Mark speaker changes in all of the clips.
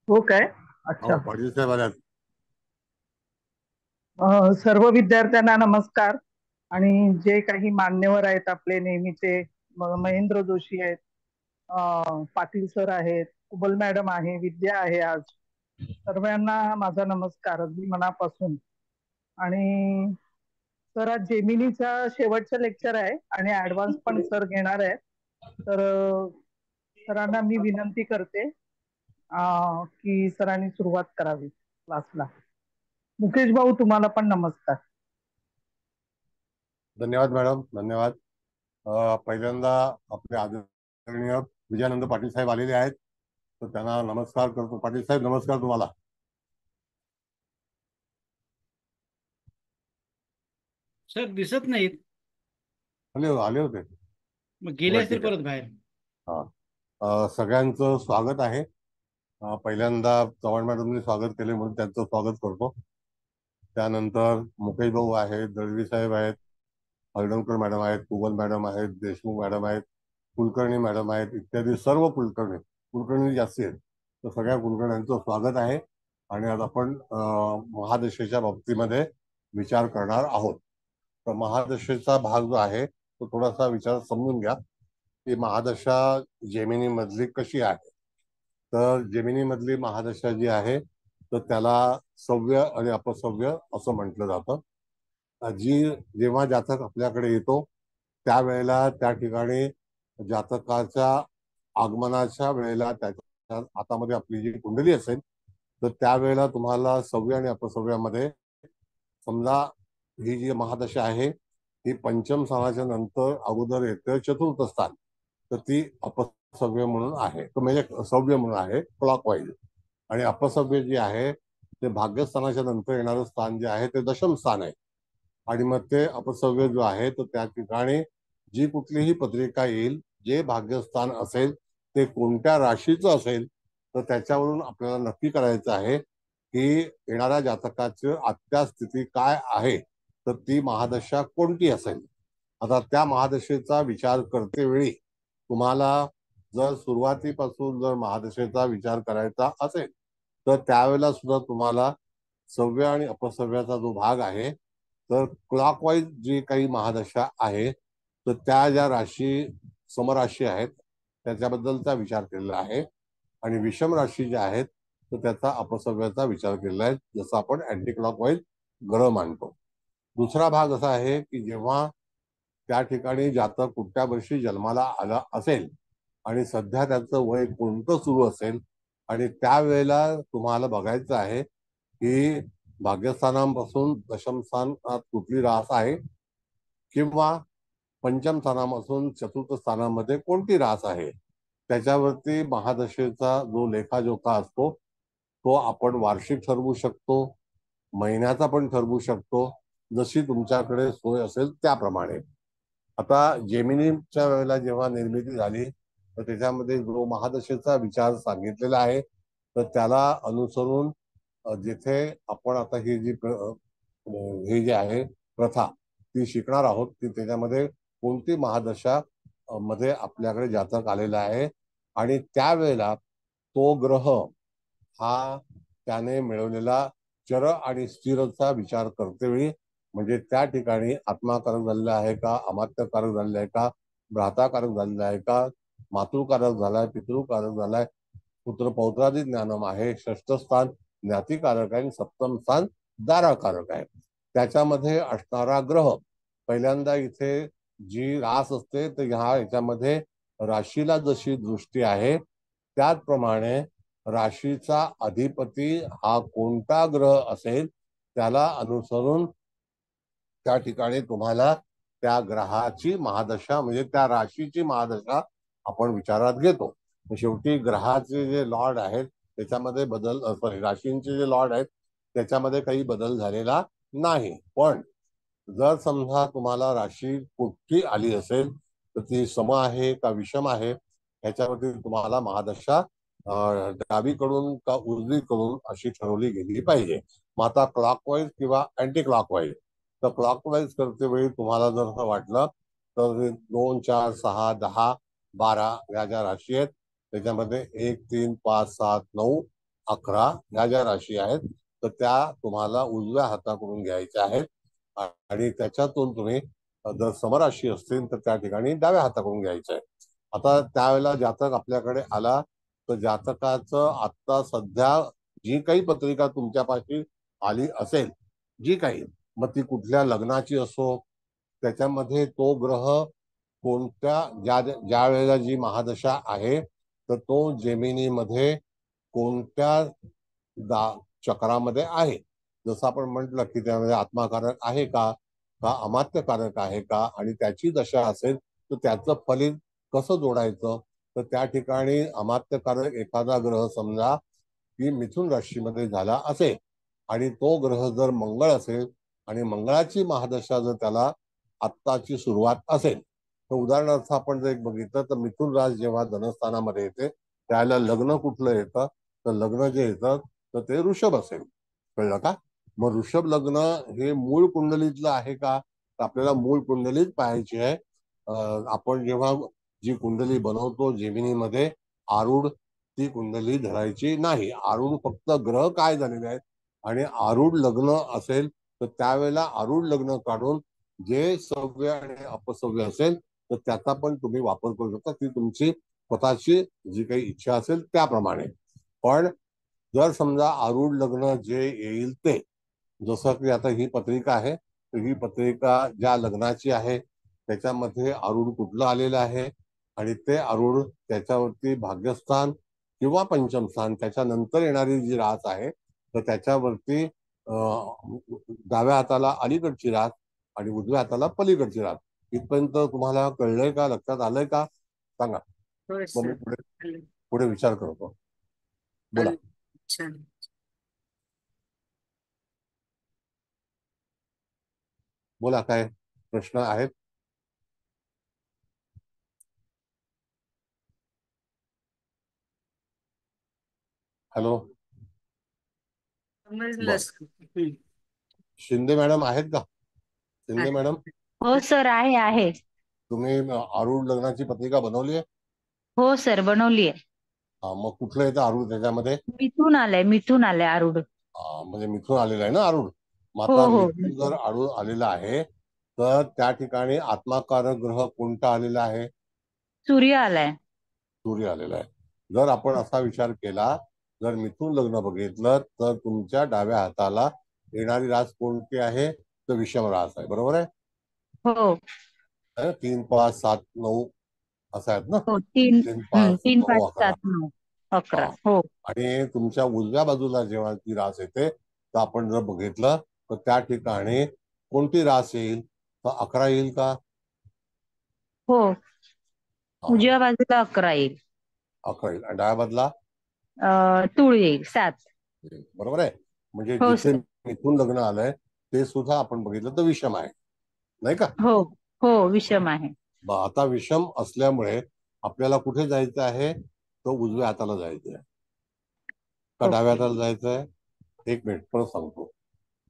Speaker 1: हो काय?
Speaker 2: हो,
Speaker 1: अच्छा.
Speaker 2: पाटील साहेब आल्यात.
Speaker 1: सर्व विद्यार्थ्यांना नमस्कार. आणि जे काही मान्यवर आहेत आपले नेहमीचे, महेंद्र जोशी आहेत, पाटील सर आहेत, कुबल मॅडम आहे, विद्या आहे आज. सर्वांना माझा नमस्कार अगदी मनापासून. आणि सर आज जेमिनीचा शेवटचं लेक्चर आहे आणि ऍडव्हान्स पण सर घेणार आहेत. तर सरांना मी विनंती करते की सरांनी सुरुवात करावी क्लासला. मुकेश भाऊ, तुम्हाला पण नमस्कार.
Speaker 2: धन्यवाद मॅडम, धन्यवाद. पहिल्यांदा आपले आदरणीय विजयानंद पाटील साहेब आलेले आहेत, तर त्यांना नमस्कार करतो. पाटील साहेब, नमस्कार तुम्हाला.
Speaker 3: सर दिसत नाहीत.
Speaker 2: आले आले होते.
Speaker 3: मग गेले
Speaker 2: बरं,
Speaker 3: असतील
Speaker 2: ठीक आहे.
Speaker 3: परत बाहेर.
Speaker 2: हा. सगळ्यांचं स्वागत आहे. पहिल्यांदा चव्हाण मॅडमनी स्वागत केले म्हणून त्यांचं स्वागत करतो. त्यानंतर मुकेश भाऊ आहेत, दळवी साहेब आहेत, हळदणकर मॅडम आहेत, कुबल मॅडम आहेत, देशमुख मॅडम आहेत, कुलकर्णी मॅडम आहेत, इत्यादी सर्व कुलकर्णी. कुलकर्णी जास्ती आहेत, तर सगळ्या कुलकर्ण्यांचं स्वागत आहे. आणि आज आपण महादशेच्या बाबतीमध्ये विचार करणार आहोत. तर महादशेचा भाग जो आहे तो थोडासा विचार समजून घ्या की महादशा जेमिनी मधली कशी आहे. तर जेमिनी मधली महादशा जी आहे तर त्याला सव्य आणि अपसव्य असं म्हटलं जातं. जी जेव्हा जातक आपल्याकडे येतो त्यावेळेला त्या ठिकाणी जातकाच्या आगमनाच्या वेळेला त्याच्या हातामध्ये आपली जी कुंडली असेल तर त्यावेळेला तुम्हाला सव्य आणि अपसव्यामध्ये, समजा ही जी महादशा आहे ही पंचम स्थानाच्या नंतर अगोदर येते चतुर्थ स्थान, तर ती अपसव्य म्हणून आहे, तर म्हणजे सव्य म्हणून आहे क्लॉकवाईज. आणि अपसव्य जे आहे ते भाग्यस्थानाच्या नंतर येणारं स्थान जे आहे ते दशम स्थान आहे. आणि मग ते अपसव्य जो आहे तर त्या ठिकाणी जी कुठलीही पत्रिका येईल, जे भाग्यस्थान असेल ते कोणत्या राशीचं असेल तर त्याच्यावरून आपल्याला नक्की करायचं आहे की येणाऱ्या जातकाची आत्या स्थिती काय आहे, तर ती महादशा कोणती असेल. आता त्या महादशेचा विचार करते वेळी तुम्हाला जर सुरुवातीपासून जर महादशेचा विचार करायचा असेल तर त्यावेळेला सुद्धा तुम्हाला सव्य आणि अपसव्याचा जो भाग आहे तर क्लॉकवाईज जी काही महादशा आहे तर त्या ज्या राशी समराशी आहेत त्याच्याबद्दलचा विचार केलेला आहे. आणि विषम राशी ज्या आहेत तर त्याचा अपसव्याचा विचार केलेला आहे, जसं आपण अँटी क्लॉकवाईज ग्रह मानतो. दुसरा भाग असा आहे की जेव्हा त्या ठिकाणी जातक कुठल्या वर्षी जन्माला आला असेल आणि सध्या त्याचं वय कोणतं सुरू असेल आणि त्यावेळेला तुम्हाला बघायचं आहे की भाग्यस्थानापासून दशम स्थानात कुठली रास आहे किंवा पंचम स्थानापासून चतुर्थ स्थानामध्ये कोणती रास आहे. त्याच्यावरती महादशेचा जो लेखाजोखा असतो तो आपण वार्षिक ठरवू शकतो, महिन्याचा पण ठरवू शकतो, जशी तुमच्याकडे सोय असेल त्याप्रमाणे. आता जेमिनीच्या वेळेला जेव्हा निर्मिती झाली तर त्याच्यामध्ये जो महादशेचा विचार सांगितलेला आहे तर त्याला अनुसरून जिथे आपण आता ही जी हे जे आहे प्रथा ती शिकणार आहोत की त्याच्यामध्ये कोणती महादशा मध्ये आपल्याकडे जातक आलेला आहे आणि त्यावेळेला तो ग्रह हा त्याने मिळवलेला चर आणि स्थिरचा विचार करते वेळी, म्हणजे त्या ठिकाणी आत्माकारक झालेला आहे का, अमात्यकारक झालेला आहे का, भ्राताकारक झालेला आहे का, मातृकारक झालाय, पितृकारक झालाय, पुत्र पौत्रादी ज्ञानम आहे, षष्ठ स्थान ज्ञातिकारक आहे आणि सप्तम स्थान दाराकारक आहे. त्याच्यामध्ये असणारा ग्रह पहिल्यांदा इथे जी रास असते तर याच्यामध्ये राशीला जशी दृष्टी आहे त्याचप्रमाणे राशीचा अधिपती हा कोणता ग्रह असेल त्याला अनुसरून त्या ठिकाणी तुम्हाला त्या ग्रहाची महादशा म्हणजे त्या राशीची महादशा आपण विचारात घेतो. शेवटी ग्रहाचे जे लॉर्ड आहेत त्याच्यामध्ये बदल, सॉरी, राशींचे जे लॉर्ड आहेत त्याच्यामध्ये काही बदल झालेला नाही. पण जर समजा तुम्हाला राशी कुठली आली असेल तर ती सम आहे का विषम आहे ह्याच्यावरती तुम्हाला महादशा डावीकडून का उजवीकडून अशी ठरवली गेली पाहिजे. मग आता क्लॉकवाईज किंवा अँटी क्लॉकवाईज. तर क्लॉकवाईज करते वेळी तुम्हाला जर असं वाटलं तर 2, 4, 6, 10, 12 या ज्या राशी आहेत त्याच्यामध्ये 1, 3, 5, 7, 9 11 ह्या ज्या राशी आहेत तर त्या तुम्हाला उजव्या हाताकडून घ्यायच्या आहेत आणि त्याच्यातून तुम्ही जर समराशी असतील तर त्या ठिकाणी डाव्या हाताकडून घ्यायचं आहे. आता त्यावेळेला जातक आपल्याकडे आला तर जातकाचं आता सध्या जी काही पत्रिका तुमच्यापाशी आली असेल, जी काही, मग ती कुठल्या लग्नाची असो, त्याच्यामध्ये तो ग्रह कोणत्या ज्या वेळेला जी महादशा आहे तर तो जेमिनीमध्ये कोणत्या चक्रामध्ये आहे. जसं आपण म्हटलं की त्यामध्ये आत्माकारक आहे का का अमात्यकारक आहे का, आणि त्याची दशा असेल तर त्याचं फलित कसं जोडायचं. तर त्या ठिकाणी अमात्यकारक एखादा ग्रह समजा की मिथुन राशीमध्ये झाला असेल आणि तो ग्रह जर मंगळ असेल आणि मंगळाची महादशा जर त्याला आत्ताची सुरुवात असेल, तर उदाहरणार्थ आपण जर एक बघितलं तर मिथुन रास जेव्हा धनस्थानामध्ये येते त्याला लग्न कुठलं येतं, तर लग्न जे येतं तर ते ऋषभ असेल. कळलं का? मग ऋषभ लग्न हे मूळ कुंडलीतलं आहे का, तर आपल्याला मूळ कुंडलीत पाहायची आहे. आपण जेव्हा जी कुंडली बनवतो जेमिनीमध्ये आरूढ, ती कुंडली धरायची नाही. आरूढ फक्त ग्रह काय झालेले आहेत आणि आरूढ लग्न असेल तर त्यावेळेला आरूढ लग्न काढून जे सव्य आणि अपसव्य असेल तर त्याचा पण तुम्ही वापर करू शकता, ती तुमची स्वतःची जी काही इच्छा असेल त्याप्रमाणे. पण जर समजा आरूढ लग्न जे येईल ते, जसं की आता ही पत्रिका आहे तर ही पत्रिका ज्या लग्नाची आहे त्याच्यामध्ये आरूढ कुठलं आलेलं आहे आणि ते आरूढ त्याच्यावरती भाग्यस्थान किंवा पंचम स्थान त्याच्यानंतर येणारी जी रास आहे तर त्याच्यावरती डाव्या हाताला अलीकडची रास आणि उजव्या हाताला पलीकडची रास. इथपर्यंत तुम्हाला कळलंय का, लक्षात आलंय का? सांगा.
Speaker 3: होय
Speaker 2: मग मी
Speaker 3: सर.
Speaker 2: पुढे पुढे विचार करतो. बोला.
Speaker 3: अच्छा.
Speaker 2: बोला, काय प्रश्न आहेत? हॅलो.
Speaker 3: समजलं
Speaker 2: बर.
Speaker 3: सर.
Speaker 2: शिंदे मॅडम आहेत का? शिंदे मॅडम,
Speaker 4: हो सर, आहे.
Speaker 2: तुम्ही आरूढ लग्नाची पत्रिका बनवली आहे?
Speaker 4: हो सर, बनवली आहे.
Speaker 2: मग कुठलं येतं आरूढ त्याच्यामध्ये?
Speaker 4: मिथून आलंय आरूढ.
Speaker 2: म्हणजे मिथून आलेलं आहे ना आरूढ. मग
Speaker 4: हो
Speaker 2: आता
Speaker 4: हो.
Speaker 2: मिथून जर आरूढ आलेला आहे तर त्या ठिकाणी आत्माकारक ग्रह कोणता आलेला आहे?
Speaker 4: सूर्य आलाय.
Speaker 2: सूर्य आलेला आहे. जर आपण असा विचार केला, जर मिथून लग्न बघितलं तर तुमच्या डाव्या हाताला येणारी रास कोणती आहे, तर विषम रास आहे. बरोबर आहे?
Speaker 4: हो
Speaker 2: 3, 5, 7, 9 असं आहेत ना.
Speaker 4: हो. 3
Speaker 2: 3, 5,
Speaker 4: 3 5
Speaker 2: 9, 11.
Speaker 4: 7 9 11.
Speaker 2: हा.
Speaker 4: हो
Speaker 2: आणि तुमच्या उजव्या बाजूला जेव्हा ती रास येते तर आपण जर बघितलं तर त्या ठिकाणी कोणती रास येईल, तर 11 येईल का?
Speaker 4: हो.
Speaker 2: हा,
Speaker 4: उजव्या बाजूला 11 येईल.
Speaker 2: 11 येईल आणि डाव्या बाजूला
Speaker 4: तुळ येईल 7.
Speaker 2: बरोबर आहे. म्हणजे
Speaker 4: हो
Speaker 2: जिथे
Speaker 4: सर.
Speaker 2: मिथून लग्न आलंय ते सुद्धा आपण बघितलं तर विषम आहे, नाही का?
Speaker 4: हो हो. विषम आहे.
Speaker 2: आता विषम असल्यामुळे आपल्याला कुठे जायचं आहे, तो उजव्या हाताला जायचं आहे का डाव्या
Speaker 4: ओके.
Speaker 2: हाताला जायचं आहे? एक मिनिट परत सांगतो.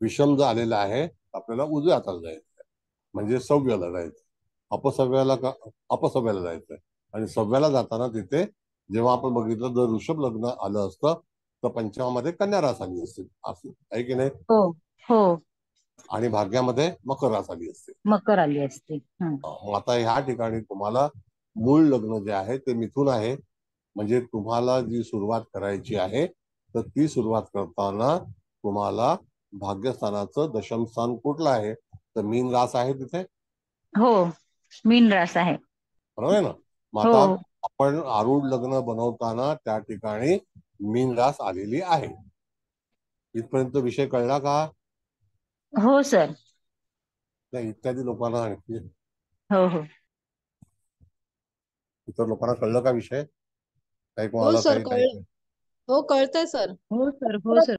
Speaker 2: विषम जर आलेला आहे आपल्याला उजव्या हाताला जायचं आहे, म्हणजे सव्याला जायचं. अपसव्याला का? अपसव्याला जायचंय. आणि सव्याला जाताना तिथे जेव्हा आपण बघितलं जर ऋषभ लग्न आलं असतं तर पंचमामध्ये कन्या रास आली असते, असं आहे की नाही?
Speaker 4: हो हो.
Speaker 2: आणि भाग्यामध्ये मकर रास आली असते.
Speaker 4: मकर आली असते.
Speaker 2: मग आता ह्या ठिकाणी तुम्हाला मूळ लग्न जे आहे ते मिथून आहे. म्हणजे तुम्हाला जी सुरुवात करायची आहे तर ती सुरुवात करताना तुम्हाला भाग्यस्थानाचं दशम स्थान कुठलं आहे, तर मीन रास आहे तिथे.
Speaker 4: हो. मीन रास आहे.
Speaker 2: बरोबर आहे ना? मग
Speaker 4: हो
Speaker 2: आता आपण आरूढ लग्न बनवताना त्या ठिकाणी मीन रास आलेली आहे. इथपर्यंत विषय कळला का?
Speaker 4: हो सर.
Speaker 2: नाही, इत्यादी लोकांना आणखी
Speaker 4: हो हो.
Speaker 2: इतर लोकांना कळलं का विषय? काही
Speaker 5: हो
Speaker 2: कोणाला
Speaker 5: सर,
Speaker 2: काही नाही?
Speaker 5: कळलं. हो, कळतंय सर.
Speaker 4: हो सर. हो सर.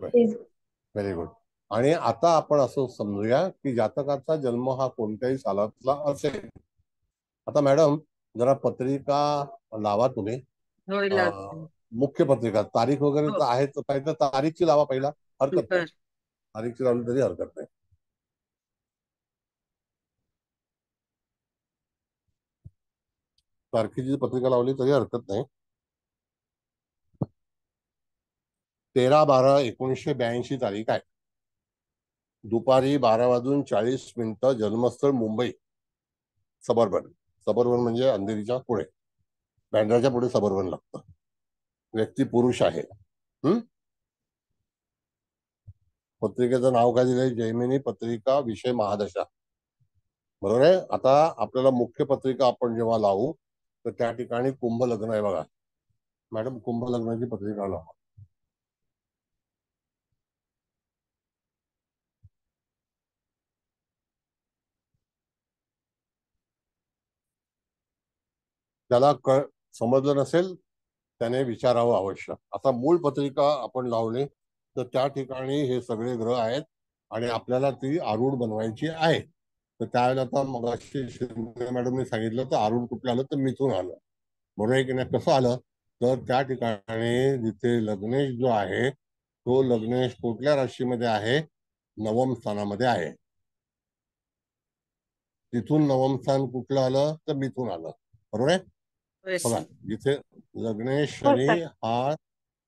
Speaker 5: प्लीज.
Speaker 2: Very good. आणि आता आपण असं समजूया की जातकाचा जन्म हा कोणत्याही सालातला असेल. आता मॅडम जरा पत्रिका लावा तुम्ही.
Speaker 3: होय
Speaker 2: अं,
Speaker 3: लागतं.
Speaker 2: मुख्य पत्रिका तारीख वगैरे तर
Speaker 3: हो.
Speaker 2: आहे, तर काही तर तारीखची लावा पहिला, हरकत नाही.
Speaker 3: बर.
Speaker 2: तारीखची लावली तरी हरकत नाही. तारखेची पत्रिका लावली तरी हरकत नाही. 13/12/1982 तारीख आहे. दुपारी 12:40 जन्मस्थळ मुंबई, सबर्बन. सबर्बन म्हणजे अंधेरीच्या पुढे, बँड्राच्या पुढे सबर्बन लागतं. व्यक्ती पुरुष आहे. पत्रिकेचं नाव काय दिलंय? जैमिनी पत्रिका, विषय महादशा. बरोबर आहे. आता आपल्याला मुख्य पत्रिका आपण जेव्हा लावू तर त्या ठिकाणी कुंभ लग्न आहे बघा. मॅडम, कुंभ लग्नाची पत्रिका लावा. त्याला समजलं नसेल त्याने विचारावं आवश्यक. आता मूळ पत्रिका आपण लावली तर त्या ठिकाणी हे सगळे ग्रह आहेत आणि आपल्याला ती आरूढ बनवायची आहे. तर त्यावेळेला आता मगाशी शिंदे मॅडमने सांगितलं तर आरूढ कुठलं आलं तर मिथून आलं. बरोबर आहे की नाही? कसं आलं तर त्या ठिकाणी जिथे लग्नेश जो आहे तो लग्नेश कुठल्या राशीमध्ये आहे? नवम स्थानामध्ये आहे. तिथून नवम स्थान कुठलं आलं तर मिथून आलं. बरोबर आहे. बघा, जिथे लग्नेश शनी हा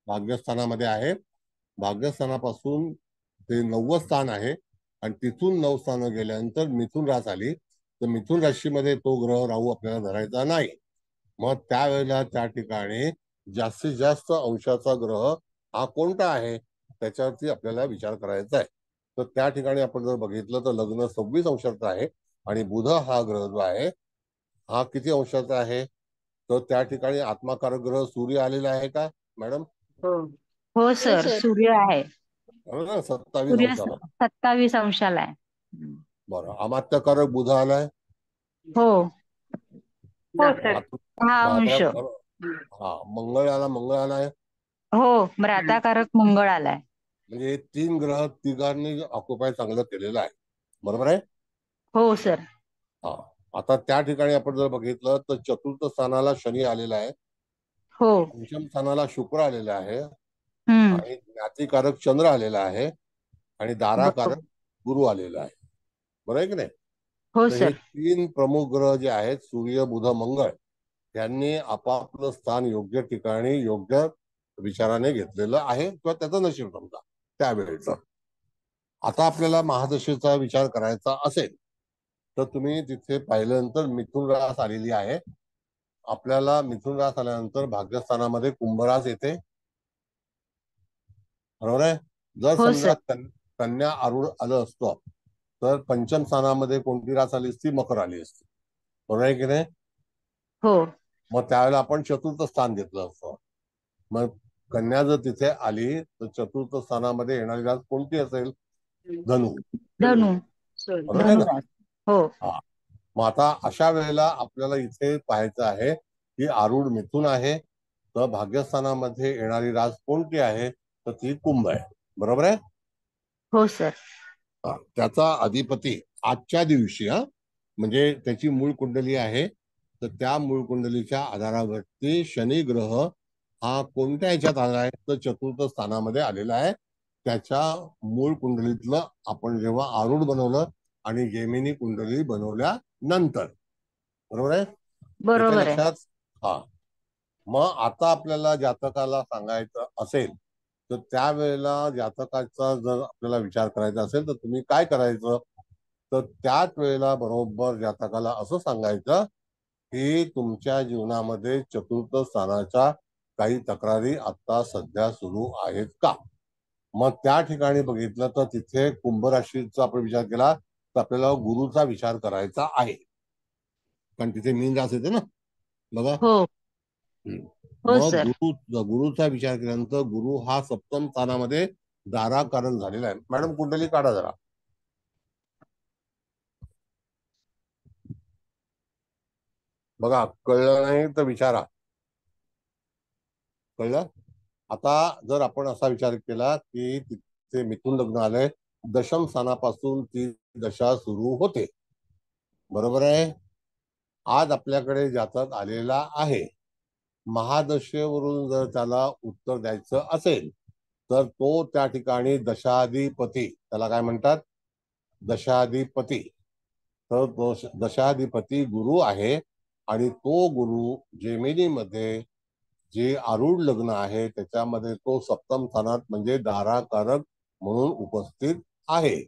Speaker 2: भाग्यस्थानामध्ये आहे, भाग्यस्थानापासून ते 9वं स्थान आहे आणि तिथून 9 स्थानं गेल्यानंतर मिथुन रास आली तर मिथुन राशीमध्ये तो ग्रह राहू आपल्याला धरायचा नाही. मग त्यावेळेला त्या ठिकाणी जास्तीत जास्त अंशाचा ग्रह हा कोणता आहे त्याच्यावरती आपल्याला विचार करायचा आहे. तर त्या ठिकाणी आपण जर बघितलं तर लग्न 26 अंशाचा आहे आणि बुध हा ग्रह जो आहे हा किती अंशाचा आहे? तर त्या ठिकाणी आत्माकारक ग्रह सूर्य आलेला आहे का मॅडम?
Speaker 4: हो सर,
Speaker 5: सर.
Speaker 4: सूर्य आहे.
Speaker 2: 27
Speaker 4: सूर्य
Speaker 2: अंशाला.
Speaker 4: 27 अंशाला आहे.
Speaker 2: बरं. अमात्यकारक बुध आलाय.
Speaker 4: हो.
Speaker 2: मात्र-
Speaker 4: 6 अंश.
Speaker 2: हा, मंगळ आलाय.
Speaker 4: हो, म्राताकारक मंगळ आलाय.
Speaker 2: म्हणजे 3 ग्रह तिघांनी ऑक्युपाय चांगलं केलेलं आहे. बरोबर आहे.
Speaker 4: हो सर.
Speaker 2: हा, आता त्या ठिकाणी आपण जर बघितलं तर चतुर्थ स्थानाला शनी आलेला आहे,
Speaker 4: हो.
Speaker 2: पंचम स्थानाला शुक्र आलेला आहे
Speaker 4: हम्म.
Speaker 2: आणि ज्ञातिकारक चंद्र आलेला आहे आणि दाराकारक गुरु आलेला आहे. बरोबर आहे की नाही?
Speaker 4: हो
Speaker 2: तर हे
Speaker 4: सर.
Speaker 2: 3 प्रमुख ग्रह जे आहेत सूर्य, बुध, मंगळ यांनी आपापलं स्थान योग्य ठिकाणी योग्य विचाराने घेतलेलं आहे किंवा त्याचं नशीब समजा त्यावेळेचं. आता आपल्याला महादशेचा विचार करायचा असेल तर तुम्ही तिथे पाहिल्यानंतर मिथुन रास आलेली आहे. आपल्याला मिथुन रास आल्यानंतर भाग्यस्थानामध्ये कुंभ रास येते. बरोबर आहे. जर
Speaker 4: हो
Speaker 2: समजा
Speaker 4: सर.
Speaker 2: कन्या आरूढ आलं असतं तर पंचम स्थानामध्ये कोणती रास आली असती? मकर आली असती. बरोबर आहे की नाही?
Speaker 4: हो.
Speaker 2: मग त्यावेळेला आपण चतुर्थ स्थान घेतलं असतं. मग कन्या जर तिथे आली तर चतुर्थ स्थानामध्ये येणारी रास कोणती असेल? धनु.
Speaker 4: धनु.
Speaker 2: बरोबर आहे ना?
Speaker 4: धनुरास. हो.
Speaker 2: हा. मग आता अशा वेळेला आपल्याला इथे पाहायचं आहे की आरूढ मिथुन आहे तर भाग्यस्थानामध्ये येणारी रास कोणती आहे? तर ती कुंभ आहे. बरोबर आहे.
Speaker 4: हो सर.
Speaker 2: त्याचा अधिपती आजच्या दिवशी म्हणजे त्याची मूळ कुंडली आहे तर त्या मूळ कुंडलीच्या आधारावरती शनी ग्रह हा कोणत्या ह्याच्यात आलाय तर चतुर्थ स्थानामध्ये आलेला आहे. त्याच्या मूळ कुंडलीतलं आपण जेव्हा आरूढ बनवलं आणि जेमिनी कुंडली बनवल्यानंतर. बरोबर आहे. इथे
Speaker 4: बरोबर आहे.
Speaker 2: लक्षात. हा, मग आता आपल्याला जातकाला सांगायचं असेल तर त्यावेळेला जातकाचा जर आपल्याला विचार करायचा असेल तर तुम्ही काय करायचं तर त्याच वेळेला बरोबर जातकाला असं सांगायचं की तुमच्या जीवनामध्ये चतुर्थ स्थानाच्या काही तक्रारी आता सध्या सुरू आहेत का? मग त्या ठिकाणी बघितलं तर तिथे कुंभ राशीचा आपण विचार केला तर आपल्याला गुरुचा विचार करायचा आहे कारण तिथे मीन रास येते ना बघा.
Speaker 4: हो. हो
Speaker 2: मग
Speaker 4: सर.
Speaker 2: गुरुचा विचार केल्यानंतर गुरु हा सप्तम स्थानामध्ये दाराकारक झालेला आहे. मॅडम कुंडली काढा जरा. बघा, कळलं नाही तर विचारा. कळलं? आता जर आपण असा विचार केला की तिथे मिथुन लग्न आलंय, दशम स्थानापासून ती दशा सुरू होते. बरोबर आहे. आज आपल्याकडे जातक आलेला आहे. महादशेवरून जर त्याला उत्तर द्यायचं असेल तर तो त्या ठिकाणी दशाधिपती, त्याला काय म्हणतात? दशाधिपती. तर तो दशाधिपती गुरु आहे आणि तो गुरु जेमिनीमध्ये जे आरूढ लग्न आहे त्याच्यामध्ये तो सप्तम स्थानात म्हणजे दाराकारक म्हणून उपस्थित आहे.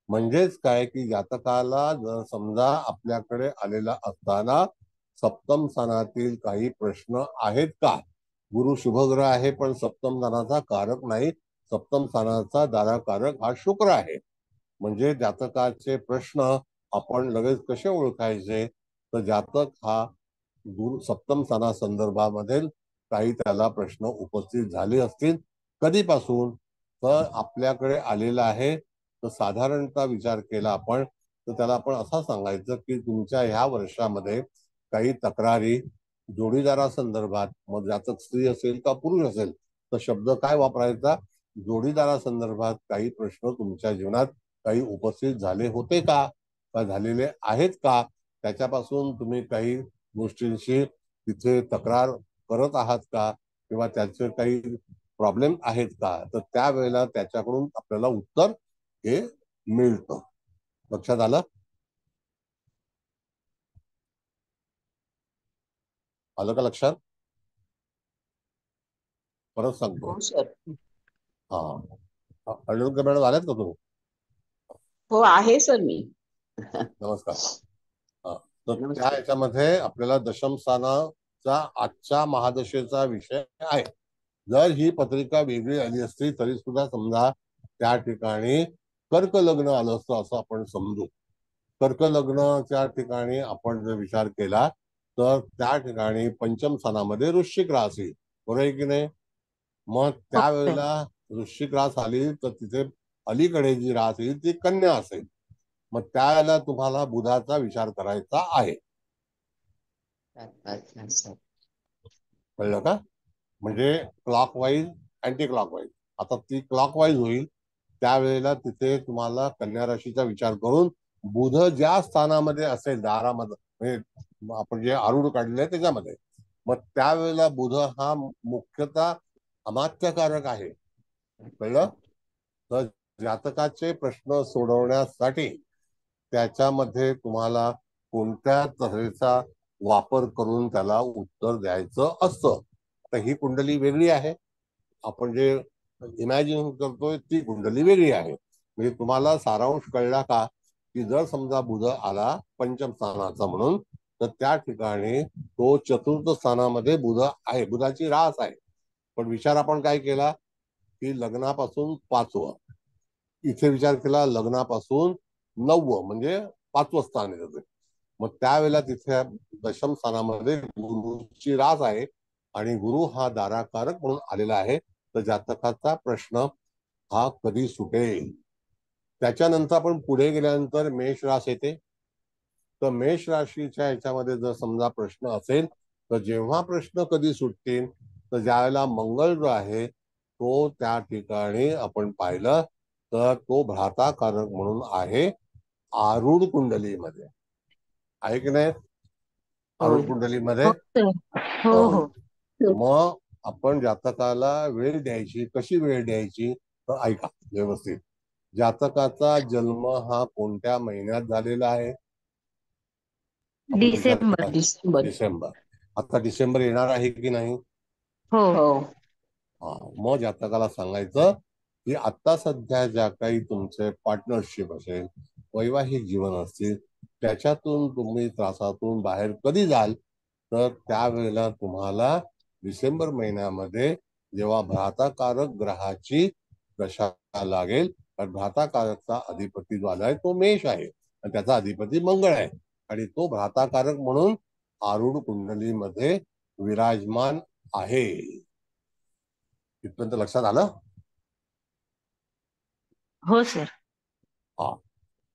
Speaker 2: म्हणजेच काय की जातकाला जर समजा आपल्याकडे आलेला असताना सप्तम स्थानातील काही प्रश्न आहेत का, गुरु शुभग्रह आहे पण सप्तम स्थानाचा कारक नाही, सप्तम स्थानाचा दाराकारक हा शुक्र आहे. म्हणजे जातकाचे प्रश्न आपण लगेच कसे ओळखायचे, तर जातक हा गुरु सप्तम स्थाना संदर्भामध्ये काही त्याला प्रश्न उपस्थित झाले असतील. कधीपासून, तर आपल्याकडे आलेला आहे तर साधारणतः विचार केला आपण तर त्याला आपण असं सांगायचं की तुमच्या ह्या वर्षामध्ये काही तक्रारी जोडीदारासंदर्भात, मग जातक स्त्री असेल का पुरुष असेल तर शब्द काय वापरायचा, जोडीदारासंदर्भात काही प्रश्न तुमच्या जीवनात काही उपस्थित झाले होते का झालेले आहेत का, त्याच्यापासून तुम्ही काही गोष्टींशी तिथे तक्रार करत आहात का किंवा त्याचे काही प्रॉब्लेम आहेत का, तर त्यावेळेला त्याच्याकडून आपल्याला उत्तर हे मिळतं. लक्षात आलं? आलं का लक्षात? परत सांगतो.
Speaker 6: हो सर.
Speaker 2: हा, अडुळकर मॅडम आल्यात का तुम्ही?
Speaker 6: हो आहे सर मी.
Speaker 2: नमस्कार. हा, तर त्या
Speaker 6: नमस्कार.
Speaker 2: ह्याच्यामध्ये आपल्याला दशम स्थानाचा आजच्या महादशेचा विषय आहे. जर ही पत्रिका वेगळी आली असती तरी सुद्धा समजा त्या ठिकाणी कर्क लग्न आलं असतं असं आपण समजू. कर्क लग्नाच्या ठिकाणी आपण जर विचार केला तर त्या ठिकाणी पंचम स्थानामध्ये वृश्चिक रास येईल, बरोबर आहे की नाही? मग
Speaker 4: हो सर.
Speaker 2: त्यावेळेला वृश्चिक रास आली तर तिथे अलीकडे जी रास येईल ती कन्या असेल. मग त्यावेळेला तुम्हाला बुधाचा विचार करायचा आहे.
Speaker 6: अच्छा सर.
Speaker 2: कळलं का? म्हणजे क्लॉकवाईज अँटी क्लॉकवाईज. आता ती क्लॉकवाईज होईल त्यावेळेला तिथे तुम्हाला कन्या राशीचा विचार करून बुध ज्या स्थानामध्ये असेल दारामध्ये, म्हणजे आपण जे आरूढ काढले त्याच्यामध्ये, मग त्यावेळेला बुध हा मुख्यतः अमात्यकारक आहे. कळलं? तर जातकाचे प्रश्न सोडवण्यासाठी त्याच्यामध्ये तुम्हाला कोणत्या तऱ्हेचा वापर करून त्याला उत्तर द्यायचं असतं. तर ही कुंडली वेगळी आहे, आपण जे इमॅजिन करतोय ती कुंडली वेगळी आहे. म्हणजे तुम्हाला सारांश कळला का, की जर समजा बुध आला पंचम स्थानाचा म्हणून तर त्या ठिकाणी तो चतुर्थ स्थानामध्ये बुध आहे, बुधाची रास आहे. पण विचार आपण काय केला की लग्नापासून 5वं, इथे विचार केला लग्नापासून 9वं म्हणजे 5वं स्थान येते. मग त्यावेळेला तिथे दशम स्थानामध्ये गुरुची रास आहे आणि गुरु हा दाराकारक म्हणून आलेला आहे. तर जातकाचा प्रश्न हा कधी सुटेल. त्याच्यानंतर आपण पुढे गेल्यानंतर मेष रास येते. तर मेष राशीच्या ह्याच्यामध्ये जर समजा प्रश्न असेल तर जेव्हा प्रश्न कधी सुटतील तर ज्यावेळेला मंगळ जो आहे तो त्या ठिकाणी आपण पाहिलं तर तो भ्राताकारक म्हणून आहे आरूढ कुंडलीमध्ये, आहे की नाही? आरूढ कुंडलीमध्ये.
Speaker 4: हो सर. हो हो.
Speaker 2: मग आपण जातकाला वेळ द्यायची, कशी वेळ द्यायची तर ऐका व्यवस्थित. जातकाचा जन्म हा कोणत्या महिन्यात झालेला आहे? आपण विचार
Speaker 4: डिसेंबर.
Speaker 2: केला.
Speaker 6: डिसेंबर.
Speaker 2: डिसेंबर. आता डिसेंबर येणार आहे की नाही?
Speaker 4: हो
Speaker 6: हो.
Speaker 2: मग जातकाला सांगायचं की आता सध्या ज्या काही तुमचे पार्टनरशिप असेल, वैवाहिक जीवन असतील, त्याच्यातून तुम्ही त्रासातून बाहेर कधी जाल तर त्यावेळेला तुम्हाला डिसेंबर महिन्यामध्ये जेव्हा भ्राताकारक ग्रहाची दशा लागेल, तर भ्राताकारकचा अधिपती जो आलाय तो मेष आहे आणि त्याचा अधिपती मंगळ आहे आणि तो भ्राताकारक म्हणून आरूढ कुंडलीमध्ये विराजमान आहे. इथपर्यंत लक्षात आलं?
Speaker 4: हो सर.
Speaker 2: हा,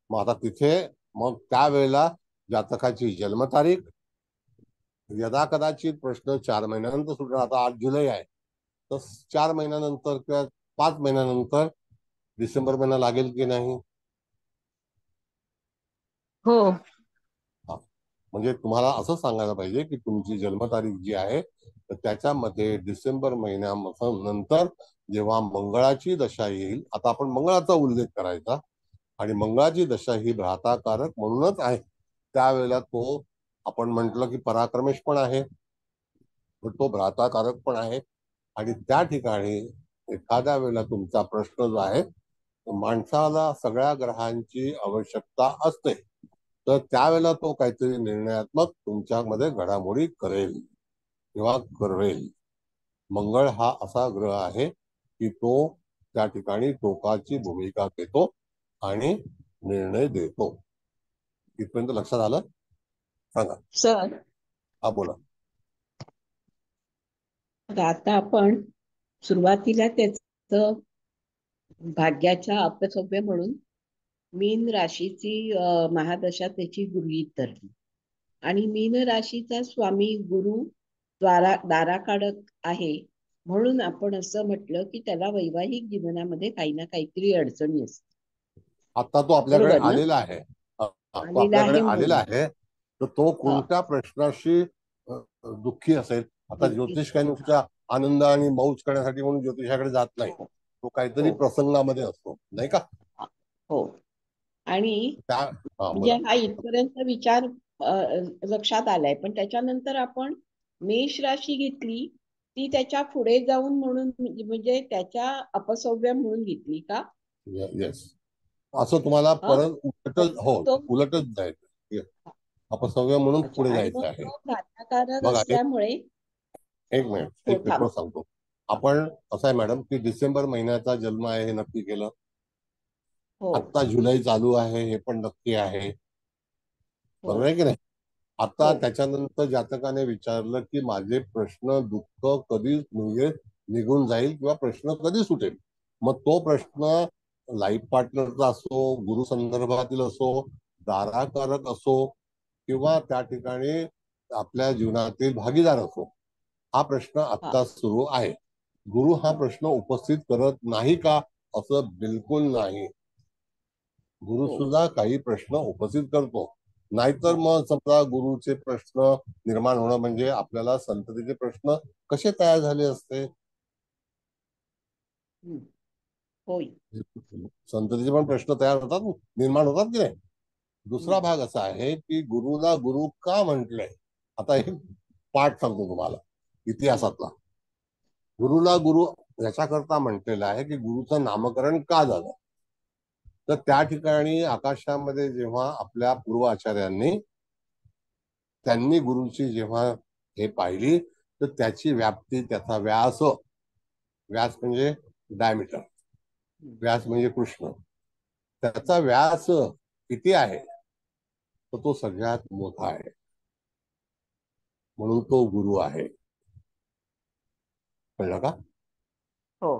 Speaker 2: मग आता तिथे मग त्यावेळेला जातकाची जन्मतारीख, यदा कदाचित प्रश्न 4 महिन्यानंतर सुटणार. आता 8 जुलै आहे तर 4 महिन्यानंतर किंवा 5 महिन्यानंतर डिसेंबर महिना लागेल की नाही?
Speaker 4: हो
Speaker 2: म्हणजे तुम्हाला असं सांगायला पाहिजे की तुमची जन्मतारीख जी आहे तर त्याच्यामध्ये डिसेंबर महिन्यानंतर जेव्हा मंगळाची दशा येईल, आता आपण मंगळाचा उल्लेख करायचा आणि मंगळाची दशा ही भ्राताकारक म्हणूनच आहे, त्यावेळेला तो आपण म्हटलं की पराक्रमेश पण आहे. तो भ्राताकारक पण आहे. आणि त्या ठिकाणी एखाद्या वेळेला तुमचा प्रश्न जो आहे, माणसाला सगळ्या ग्रहांची आवश्यकता असते, तर त्यावेळेला तो काहीतरी निर्णयात्मक तुमच्यामध्ये घडामोडी करेल किंवा करवेल. मंगळ हा असा ग्रह आहे की तो त्या ठिकाणी टोकाची भूमिका घेतो आणि निर्णय देतो. इथपर्यंत लक्षात आलं? सांगा.
Speaker 6: सर
Speaker 2: हा बोला.
Speaker 6: आता आपण सुरुवातीला त्याचं भाग्याच्या अपसव्य म्हणून मीन राशीची महादशा त्याची गृहीत धरली आणि मीन राशीचा स्वामी गुरु दाराकाढक आहे, म्हणून आपण असं म्हटलं की त्याला वैवाहिक जीवनामध्ये काही ना काहीतरी अडचणी असतात.
Speaker 2: आता तो आपल्याकडे
Speaker 6: बरोबर ना?
Speaker 2: आलेला आहे. तो
Speaker 6: आलेला
Speaker 2: आपल्याकडे
Speaker 6: आहे
Speaker 2: आलेला
Speaker 6: म्हणून.
Speaker 2: आहे. तर तो कोणत्या प्रश्नाशी दुःखी असेल? आता ज्योतिष काही नुसत्या आनंद आणि मौज करण्यासाठी म्हणून ज्योतिषाकडे जात नाही. तो काहीतरी
Speaker 6: हो.
Speaker 2: प्रसंगामध्ये असतो, नाही का?
Speaker 6: हो. आणि म्हणजे
Speaker 2: बोला.
Speaker 6: हा इथपर्यंत विचार लक्षात आलाय, पण त्याच्यानंतर आपण मेष राशी घेतली, ती त्याच्या पुढे जाऊन म्हणून म्हणजे त्याच्या अपसव्य म्हणून घेतली का?
Speaker 2: येस. असं तुम्हाला परत उलटच, हो,
Speaker 6: तो
Speaker 2: उलटच जायचं. अपसव्य म्हणून
Speaker 6: अच्छा.
Speaker 2: पुढे
Speaker 6: आणि मग
Speaker 2: जायचं आहे.
Speaker 6: तो घातकारक
Speaker 2: बघा,
Speaker 6: असल्यामुळे
Speaker 2: एक मिनिट,
Speaker 6: हो,
Speaker 2: एक पेपर सांगतो. आपण असं आहे मॅडम की डिसेंबर महिन्याचा जन्म आहे हे नक्की केलं.
Speaker 6: हो
Speaker 2: आता जुलै चालू आहे हे पण नक्की आहे,
Speaker 6: हो
Speaker 2: बरोबर आहे की नाही? आता
Speaker 6: हो.
Speaker 2: त्याच्यानंतर जातकाने विचारलं की माझे प्रश्न दुःख कधी म्हणजे निघून जाईल किंवा प्रश्न कधी सुटेल. मग तो प्रश्न लाईफ पार्टनरचा असो, गुरु संदर्भातील असो, दाराकारक असो, किंवा त्या ठिकाणी आपल्या जीवनातील भागीदार असो, हा प्रश्न
Speaker 6: हा.
Speaker 2: आता सुरू आहे. गुरु हा प्रश्न उपस्थित करत नाही का? असं बिलकुल नाही. गुरु
Speaker 6: हो
Speaker 2: सुद्धा काही प्रश्न उपस्थित करतो. नाहीतर मग समजा गुरुचे प्रश्न निर्माण होणं म्हणजे आपल्याला संततीचे प्रश्न कसे तयार झाले असते?
Speaker 6: होय.
Speaker 2: संततीचे पण प्रश्न तयार होतात, निर्माण होतात की नाही? दुसरा
Speaker 6: हम्म.
Speaker 2: भाग असा आहे की गुरुला गुरु का म्हटलंय. आता एक पाठ सांगतो तुम्हाला इतिहासातला. गुरुला गुरु याच्याकरता म्हटलेलं आहे की गुरुचं नामकरण का झालं. तर त्या ठिकाणी आकाशामध्ये जेव्हा आपल्या पूर्व आचार्यांनी त्यांनी गुरुची जेव्हा हे पाहिली, तर त्याची व्याप्ती, त्याचा व्यास, व्यास म्हणजे डायमीटर, व्यास म्हणजे कृष्ण, त्याचा व्यास किती आहे, तर तो सगळ्यात मोठा आहे. म्हणून तो गुरु आहे. कळलं का?
Speaker 6: हो.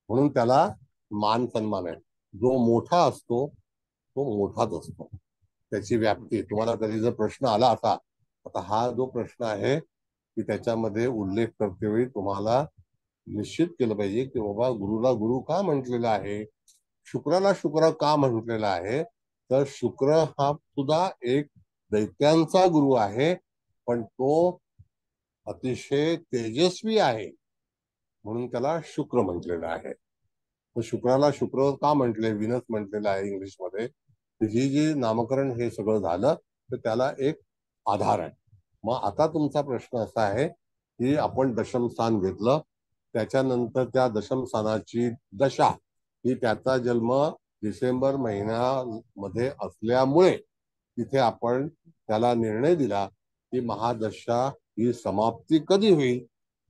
Speaker 2: म्हणून त्याला मान सन्मान आहे. जो मोठा असतो तो मोठाच असतो. त्याची व्याप्ती, तुम्हाला कधी जर प्रश्न आला असा, आता हा जो प्रश्न आहे की त्याच्यामध्ये उल्लेख करते वेळी तुम्हाला निश्चित केलं पाहिजे की बाबा गुरुला गुरु का म्हटलेला आहे, शुक्राला शुक्र का म्हटलेला आहे. तर शुक्र हा सुद्धा एक दैत्यांचा गुरु आहे, पण तो अतिशय तेजस्वी आहे, म्हणून त्याला शुक्र म्हटलेलं आहे. तर शुक्राला शुक्र का म्हटले, विनस म्हटलेलं आहे इंग्लिशमध्ये. ही जी नामकरण हे सगळं झालं, तर त्याला एक आधार आहे. मग आता तुमचा प्रश्न असा आहे की आपण दशम स्थान घेतलं, त्याच्यानंतर त्या दशम स्थानाची दशा ही त्याचा जन्म डिसेंबर महिन्यामध्ये असल्यामुळे तिथे आपण त्याला निर्णय दिला की महादशा ही समाप्ती कधी होईल.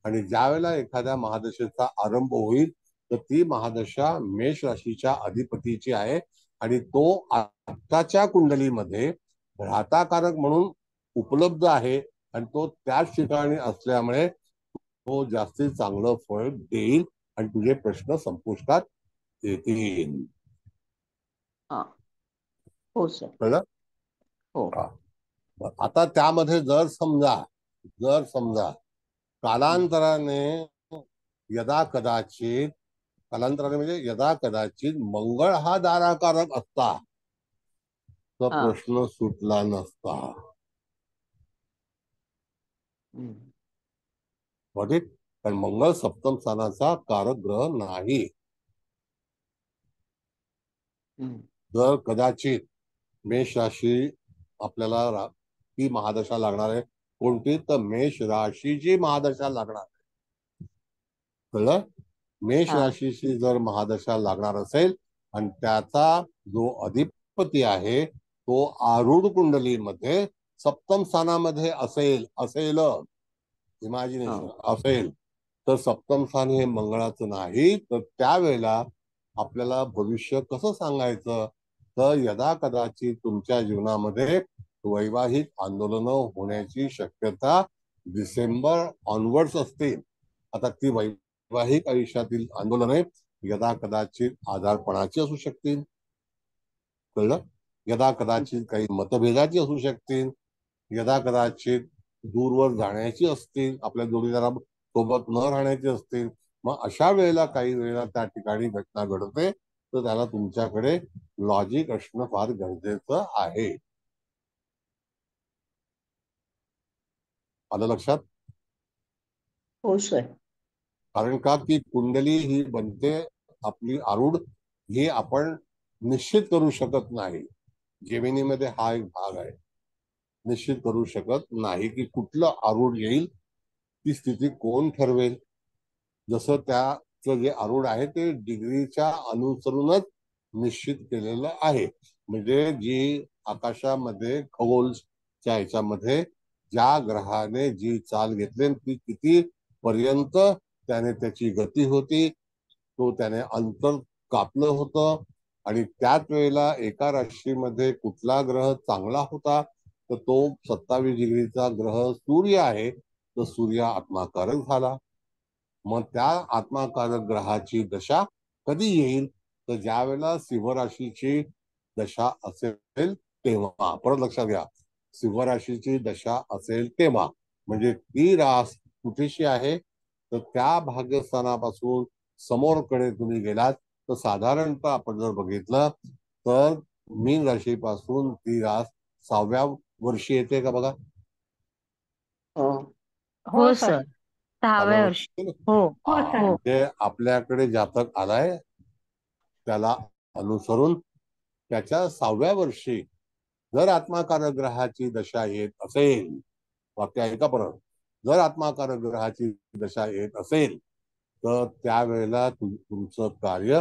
Speaker 2: आणि ज्या वेळेला एखाद्या महादशेचा आरंभ होईल, तर ती महादशा मेष राशीच्या अधिपतीची आहे आणि तो आत्ताच्या कुंडलीमध्ये घाताकारक म्हणून उपलब्ध आहे आणि तो त्याच ठिकाणी असल्यामुळे तो जास्तीत चांगलं फळ देईल आणि तुझे प्रश्न संपुष्टात येतील.
Speaker 6: हा. हो सर.
Speaker 2: कळलं?
Speaker 6: हो.
Speaker 2: आता त्यामध्ये जर समजा कालांतराने कालांतराने म्हणजे यदा कदाचित मंगळ हा दाराकारक असता, तर
Speaker 6: हा.
Speaker 2: प्रश्न सुटला नसता. बघित, पण मंगळ सप्तम स्थानाचा कारक ग्रह नाही. जर कदाचित मेष राशी आपल्याला ती महादशा लागणार आहे, कोणती? तर मेष राशीची महादशा लागणार. कळलं? मेष
Speaker 6: हा.
Speaker 2: राशीची जर महादशा लागणार असेल आणि त्याचा जो अधिपती आहे तो आरूढ कुंडलीमध्ये सप्तम स्थानामध्ये असेल इमॅजिनेशन असेल, तर सप्तम स्थान हे मंगळाचं नाही. तर त्यावेळेला आपल्याला भविष्य कसं सांगायचं? तर यदा कदाचित तुमच्या जीवनामध्ये वैवाहिक आंदोलनं होण्याची शक्यता डिसेंबर ऑनवर्ड्स असतील. आता ती वैवाहिक आयुष्यातील आंदोलने यदा कदाचित आजारपणाची असू शकतील. कळलं? यदा कदाचित काही मतभेदाची असू शकतील. यदा कदाचित दूरवर जाण्याची असतील, आपल्या जोडीदारासोबत न राहण्याची असतील. मग अशा वेळेला काही वेळेला त्या ठिकाणी घटना घडते, तर त्याला तुमच्याकडे लॉजिक असणं फार गरजेचं आहे. आलं लक्षात?
Speaker 6: हो सर.
Speaker 2: कारण का की कुंडली ही बनते आपली आरूढ, हे आपण निश्चित करू शकत नाही. जेमिनीमध्ये हा एक भाग आहे, निश्चित करू शकत नाही की कुठलं आरूढ येईल. ती स्थिती कोण ठरवेल? जसं त्याचं जे आरूढ आहे ते डिग्रीच्या अनुसरूनच निश्चित केलेलं आहे. म्हणजे जी आकाशामध्ये खगोलच्या ह्याच्यामध्ये ज्या ग्रहाने जी चाल घेतली ती किती पर्यंत त्याने त्याची गती होती, तो त्याने अंतर कापलं होतं. आणि त्याच वेळेला एका राशीमध्ये कुठला ग्रह चांगला होता, तर तो 27 डिग्रीचा ग्रह सूर्य आहे. तर सूर्य आत्माकारक झाला. मग त्या आत्माकारक ग्रहाची दशा कधी येईल? तर ज्या वेळेला सिंह राशीची दशा असेल तेव्हा. परत लक्षात घ्या, सिंह राशीची दशा असेल तेव्हा. म्हणजे ती रास कुठेशी आहे? तर त्या भाग्यस्थानापासून समोरकडे तुम्ही गेलात तर साधारणतः आपण जर बघितलं तर मीन राशीपासून ती रास 6व्या वर्षी येते का बघा?
Speaker 6: हो.
Speaker 4: हो
Speaker 5: सर.
Speaker 4: सर. 6व्या वर्षी. हो
Speaker 5: हो सर.
Speaker 4: हो
Speaker 2: म्हणजे आपल्याकडे जातक आलाय त्याला अनुसरून त्याच्या 6व्या वर्षी जर आत्माकारक ग्रहाची दशा येत असेल, वाक्य ऐका परत, जर आत्माकारक ग्रहाची दशा येत असेल तर त्यावेळेला तुमचं कार्य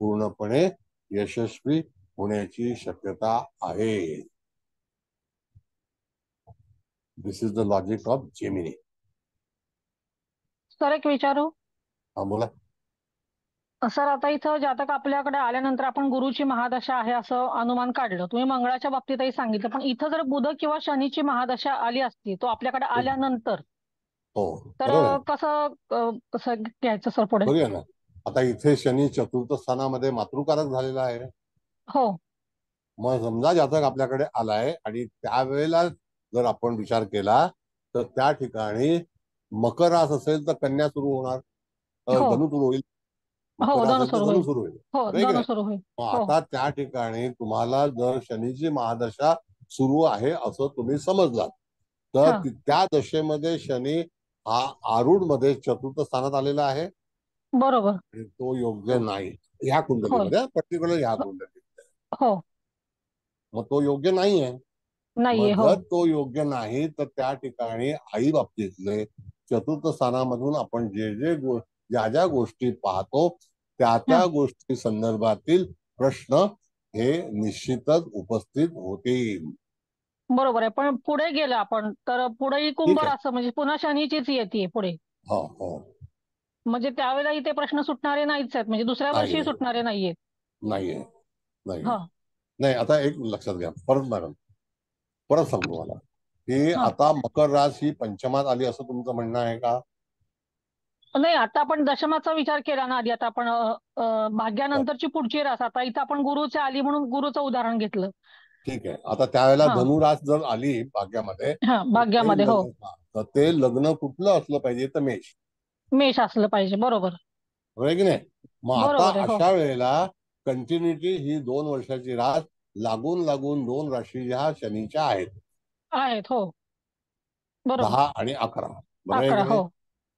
Speaker 2: पूर्णपणे यशस्वी होण्याची शक्यता आहे. This is the logic of Gemini.
Speaker 5: Sir एक विचारू?
Speaker 2: हा बोला.
Speaker 5: सर आता इथं जातक आपल्याकडे आल्यानंतर आपण गुरुची महादशा आहे असं अनुमान काढलं. तुम्ही मंगळाच्या बाबतीतही सांगितलं, पण इथं जर बुध किंवा शनीची महादशा आली असती, तो आपल्याकडे आल्यानंतर
Speaker 2: हो
Speaker 5: तर
Speaker 2: बरोबर आहे.
Speaker 5: कसं घ्यायचं सर पुढे?
Speaker 2: बघूया ना, आता इथे शनी चतुर्थ स्थानामध्ये मातृकारक झालेला आहे.
Speaker 5: हो
Speaker 2: मग समजा जातक आपल्याकडे आलाय आणि त्यावेळेला जर आपण विचार केला तर त्या ठिकाणी मकर रास असेल तर कन्या सुरू होणार,
Speaker 5: हो
Speaker 2: धनु सुरू होईल.
Speaker 5: हो
Speaker 2: मकर
Speaker 5: धनु
Speaker 2: असेल तर
Speaker 5: सुरू
Speaker 2: धनु
Speaker 5: होईल.
Speaker 2: सुरू होईल.
Speaker 5: हो
Speaker 2: बरोबर आहे की
Speaker 5: धनु
Speaker 2: नाही?
Speaker 5: सुरू होईल.
Speaker 2: मग
Speaker 5: हो
Speaker 2: आता त्या ठिकाणी तुम्हाला जर शनीची महादशा सुरू आहे असं तुम्ही समजलात तर
Speaker 5: हा
Speaker 2: त्या दशेमध्ये शनी हा आरूढ मध्ये चतुर्थ स्थानात आलेला आहे.
Speaker 5: बरोबर.
Speaker 2: आणि तो योग्य नाही ह्या
Speaker 5: होय.
Speaker 2: कुंडलीमध्ये, पर्टिक्युलर ह्या कुंडलीमध्ये.
Speaker 5: हो
Speaker 2: मग तो योग्य नाही आहे.
Speaker 5: नाहीये.
Speaker 2: मग
Speaker 5: हो
Speaker 2: जर तो योग्य नाही तर त्या ठिकाणी आई बाबतीतले चतुर्थ स्थानामधून आपण ज्या ज्या गोष्टी पाहतो त्या त्या गोष्टी संदर्भातील प्रश्न हे निश्चितच उपस्थित होतील.
Speaker 5: बरोबर आहे. पण पुढे गेलं आपण तर पुढेही कुंभ
Speaker 2: ठीक आहे.
Speaker 5: रास म्हणजे पुन्हा शनीचीच येते पुढे.
Speaker 2: हो हो.
Speaker 5: म्हणजे त्यावेळेला इथे प्रश्न सुटणारे नाहीच आहेत, म्हणजे दुसऱ्या
Speaker 2: नाही
Speaker 5: वर्षी सुटणारे नाहीयेत.
Speaker 2: नाहीये नाहीये
Speaker 5: हा
Speaker 2: नाही. आता एक लक्षात घ्या, परत मॅडम परत सांगतो मला की
Speaker 5: हा
Speaker 2: आता मकर रास ही पंचमात आली असं तुमचं म्हणणं आहे का?
Speaker 5: नाही, आता आपण दशमाचा विचार केला ना आधी. आता आपण भाग्यानंतरची पुढची रास, आता इथं आपण गुरुची आली म्हणून गुरुचं उदाहरण घेतलं.
Speaker 2: ठीक आहे. आता त्यावेळेला
Speaker 5: हा
Speaker 2: धनुरास जर आली भाग्यामध्ये
Speaker 5: हा
Speaker 2: तर
Speaker 5: भाग्यामध्ये हो
Speaker 2: तर ते लग्न कुठलं असलं पाहिजे? तर मेष.
Speaker 5: मेष असलं पाहिजे. बरोबर
Speaker 2: बरोबर की नाही? मग आता
Speaker 5: बरोबर आहे. हो
Speaker 2: अशा वेळेला कंटिन्युटी ही 2 वर्षाची रास लागून लागून 2 राशी ह्या शनीच्या आहेत,
Speaker 5: आहेत. हो बरोबर.
Speaker 2: 10 आणि 11. बरोबर आहे
Speaker 5: 11
Speaker 2: की
Speaker 5: हो
Speaker 2: नाही?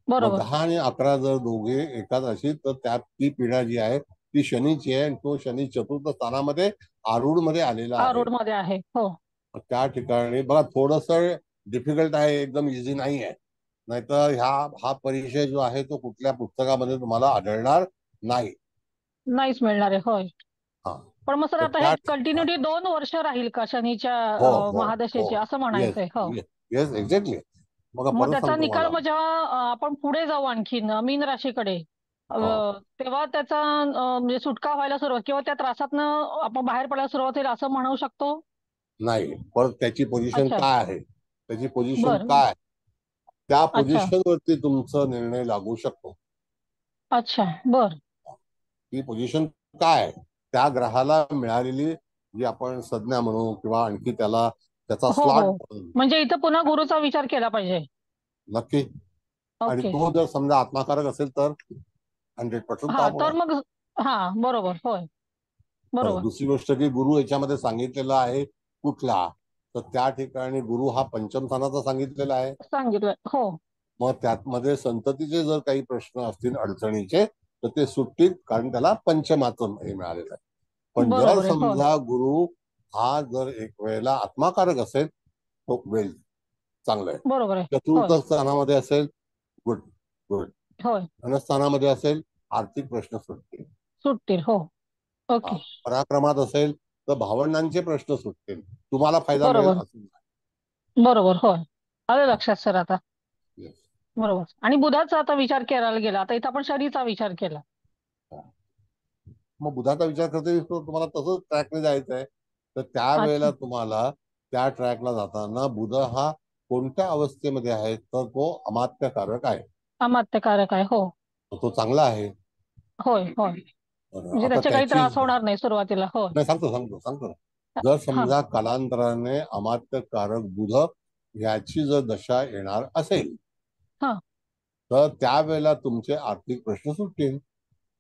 Speaker 2: मग
Speaker 5: बरोबर
Speaker 2: 10 आणि 11 जर दोघे एकाच राशीत तर त्यात ती पिढा जी आहे ती शनीची आहे आणि तो शनी चतुर्थ स्थानामध्ये आरूढ मध्ये आलेला आहे.
Speaker 5: आरूढ मध्ये आहे. हो
Speaker 2: त्या ठिकाणी बघा थोडस डिफिकल्ट आहे, एकदम इझी नाही आहे. नाहीतर हा परिचय जो आहे तो कुठल्या पुस्तकामध्ये तुम्हाला आढळणार नाही.
Speaker 5: नाहीच मिळणार आहे. होय.
Speaker 2: हा.
Speaker 5: पण मग सर
Speaker 2: तर
Speaker 5: आता हे
Speaker 2: त्या
Speaker 5: कंटिन्युटी 2 वर्ष राहील का शनीच्या
Speaker 2: हो हो
Speaker 5: महादशेची,
Speaker 2: हो
Speaker 5: असं
Speaker 2: येस
Speaker 5: म्हणायचंय? हो.
Speaker 2: Yes exactly. मग
Speaker 5: मग
Speaker 2: परत
Speaker 5: त्याचा
Speaker 2: सांगतो
Speaker 5: निकाल
Speaker 2: मला.
Speaker 5: मग जेव्हा आपण पुढे जाऊ आणखीन मीन राशीकडे,
Speaker 2: हो.
Speaker 5: तेव्हा त्याचा म्हणजे सुटका व्हायला सुरुवात किंवा त्या त्रासातनं आपण बाहेर पडायला सुरुवात होईल असं म्हणू शकतो?
Speaker 2: नाही, परत त्याची पोझिशन
Speaker 5: अच्छा.
Speaker 2: काय आहे, त्याची पोझिशन
Speaker 5: बर.
Speaker 2: काय, त्या
Speaker 5: अच्छा.
Speaker 2: पोझिशनवरती तुमचा निर्णय लागू शकतो.
Speaker 5: अच्छा. बर.
Speaker 2: ती पोझिशन काय आहे, त्या ग्रहाला मिळालेली जी आपण संज्ञा म्हणू किंवा आणखी त्याचा
Speaker 5: हो
Speaker 2: स्लॉट
Speaker 5: हो.
Speaker 2: म्हणू.
Speaker 5: म्हणजे इथं पुन्हा गुरुचा विचार केला पाहिजे.
Speaker 2: नक्की. आणि
Speaker 5: ओके.
Speaker 2: तो जर समजा आत्माकारक असेल तर 100%
Speaker 5: हा,
Speaker 2: काम
Speaker 5: तर
Speaker 2: होणार.
Speaker 5: मग हा, बरोबर. होय.
Speaker 2: बरं,
Speaker 5: बरोबर.
Speaker 2: दुसरी गोष्ट की गुरु याच्यामध्ये सांगितलेला आहे कुठला, तर त्या ठिकाणी गुरु हा पंचम स्थानाचा सांगितलेला आहे.
Speaker 5: सांगितलं. हो.
Speaker 2: मग त्यामध्ये संततीचे जर काही प्रश्न असतील अडचणीचे तर ते सुटतील, कारण त्याला पंचमाचं हे मिळालेलं आहे. पण जर
Speaker 5: बरोबर आहे. हो.
Speaker 2: समजा गुरु हा जर एक वेळेला आत्माकारक असेल तो वेल चांगलं आहे.
Speaker 5: बरोबर आहे.
Speaker 2: चतुर्थ
Speaker 5: होय.
Speaker 2: स्थानामध्ये असेल गुड गुड.
Speaker 5: होय.
Speaker 2: धनस्थानामध्ये असेल आर्थिक प्रश्न सुटतील.
Speaker 5: सुटतील. हो.
Speaker 2: हा.
Speaker 5: ओके.
Speaker 2: पराक्रमात असेल तर भावंडांचे प्रश्न सुटतील, तुम्हाला फायदा मिळेल
Speaker 5: बरोबर.
Speaker 2: असं नाही.
Speaker 5: बरोबर. होय. आलं लक्षात सर आता.
Speaker 2: Yes.
Speaker 5: बरोबर. आणि बुधाचा आता विचार करायला गेला, आता इथं आपण शनीचा विचार केला.
Speaker 2: मग बुधाचा विचार करते तुम्हाला तसंच ट्रॅकने जायचं आहे, तर त्यावेळेला
Speaker 5: अच्छा.
Speaker 2: तुम्हाला त्या ट्रॅकला जाताना बुध हा कोणत्या अवस्थेमध्ये आहे, तर तो अमात्यकारक आहे.
Speaker 5: अमात्यकारक आहे. हो.
Speaker 2: तर तो चांगला आहे.
Speaker 5: होय. होय. म्हणजे
Speaker 2: आता
Speaker 5: त्याचे काही
Speaker 2: त्याची
Speaker 5: त्रास होणार नाही सुरुवातीला. हो.
Speaker 2: नाही, सांगतो ना. जर
Speaker 5: हा.
Speaker 2: समजा कालांतराने अमात्यकारक बुध याची जर दशा येणार असेल
Speaker 5: हा.
Speaker 2: तर त्यावेळेला तुमचे आर्थिक प्रश्न सुटतील,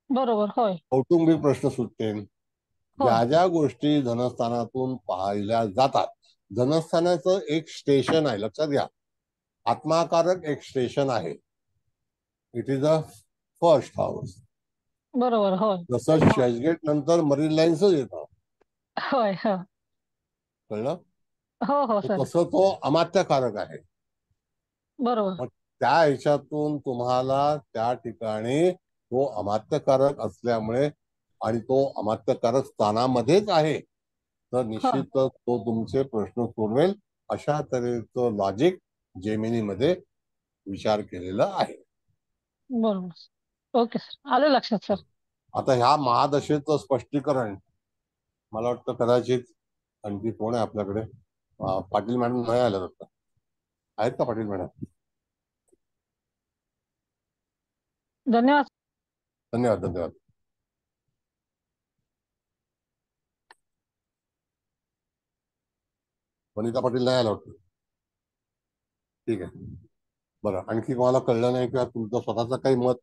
Speaker 5: बरोबर. होय.
Speaker 2: कौटुंबिक प्रश्न सुटतील.
Speaker 5: होय.
Speaker 2: ज्या ज्या गोष्टी धनस्थानातून पाहिल्या जातात, धनस्थानाचं एक स्टेशन आहे, लक्षात घ्या. आत्माकारक एक स्टेशन आहे. It is a first house.
Speaker 5: बरोबर. होय.
Speaker 2: जसं चर्चगेट नंतर मरीन लाईन्सच येतं,
Speaker 5: होय. हो.
Speaker 2: कळलं?
Speaker 5: हो. हो
Speaker 2: तर
Speaker 5: सर.
Speaker 2: तसं तो अमात्यकारक आहे.
Speaker 5: बरोबर.
Speaker 2: मग त्या ह्याच्यातून तुम्हाला त्या ठिकाणी तो अमात्यकारक असल्यामुळे आणि तो अमात्यकारक स्थानामध्येच आहे, तर
Speaker 5: हा.
Speaker 2: निश्चितच तो तुमचे प्रश्न सोडवेल अशा तऱ्हेचं लॉजिक जेमिनीमध्ये विचार केलेला आहे.
Speaker 5: बरोबर. ओके सर, आलं लक्षात सर.
Speaker 2: आता ह्या महादशेचं स्पष्टीकरण मला वाटतं कदाचित आणखी कोण आहे आपल्याकडे, पाटील मॅडम नाही आल्या आता. आहेत का पाटील मॅडम?
Speaker 5: धन्यवाद.
Speaker 2: धन्यवाद. वनिता पाटील नाही आला वाटतं. ठीक आहे. बरं, आणखी कोणाला कळलं नाही किंवा तुमचं स्वतःचं काही मत?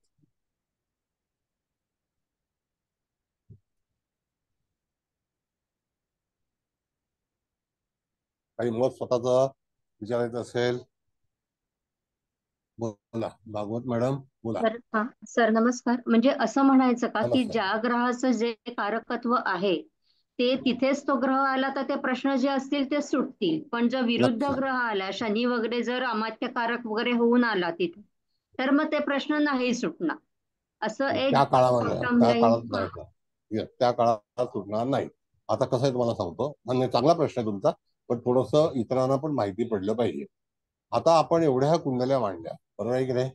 Speaker 2: काही मत स्वतःचं विचारायचं असेल बोला. भागवत मॅडम बोला.
Speaker 4: सर नमस्कार. म्हणजे असं म्हणायचं का की
Speaker 2: नमस्कार.
Speaker 4: ज्या ग्रहाचं जे कारकत्व आहे ते तिथेच तो ग्रह आला तर ते प्रश्न जे असतील ते सुटतील, पण जर विरुद्ध
Speaker 2: नक्की.
Speaker 4: ग्रह आला, शनी वगैरे जर अमात्यकारक वगैरे होऊन आला तिथे, तर मग ते प्रश्न नाही सुटणार, असं एक
Speaker 2: त्या काळामध्ये
Speaker 4: बॉटम
Speaker 2: त्या
Speaker 4: लाईन.
Speaker 2: काळात नाही का? Yes, त्या काळात सुटणार नाही. आता कसं आहे तुम्हाला सांगतो, म्हणजे चांगला प्रश्न आहे तुमचा, पण थोडंसं इतरांना पण माहिती पडलं पाहिजे. आता आपण एवढ्या कुंडल्या मांडल्या, बरोबर आहे की नाही?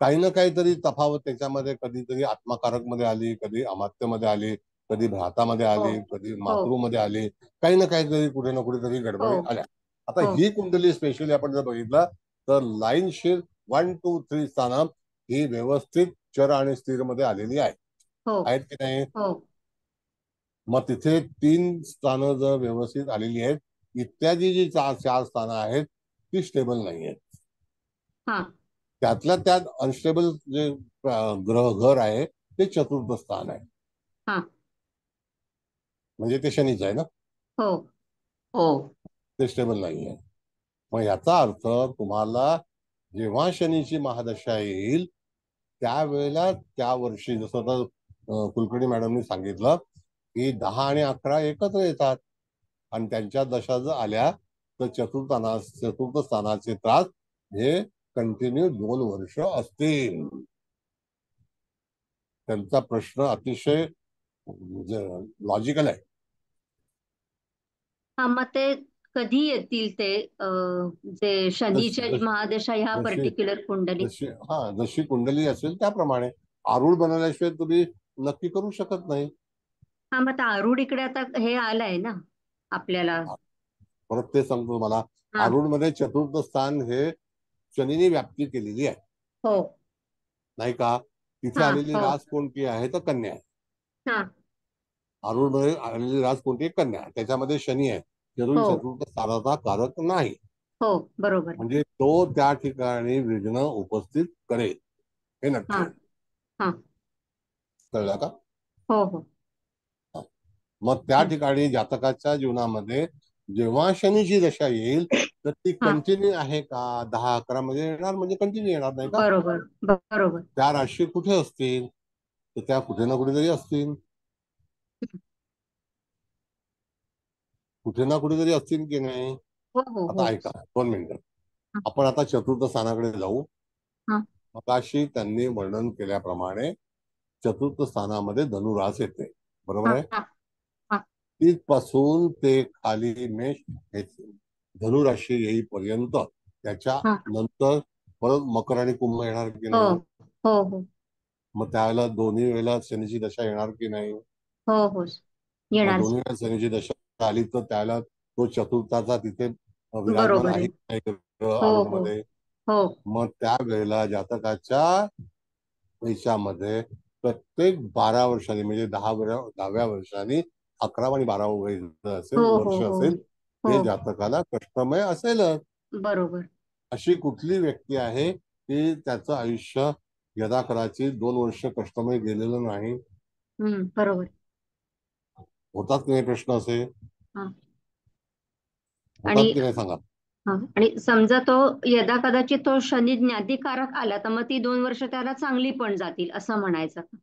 Speaker 2: काही ना काहीतरी तफावत त्याच्यामध्ये कधीतरी आत्माकारक मध्ये आली, कधी अमात्यमध्ये आली, कधी भ्रातामध्ये
Speaker 4: हो
Speaker 2: आली, कधी
Speaker 4: हो
Speaker 2: मातृमध्ये आली. काही ना काहीतरी कुठे ना कुठेतरी गडबडी
Speaker 4: हो
Speaker 2: आल्या. आता
Speaker 4: हो
Speaker 2: ही कुंडली स्पेशली आपण जर बघितलं तर लाईनशीर 1, 2, 3 स्थानं ही व्यवस्थित चर आणि स्थिर मध्ये आलेली आहे,
Speaker 4: हो
Speaker 2: आहेत की नाही?
Speaker 4: हो
Speaker 2: मग तिथे 3 स्थानं जर व्यवस्थित आलेली आहेत, इत्यादी जी 4 स्थानं आहेत ती स्टेबल नाही आहेत.
Speaker 4: हा
Speaker 2: त्यातल्या त्यात अनस्टेबल जे घर आहे ते चतुर्थ स्थान आहे,
Speaker 4: हा
Speaker 2: म्हणजे ते शनीच आहे ना,
Speaker 4: हो हो
Speaker 2: ते स्टेबल नाही आहे. मग याचा अर्थ तुम्हाला जेव्हा शनीची महादशा येईल त्यावेळेला त्या वर्षी, जसं तर कुलकर्णी मॅडमनी सांगितलं की 10 आणि 11 एकत्र येतात आणि त्यांच्या दशा जर आल्या तर चतुर्थ स्थानाचे त्रास हे कंटिन्यू 2 वर्ष असतील. त्यांचा प्रश्न अतिशय लॉजिकल आहे.
Speaker 4: हा, मग ते कधी येतील ते जे शनीच्या
Speaker 2: जशी
Speaker 4: महादशा ह्या
Speaker 2: जशी
Speaker 4: पर्टिक्युलर कुंडलीत?
Speaker 2: जशी कुंडली असेल त्याप्रमाणे. आरूढ बनवल्याशिवाय तुम्ही नक्की करू शकत नाही.
Speaker 4: हा, मग आता आरूढ इकडे आता हे आलंय ना आपल्याला.
Speaker 2: परत ते सांगतो तुम्हाला.
Speaker 4: हा.
Speaker 2: आरूढ मध्ये चतुर्थ स्थान हे शनीने व्याप्ती केलेली आहे,
Speaker 4: हो.
Speaker 2: नाही का? तिथे
Speaker 4: हा.
Speaker 2: आलेली
Speaker 4: हो.
Speaker 2: रास कोणती आहे तर कन्या आहे.
Speaker 4: हा.
Speaker 2: आरूढ मध्ये आलेली रास कोणती आहे? कन्या. त्याच्यामध्ये शनी आहे.
Speaker 4: हो.
Speaker 2: चतुर्थ स्थानाचा कारक नाही.
Speaker 4: हो, बरोबर.
Speaker 2: म्हणजे तो त्या ठिकाणी विघ्न उपस्थित करेल, हे
Speaker 4: हा.
Speaker 2: नक्की.
Speaker 4: हा.
Speaker 2: कळलं का?
Speaker 4: हो. हो.
Speaker 2: मग त्या ठिकाणी जातकाच्या जीवनामध्ये जेव्हा शनीची दशा येईल तर ती
Speaker 4: हा.
Speaker 2: कंटिन्यू आहे का? 10-11 मध्ये येणार म्हणजे कंटिन्यू येणार, नाही का?
Speaker 4: बरोबर. बरोबर.
Speaker 2: त्या राशी कुठे असतील तर त्या कुठे ना कुठेतरी असतील. कुठे ना कुठेतरी असतील की नाही?
Speaker 4: हो. हो.
Speaker 2: आता
Speaker 4: हो.
Speaker 2: ऐका, 2 मिनिटं.
Speaker 4: हा.
Speaker 2: आपण आता चतुर्थ स्थानाकडे जाऊ.
Speaker 4: हा.
Speaker 2: मगाशी त्यांनी वर्णन केल्याप्रमाणे चतुर्थ स्थानामध्ये धनुरास येते, बरोबर
Speaker 4: हा.
Speaker 2: आहे?
Speaker 4: हा. हा.
Speaker 2: तिथपासून ते खाली मेष हे धनुराशी येईपर्यंत त्याच्या
Speaker 4: हा.
Speaker 2: नंतर परत मकर आणि कुंभ येणार की
Speaker 4: हो.
Speaker 2: नाही?
Speaker 4: हो. हो.
Speaker 2: मग त्यावेळेला दोन्ही वेळेला शनीची दशा येणार की नाही?
Speaker 4: हो. हो.
Speaker 2: मग
Speaker 4: येणार.
Speaker 2: दोन्ही वेळेला शनीची दशा आली तर त्यावेळेला तो चतुर्थाचा तिथे विराजमान
Speaker 4: बरोबर
Speaker 2: आहे
Speaker 4: आहे.
Speaker 2: की नाही
Speaker 4: हो.
Speaker 2: आरूढ
Speaker 4: हो.
Speaker 2: मध्ये?
Speaker 4: हो.
Speaker 2: मग त्या वेळेला जातकाच्या देशामध्ये प्रत्येक 12 वर्षांनी म्हणजे 10व्या वर्षांनी 11 आणि 12
Speaker 4: हो. हो.
Speaker 2: वर्ष
Speaker 4: हो.
Speaker 2: असेल,
Speaker 4: हो.
Speaker 2: ते जातकाला कष्टमय असेलच.
Speaker 4: बरोबर.
Speaker 2: अशी कुठली व्यक्ती आहे की त्याचं आयुष्य यदाकदाचित 2 वर्ष कष्टमय गेलेलं नाही?
Speaker 4: बरोबर.
Speaker 2: होतात की नाही प्रश्न असे?
Speaker 4: हा.
Speaker 2: होतात
Speaker 4: आणि
Speaker 2: की नाही सांगा?
Speaker 4: आणि समजा तो यदा कदाचित तो शनी ज्ञातिकारक आला तर मग ती 2 वर्ष त्याला चांगली पण जातील असं म्हणायचं का?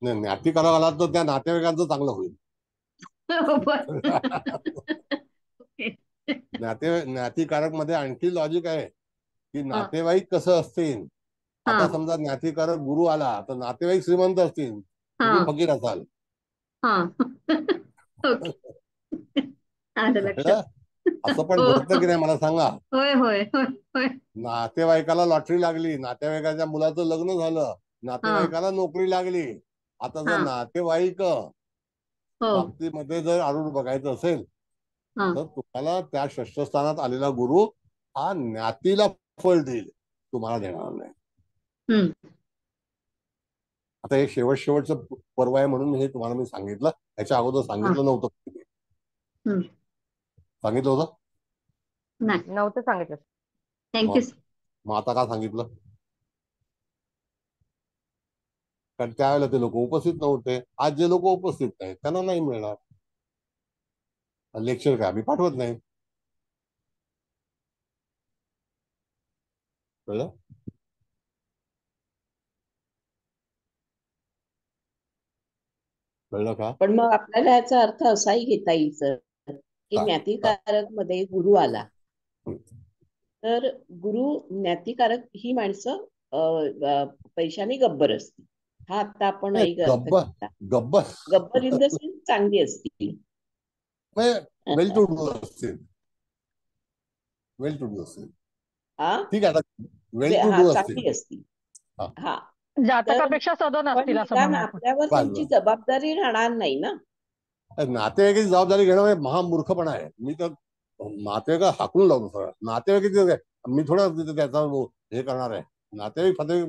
Speaker 2: नाही, ज्ञातिकारक आला तर त्या नातेवाईकांचं चांगलं होईल.
Speaker 4: ओके.
Speaker 2: ज्ञातिकारक मध्ये आणखी लॉजिक आहे की
Speaker 4: हा.
Speaker 2: नातेवाईक कसं असतील.
Speaker 4: हा.
Speaker 2: आता समजा ज्ञातिकारक गुरु आला तर नातेवाईक श्रीमंत असतील, तुम्ही
Speaker 4: हा.
Speaker 2: फकीर असाल.
Speaker 4: हा. ओके. आलं लक्षात.
Speaker 2: कळलं? असं पण
Speaker 4: हो.
Speaker 2: घडतं की नाही मला सांगा?
Speaker 4: होय. होय. होय. होय.
Speaker 2: नातेवाईकाला लॉटरी लागली, नातेवाईकाच्या मुलाचं लग्न झालं,
Speaker 4: हा.
Speaker 2: नातेवाईकाला नोकरी लागली. आता जर
Speaker 4: हा.
Speaker 2: नातेवाईक
Speaker 4: हो.
Speaker 2: बाबतीमध्ये जर आरूढ बघायचं असेल
Speaker 4: हा.
Speaker 2: तर तुम्हाला त्या षष्ठस्थानात आलेला गुरु हा ज्ञातीला फळ देईल, तुम्हाला देणार नाही.
Speaker 4: हम्म.
Speaker 2: आता हे शेवटचं पर्व आहे म्हणून हे तुम्हाला मी सांगितलं. ह्याच्या अगोदर
Speaker 4: हा.
Speaker 2: सांगितलं नव्हतं.
Speaker 4: हम्म.
Speaker 2: सांगितलं होतं?
Speaker 4: नाही,
Speaker 5: नव्हतं सांगितलं.
Speaker 4: थँक्यू.
Speaker 2: मग आता का सांगितलं? कारण त्यावेळेला ते लोक उपस्थित नव्हते. आज जे लोक उपस्थित नाहीत त्यांना नाही मिळणार. लेक्चर काय आम्ही पाठवत नाही. कळलं? कळलं का?
Speaker 6: पण मग आपल्याला याचा अर्थ असाही घेता येईल सर की
Speaker 2: काय?
Speaker 6: ज्ञातिकारक मध्ये गुरु आला तर गुरु ज्ञातिकारक ही माणसं पैशाने गब्बर असतील. हा आता आपण एक अर्थ
Speaker 2: गब्बर
Speaker 6: घेतला.
Speaker 2: Gabbar
Speaker 6: Gabbar in the sense चांगली असतील.
Speaker 2: वेल टू डू असतील. वेल टू डू असतील.
Speaker 6: हा
Speaker 2: ठीक आहे, आता वेल टू
Speaker 6: हा
Speaker 2: डू असतील.
Speaker 6: चांगली असतील.
Speaker 2: हा.
Speaker 6: हा
Speaker 5: जातकापेक्षा सदन
Speaker 6: पण
Speaker 5: असतील असं
Speaker 6: निदान
Speaker 5: म्हणायचं.
Speaker 6: आपल्यावर
Speaker 2: बस
Speaker 6: त्यांची जबाबदारी राहणार नाही ना.
Speaker 2: नातेवाईकाची जबाबदारी घेणं म्हणजे महामूर्खपणा आहे. मी तर नातेवाईक हाकलून लावतो सगळं. नातेवाईक मी थोडा त्याचा हे करणार आहे. नातेवाईक फतेवाईक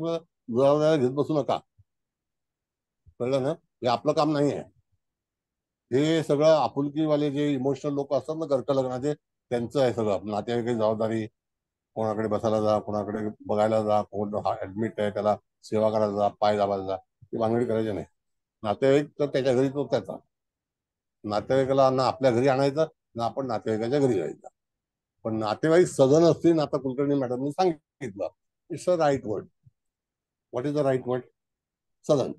Speaker 2: जबाबदारी घेत बसू नका. कळलं ना? हे आपलं काम नाही आहे. हे सगळं आपुलकीवाले जे इमोशनल लोक असतात ना घरच्या लग्नाचे, त्यांचं आहे सगळं. नातेवाईकाची जबाबदारी, कोणाकडे बसायला जा, कोणाकडे बघायला जा, कोण ऍडमिट आहे त्याला सेवा करायला जा, पाय दाबायला जा, ती भानगडी करायची नाही. नातेवाईक तर त्याच्या घरी तो त्याचा. नातेवाईकाला ना आपल्या घरी आणायचं ना आपण नातेवाईकाच्या घरी जायचं. पण नातेवाईक सदन असतील. आता कुलकर्णी मॅडमनी सांगितलं, it's a right word. What is the right word? सदन.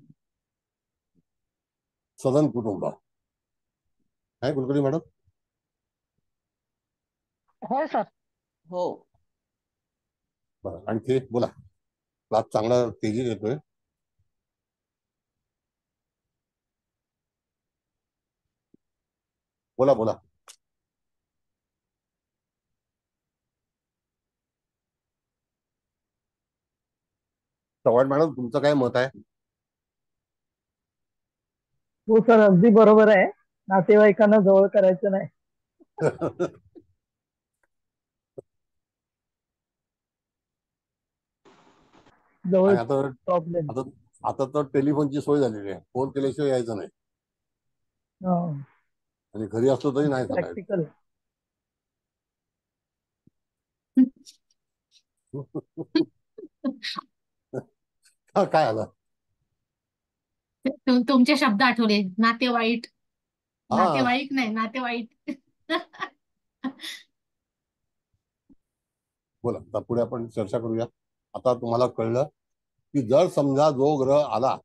Speaker 2: सदन कुटुंब आहे कुलकर्णी मॅडम.
Speaker 5: होय सर.
Speaker 6: हो.
Speaker 2: बरं, आणखी बोला. क्लास चांगला तेजी येतोय. बोला बोला. चव्हाण मॅडम, तुमचं काय मत आहे?
Speaker 1: हो सर, अगदी बरोबर आहे. नातेवाईकांना जवळ करायचं नाही. जवळ
Speaker 2: आणि आता
Speaker 1: प्रॉब्लेम.
Speaker 2: आता आता तर टेलिफोनची सोय झालेली आहे. फोन केल्याशिवाय यायचं नाही, आणि घरी असलो तरी नाही सांगायचं.
Speaker 1: प्रॅक्टिकल.
Speaker 2: काय आलं?
Speaker 7: तुमचे शब्द आठवले, नातेवाईक.
Speaker 2: हा,
Speaker 7: नातेवाईक नाही, नातेवाईक.
Speaker 2: बोला. आता पुढे आपण चर्चा करूया. आता तुम्हाला कळलं की जर समजा जो ग्रह आला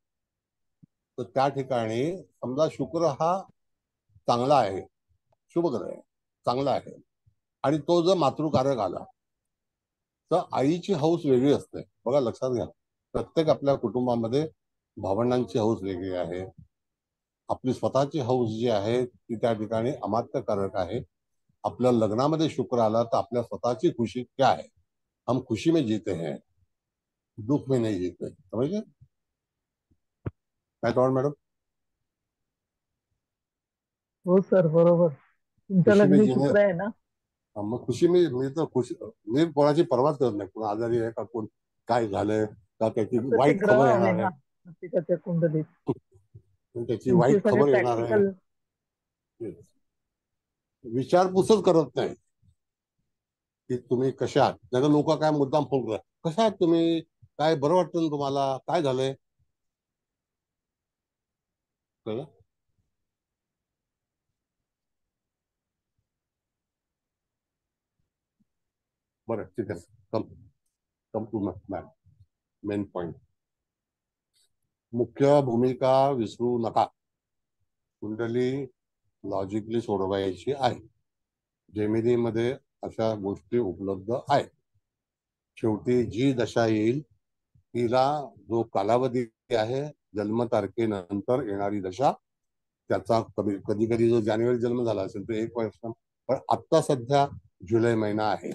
Speaker 2: तर त्या ठिकाणी समजा शुक्र हा चांगला आहे, शुभ ग्रह आहे, चांगला आहे, आणि तो जर मातृकारक आला तर आईची हौस वेगळी असते. बघा, लक्षात घ्या. प्रत्येक आपल्या कुटुंबामध्ये भावंडांची हौस वेगळी आहे. आपली स्वतःची हौस जी आहे ती त्या ठिकाणी अमात्यकारक आहे. आपल्या लग्नामध्ये शुक्र आला तर आपल्या स्वतःची खुशी क्या है, हम खुशी में जीते हैं, दुख में नहीं जीते. समझे काय चव्हाण मॅडम?
Speaker 1: हो सर, बरोबर. तुमच्या
Speaker 2: खुशी में
Speaker 1: लग्नी
Speaker 2: जीने,
Speaker 1: शुक्र आहे ना?
Speaker 2: मग खुशी मी तर खुशी, मी कोणाची परवाच करत नाही. कोण आजारी आहे का, कोण काय झालंय का, त्याची
Speaker 1: तसं ते
Speaker 2: वाईट
Speaker 1: ग्रह
Speaker 2: खबर
Speaker 1: आहे
Speaker 2: येणार
Speaker 1: ना
Speaker 2: आहे,
Speaker 1: प्रत्येकाच्या कुंडलीत.
Speaker 2: त्याची
Speaker 1: तुमचे
Speaker 2: वाईट
Speaker 1: सगळे
Speaker 2: खबर येणार आहे,
Speaker 1: प्रॅक्टिकल.
Speaker 2: विचारपूसच करत नाही की तुम्ही कशा आहात. नाही तर लोक काय मुद्दाम फोन करतात, कशा आहात तुम्ही, काय बरं वाटतं ना तुम्हाला, काय झालंय. कळलं? बरं, ठीक आहे. Come to ma'am main point. मुख्य भूमिका विसरू नका. कुंडली लॉजिकली सोडवायची आहे. जेमिनीमध्ये अशा गोष्टी उपलब्ध आहेत. शेवटी जी दशा येईल तिला जो कालावधी आहे, जन्मतारखेनंतर येणारी दशा, त्याचा कधी कधी जो जानेवारी जन्म झाला असेल तर 1 वर्ष, पण आत्ता सध्या जुलै महिना आहे,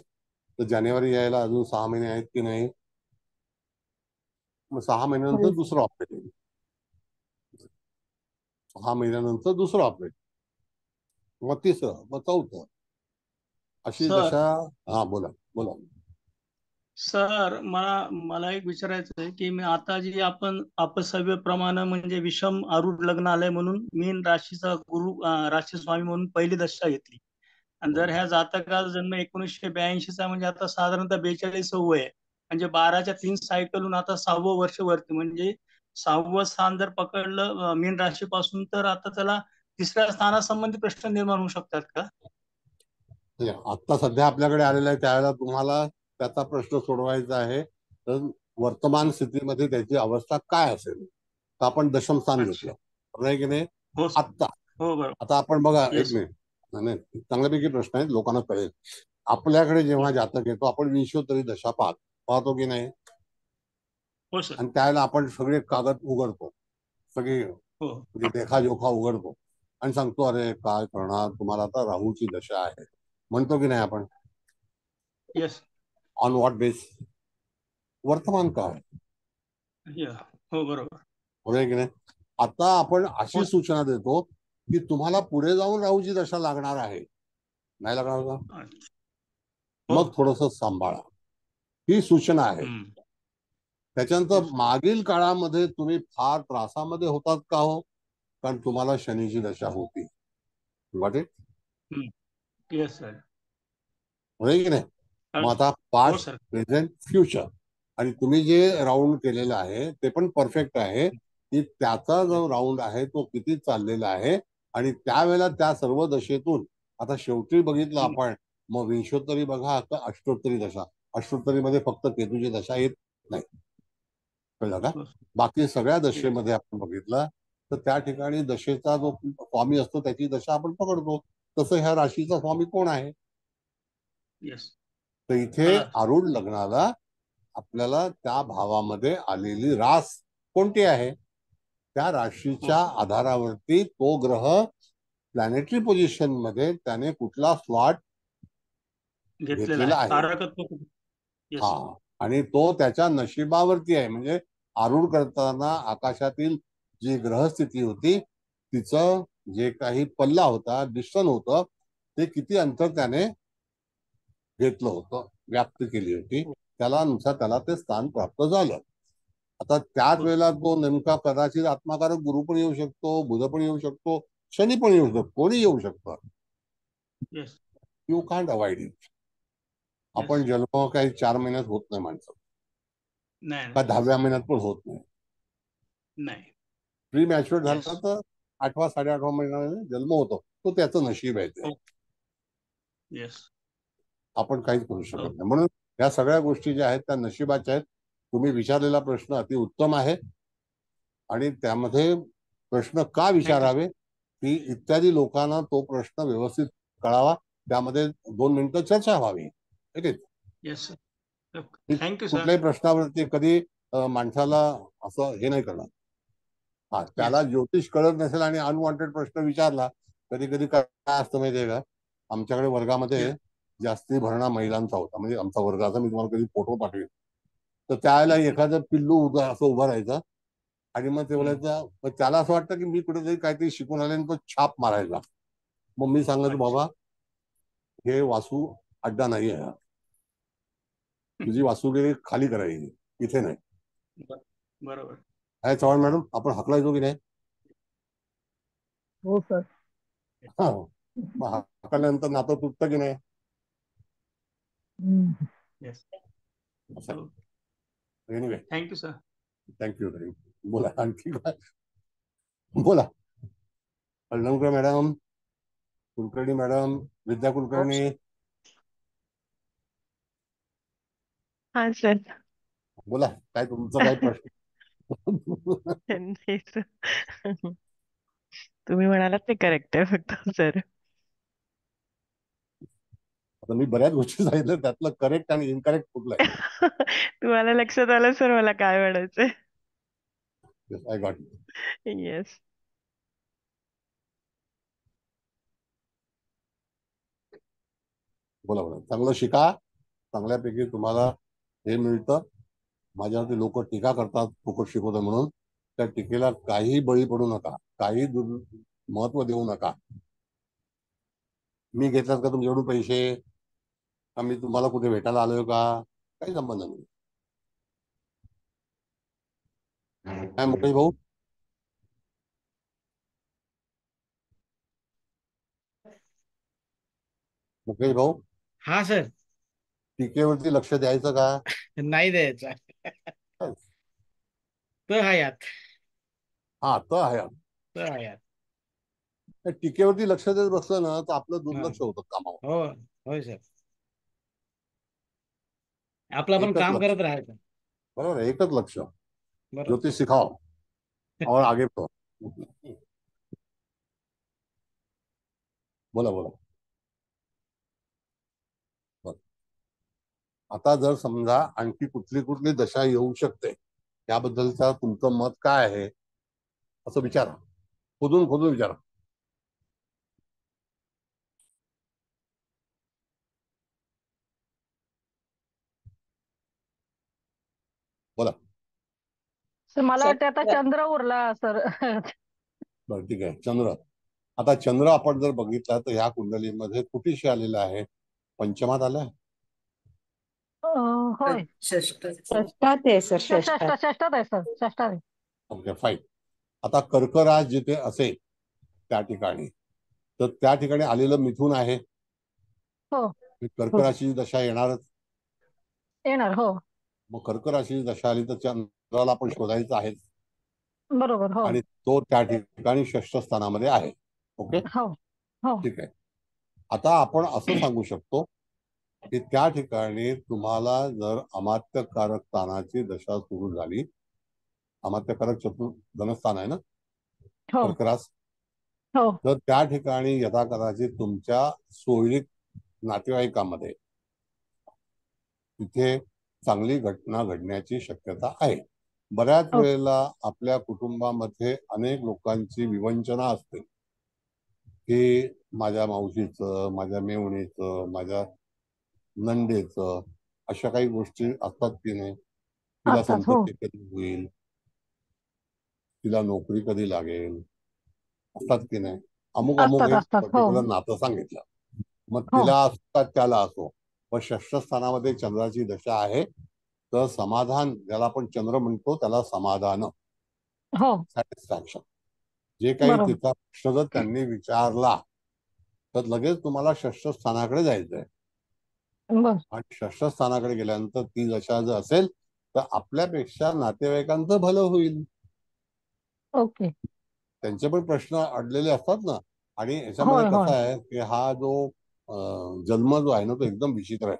Speaker 2: तर जानेवारी यायला अजून 6 महिने आहेत की नाही. मग 6 महिन्यानंतर दुसरं ऑपरेट येईल. 6 महिन्यानंतर दुसरं ऑपरेट, मग तिसरं, मग चौथं, अशी
Speaker 3: सर
Speaker 2: दशा. हा, बोला बोला.
Speaker 3: सर मला एक विचारायचं आहे की मी आता जी आपण अपसव्यप्रमाणे म्हणजे विषम आरूढ लग्न आलंय म्हणून मीन राशीचा गुरु राशी स्वामी म्हणून पहिली दशा घेतली, आणि जर ह्या जातकाचा जन्म 1982चा म्हणजे आता साधारणतः 42 वय आहे, म्हणजे 12च्या 3 सायकलून आता 6वं वर्ष वरती, म्हणजे 6वं स्थान जर पकडलं मीन राशीपासून, तर आता त्याला तिसऱ्या स्थानासंबंधी प्रश्न निर्माण होऊ शकतात का?
Speaker 2: आता सध्या आपल्याकडे आलेला आहे त्यावेळेला तुम्हाला त्याचा प्रश्न सोडवायचा आहे. तर वर्तमान स्थितीमध्ये त्याची अवस्था काय असेल, तर आपण दशम स्थान घेतलं, बरोबर आहे की नाही.
Speaker 3: हो सर.
Speaker 2: आत्ता
Speaker 3: हो बरोबर.
Speaker 2: आता आपण बघा, एक
Speaker 3: येस.
Speaker 2: मिनिट. नाही, चांगल्यापैकी प्रश्न आहे, लोकांना कळेल. आपल्याकडे जेव्हा
Speaker 3: हो.
Speaker 2: जातक येतो आपण विंशोत्तरी दशा पाहतो की नाही,
Speaker 3: हो सर.
Speaker 2: आणि त्यावेळेला आपण सगळे कागद उघडतो, सगळे
Speaker 3: हो.
Speaker 2: म्हणजे लेखाजोखा उघडतो आणि सांगतो, अरे काय करणार, तुम्हाला आता राहूची दशा आहे, म्हणतो की नाही आपण.
Speaker 3: येस.
Speaker 2: ऑन व्हॉट बेस, वर्तमान काळ,
Speaker 3: हो बरोबर.
Speaker 2: बरोबर आहे की नाही. आता आपण अशी
Speaker 3: हो.
Speaker 2: सूचना देतो की तुम्हाला पुढे जाऊन राहूची दशा लागणार आहे, नाही लागणार का,
Speaker 3: हो.
Speaker 2: मग थोडस सांभाळा, ही सूचना आहे. त्याच्यानंतर मागील काळामध्ये तुम्ही फार त्रासामध्ये होतात का हो, कारण तुम्हाला शनीची दशा होती. Got it?
Speaker 3: Yes sir.
Speaker 2: बरोबर आहे की नाही. मग आता
Speaker 3: हो
Speaker 2: पास्ट,
Speaker 3: सर.
Speaker 2: प्रेझेंट, फ्युचर, आणि तुम्ही जे राऊंड केलेलं आहे ते पण परफेक्ट आहे, की त्याचा जो राऊंड आहे तो किती चाललेला आहे, आणि त्यावेळेला त्या सर्व दशेतून आता शेवटी बघितलं आपण, मग विंशोत्तरी बघा का अष्टोत्तरी दशा. अष्टोत्तरीमध्ये फक्त केतूची दशा येत नाही, कळलं का. बाकी सगळ्या दशेमध्ये आपण बघितलं तर त्या ठिकाणी दशेचा जो स्वामी असतो त्याची दशा आपण पकडतो. तसं ह्या राशीचा स्वामी कोण आहे,
Speaker 3: येस.
Speaker 2: तर इथे
Speaker 3: मला
Speaker 2: आरूढ लग्नाला आपल्याला त्या भावामध्ये आलेली रास कोणती आहे त्या राशीच्या आधारावरती तो ग्रह प्लॅनेटरी पोझिशन मध्ये त्याने कुठला स्लॉट
Speaker 3: घेतलेला
Speaker 2: घेतलेला
Speaker 3: आहे
Speaker 2: आहे.
Speaker 3: कारकत्व. येस.
Speaker 2: हा, आणि तो त्याच्या नशिबावरती आहे. म्हणजे आरूढ करताना आकाशातील जी ग्रहस्थिती होती तिचं जे काही पल्ला होता, डिस्टन्स होतं, ते किती अंतर त्याने घेतलं होतं, व्याप्त केली होती, त्याला नुसार त्याला ते स्थान प्राप्त झालं. आता त्याच वेळेला तो नेमका कदाचित आत्माकारक गुरु पण येऊ शकतो, बुध पण येऊ शकतो, शनी पण येऊ शकतो, कोणी येऊ शकतं.
Speaker 3: Yes.
Speaker 2: You can't avoid it. आपण जन्म काही 4 महिन्यात होत नाही माणसं,
Speaker 3: नाही
Speaker 2: का 10व्या महिन्यात पण होत नाही.
Speaker 3: नाही.
Speaker 2: प्री मॅच्युअर झाला
Speaker 3: Yes.
Speaker 2: तर 8वा 8.5 महिन्याने जन्म होतो, तो त्याचं नशीब आहे ते.
Speaker 3: येस.
Speaker 2: आपण काहीच करू शकत नाही. म्हणून या सगळ्या गोष्टी ज्या आहेत त्या नशिबाच्या आहेत. तुम्ही विचारलेला प्रश्न अति उत्तम आहे आणि त्यामध्ये प्रश्न का विचारावे की इत्यादी लोकांना तो प्रश्न व्यवस्थित कळावा, त्यामध्ये 2 मिनिटं चर्चा व्हावी. ठीक आहे.
Speaker 3: येस. Thank you sir.
Speaker 2: कुठल्याही प्रश्नावरती कधी माणसाला असं हे नाही करणार. हा, त्याला ज्योतिष कळत नसेल आणि अनवॉन्टेड प्रश्न विचारला, कधी कधी काय असतं माहितीये का, आमच्याकडे वर्गामध्ये जास्ती भरणा महिलांचा होता. म्हणजे आमचा वर्गाचा मी तुम्हाला कधी फोटो पाठवेल. तर त्यावेळेला एखादं पिल्लू असं उभं राहायचं आणि मग ते बोलायचं, मग त्याला असं वाटतं की मी कुठेतरी काहीतरी शिकून आले आणि तो छाप मारायचा. मग मी सांगायचो, बाबा हे वासू अड्डा नाही आहे, तुझी वासुगिरी खाली करायची, इथे नाही.
Speaker 3: बरोबर.
Speaker 2: काय चव्हाण मॅडम, आपण हकलायचो की नाही?
Speaker 1: हो सर.
Speaker 2: हा, मग हकल्यानंतर नातं तुटतं की नाही?
Speaker 3: Yes.
Speaker 2: Anyway,
Speaker 3: thank you sir.
Speaker 2: Thank you. बोला आणखी काय? बोला. हळदणकर मॅडम, कुलकर्णी मॅडम, विद्या कुलकर्णी.
Speaker 8: हा सर.
Speaker 2: बोला, काय तुमचा काय प्रश्न?
Speaker 8: नाही सर. तुम्ही म्हणालात ते करेक्ट आहे फक्त सर.
Speaker 2: आता मी बऱ्याच गोष्टी सांगितल्या, त्यातलं करेक्ट आणि इनकरेक्ट कुठलं आहे?
Speaker 8: तुम्हाला लक्षात आलं सर मला काय म्हणायचंय.
Speaker 2: I got.
Speaker 8: येस.
Speaker 2: बोला बोला, चांगलं शिका, चांगल्यापैकी तुम्हाला हे मिळतं. माझ्यावरती लोक टीका करतात फुकट शिकवतं म्हणून. त्या टीकेला काही बळी पडू नका, काही महत्व देऊ नका. मी घेतलात का तुमच्याकडून पैसे, का मी तुम्हाला कुठे भेटायला आलोय का, काही संबंध नाही. काय मुकेश भाऊ? मुकेश भाऊ,
Speaker 9: हा सर.
Speaker 2: टीकेवरती लक्ष द्यायचं का?
Speaker 9: नाही द्यायचा. तर हयात.
Speaker 2: हा, तर आहे.
Speaker 9: तर हयात.
Speaker 2: टीकेवरती लक्ष देत बसलं ना तर आपलं दुर्लक्ष होतं कामावर.
Speaker 9: हो. होय सर. आपलं पण
Speaker 2: एकच
Speaker 9: काम
Speaker 2: लक्ष.
Speaker 9: करत राहायचं.
Speaker 2: बरोबर आहे, एकच लक्ष.
Speaker 9: बरोबर.
Speaker 2: ज्योतिष सिखाओ और आगे बढ़ो. बोला बोला. आता जर समजा आणखी कुठली कुठली दशा येऊ शकते, त्याबद्दलचा तुमचं मत काय आहे असं विचारा, खोदून खोदून विचारा. बोला.
Speaker 5: सर मला वाटतं आता चंद्र उरला सर.
Speaker 2: बरं, ठीक आहे. चंद्र, आता चंद्र आपण जर बघितला तर ह्या कुंडलीमध्ये कुठेशी आलेला आहे? पंचमात आलाय.
Speaker 5: होय.
Speaker 6: षष्ठात आहे सर, षष्ठात.
Speaker 5: षष्ठात आहे सर, षष्ठात आहे.
Speaker 2: Okay, fine. आता कर्कराज जिथे असेल त्या ठिकाणी, तर त्या ठिकाणी आलेलं मिथून आहे.
Speaker 5: हो.
Speaker 2: कर्क राशीची दशा येणारच.
Speaker 5: येणार. हो.
Speaker 2: मग कर्क राशीची दशा आली तर चंद्राला आपण शोधायचं आहे.
Speaker 5: बरोबर. हो.
Speaker 2: आणि तो त्या ठिकाणी षष्ठ स्थानामध्ये आहे. ओके,
Speaker 5: हो. हो.
Speaker 2: ठीक आहे. आता आपण असं सांगू शकतो की त्या ठिकाणी तुम्हाला जर अमात्यकारक स्थानाची दशा सुरू झाली, अमात्यकारक धनस्थान आहे ना कर्करास,
Speaker 5: हो.
Speaker 2: तर त्या ठिकाणी यथाकदाचित तुमच्या सोयीक नातेवाईकामध्ये तिथे चांगली घटना घडण्याची शक्यता आहे. बऱ्याच वेळेला आपल्या कुटुंबामध्ये अनेक लोकांची विवंचना असते की माझ्या मावशीचं, माझ्या मेवणीचं, माझ्या नंदेचं, अशा काही गोष्टी असतात की नाही. तिला
Speaker 5: असतात. हो.
Speaker 2: संतती कधी होईल, तिला नोकरी कधी लागेल, असतात की नाही. अमुक अमुक
Speaker 5: असतात
Speaker 2: एक
Speaker 5: असतात. हो.
Speaker 2: पर्टिक्युलर नातं सांगितलं. मग
Speaker 5: हो.
Speaker 2: तिला असो का त्याला असो, पण षष्ठ स्थानामध्ये चंद्राची दशा आहे, तर समाधान, ज्याला आपण चंद्र म्हणतो त्याला समाधान,
Speaker 5: हो.
Speaker 2: सॅटिस्फॅक्शन, जे काही
Speaker 5: बरोबर.
Speaker 2: तिचा प्रश्न जर त्यांनी विचारला तर लगेच तुम्हाला षष्ठ स्थानाकडे जायचंय.
Speaker 5: बर.
Speaker 2: आणि षष्ठ स्थानाकडे गेल्यानंतर ती दशा जर असेल तर आपल्यापेक्षा नातेवाईकांचं भलं होईल.
Speaker 5: ओके.
Speaker 2: त्यांचे पण प्रश्न अडलेले असतात ना. आणि याच्यामध्ये
Speaker 5: होय
Speaker 2: कसं
Speaker 5: होय.
Speaker 2: आहे की हा जो जन्म जो आहे ना तो एकदम विचित्र आहे.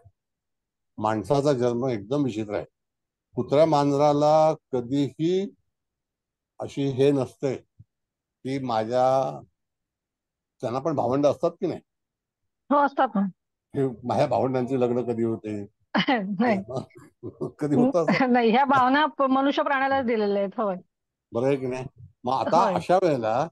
Speaker 2: माणसाचा जन्म एकदम विचित्र आहे. कुत्र्या मांजराला कधीही अशी हे नसते की त्यांना पण भावंड असतात की नाही,
Speaker 5: हो असतात ना.
Speaker 2: हे माझ्या भावंडांची लग्न कधी होते,
Speaker 5: नाही
Speaker 2: कधी होत असं.
Speaker 5: नाही, ह्या भावना मनुष्य प्राण्यालाच दिलेल्या आहेत. होय.
Speaker 2: बरं आहे की नाही. मग आता
Speaker 5: होय.
Speaker 2: अशा वेळेला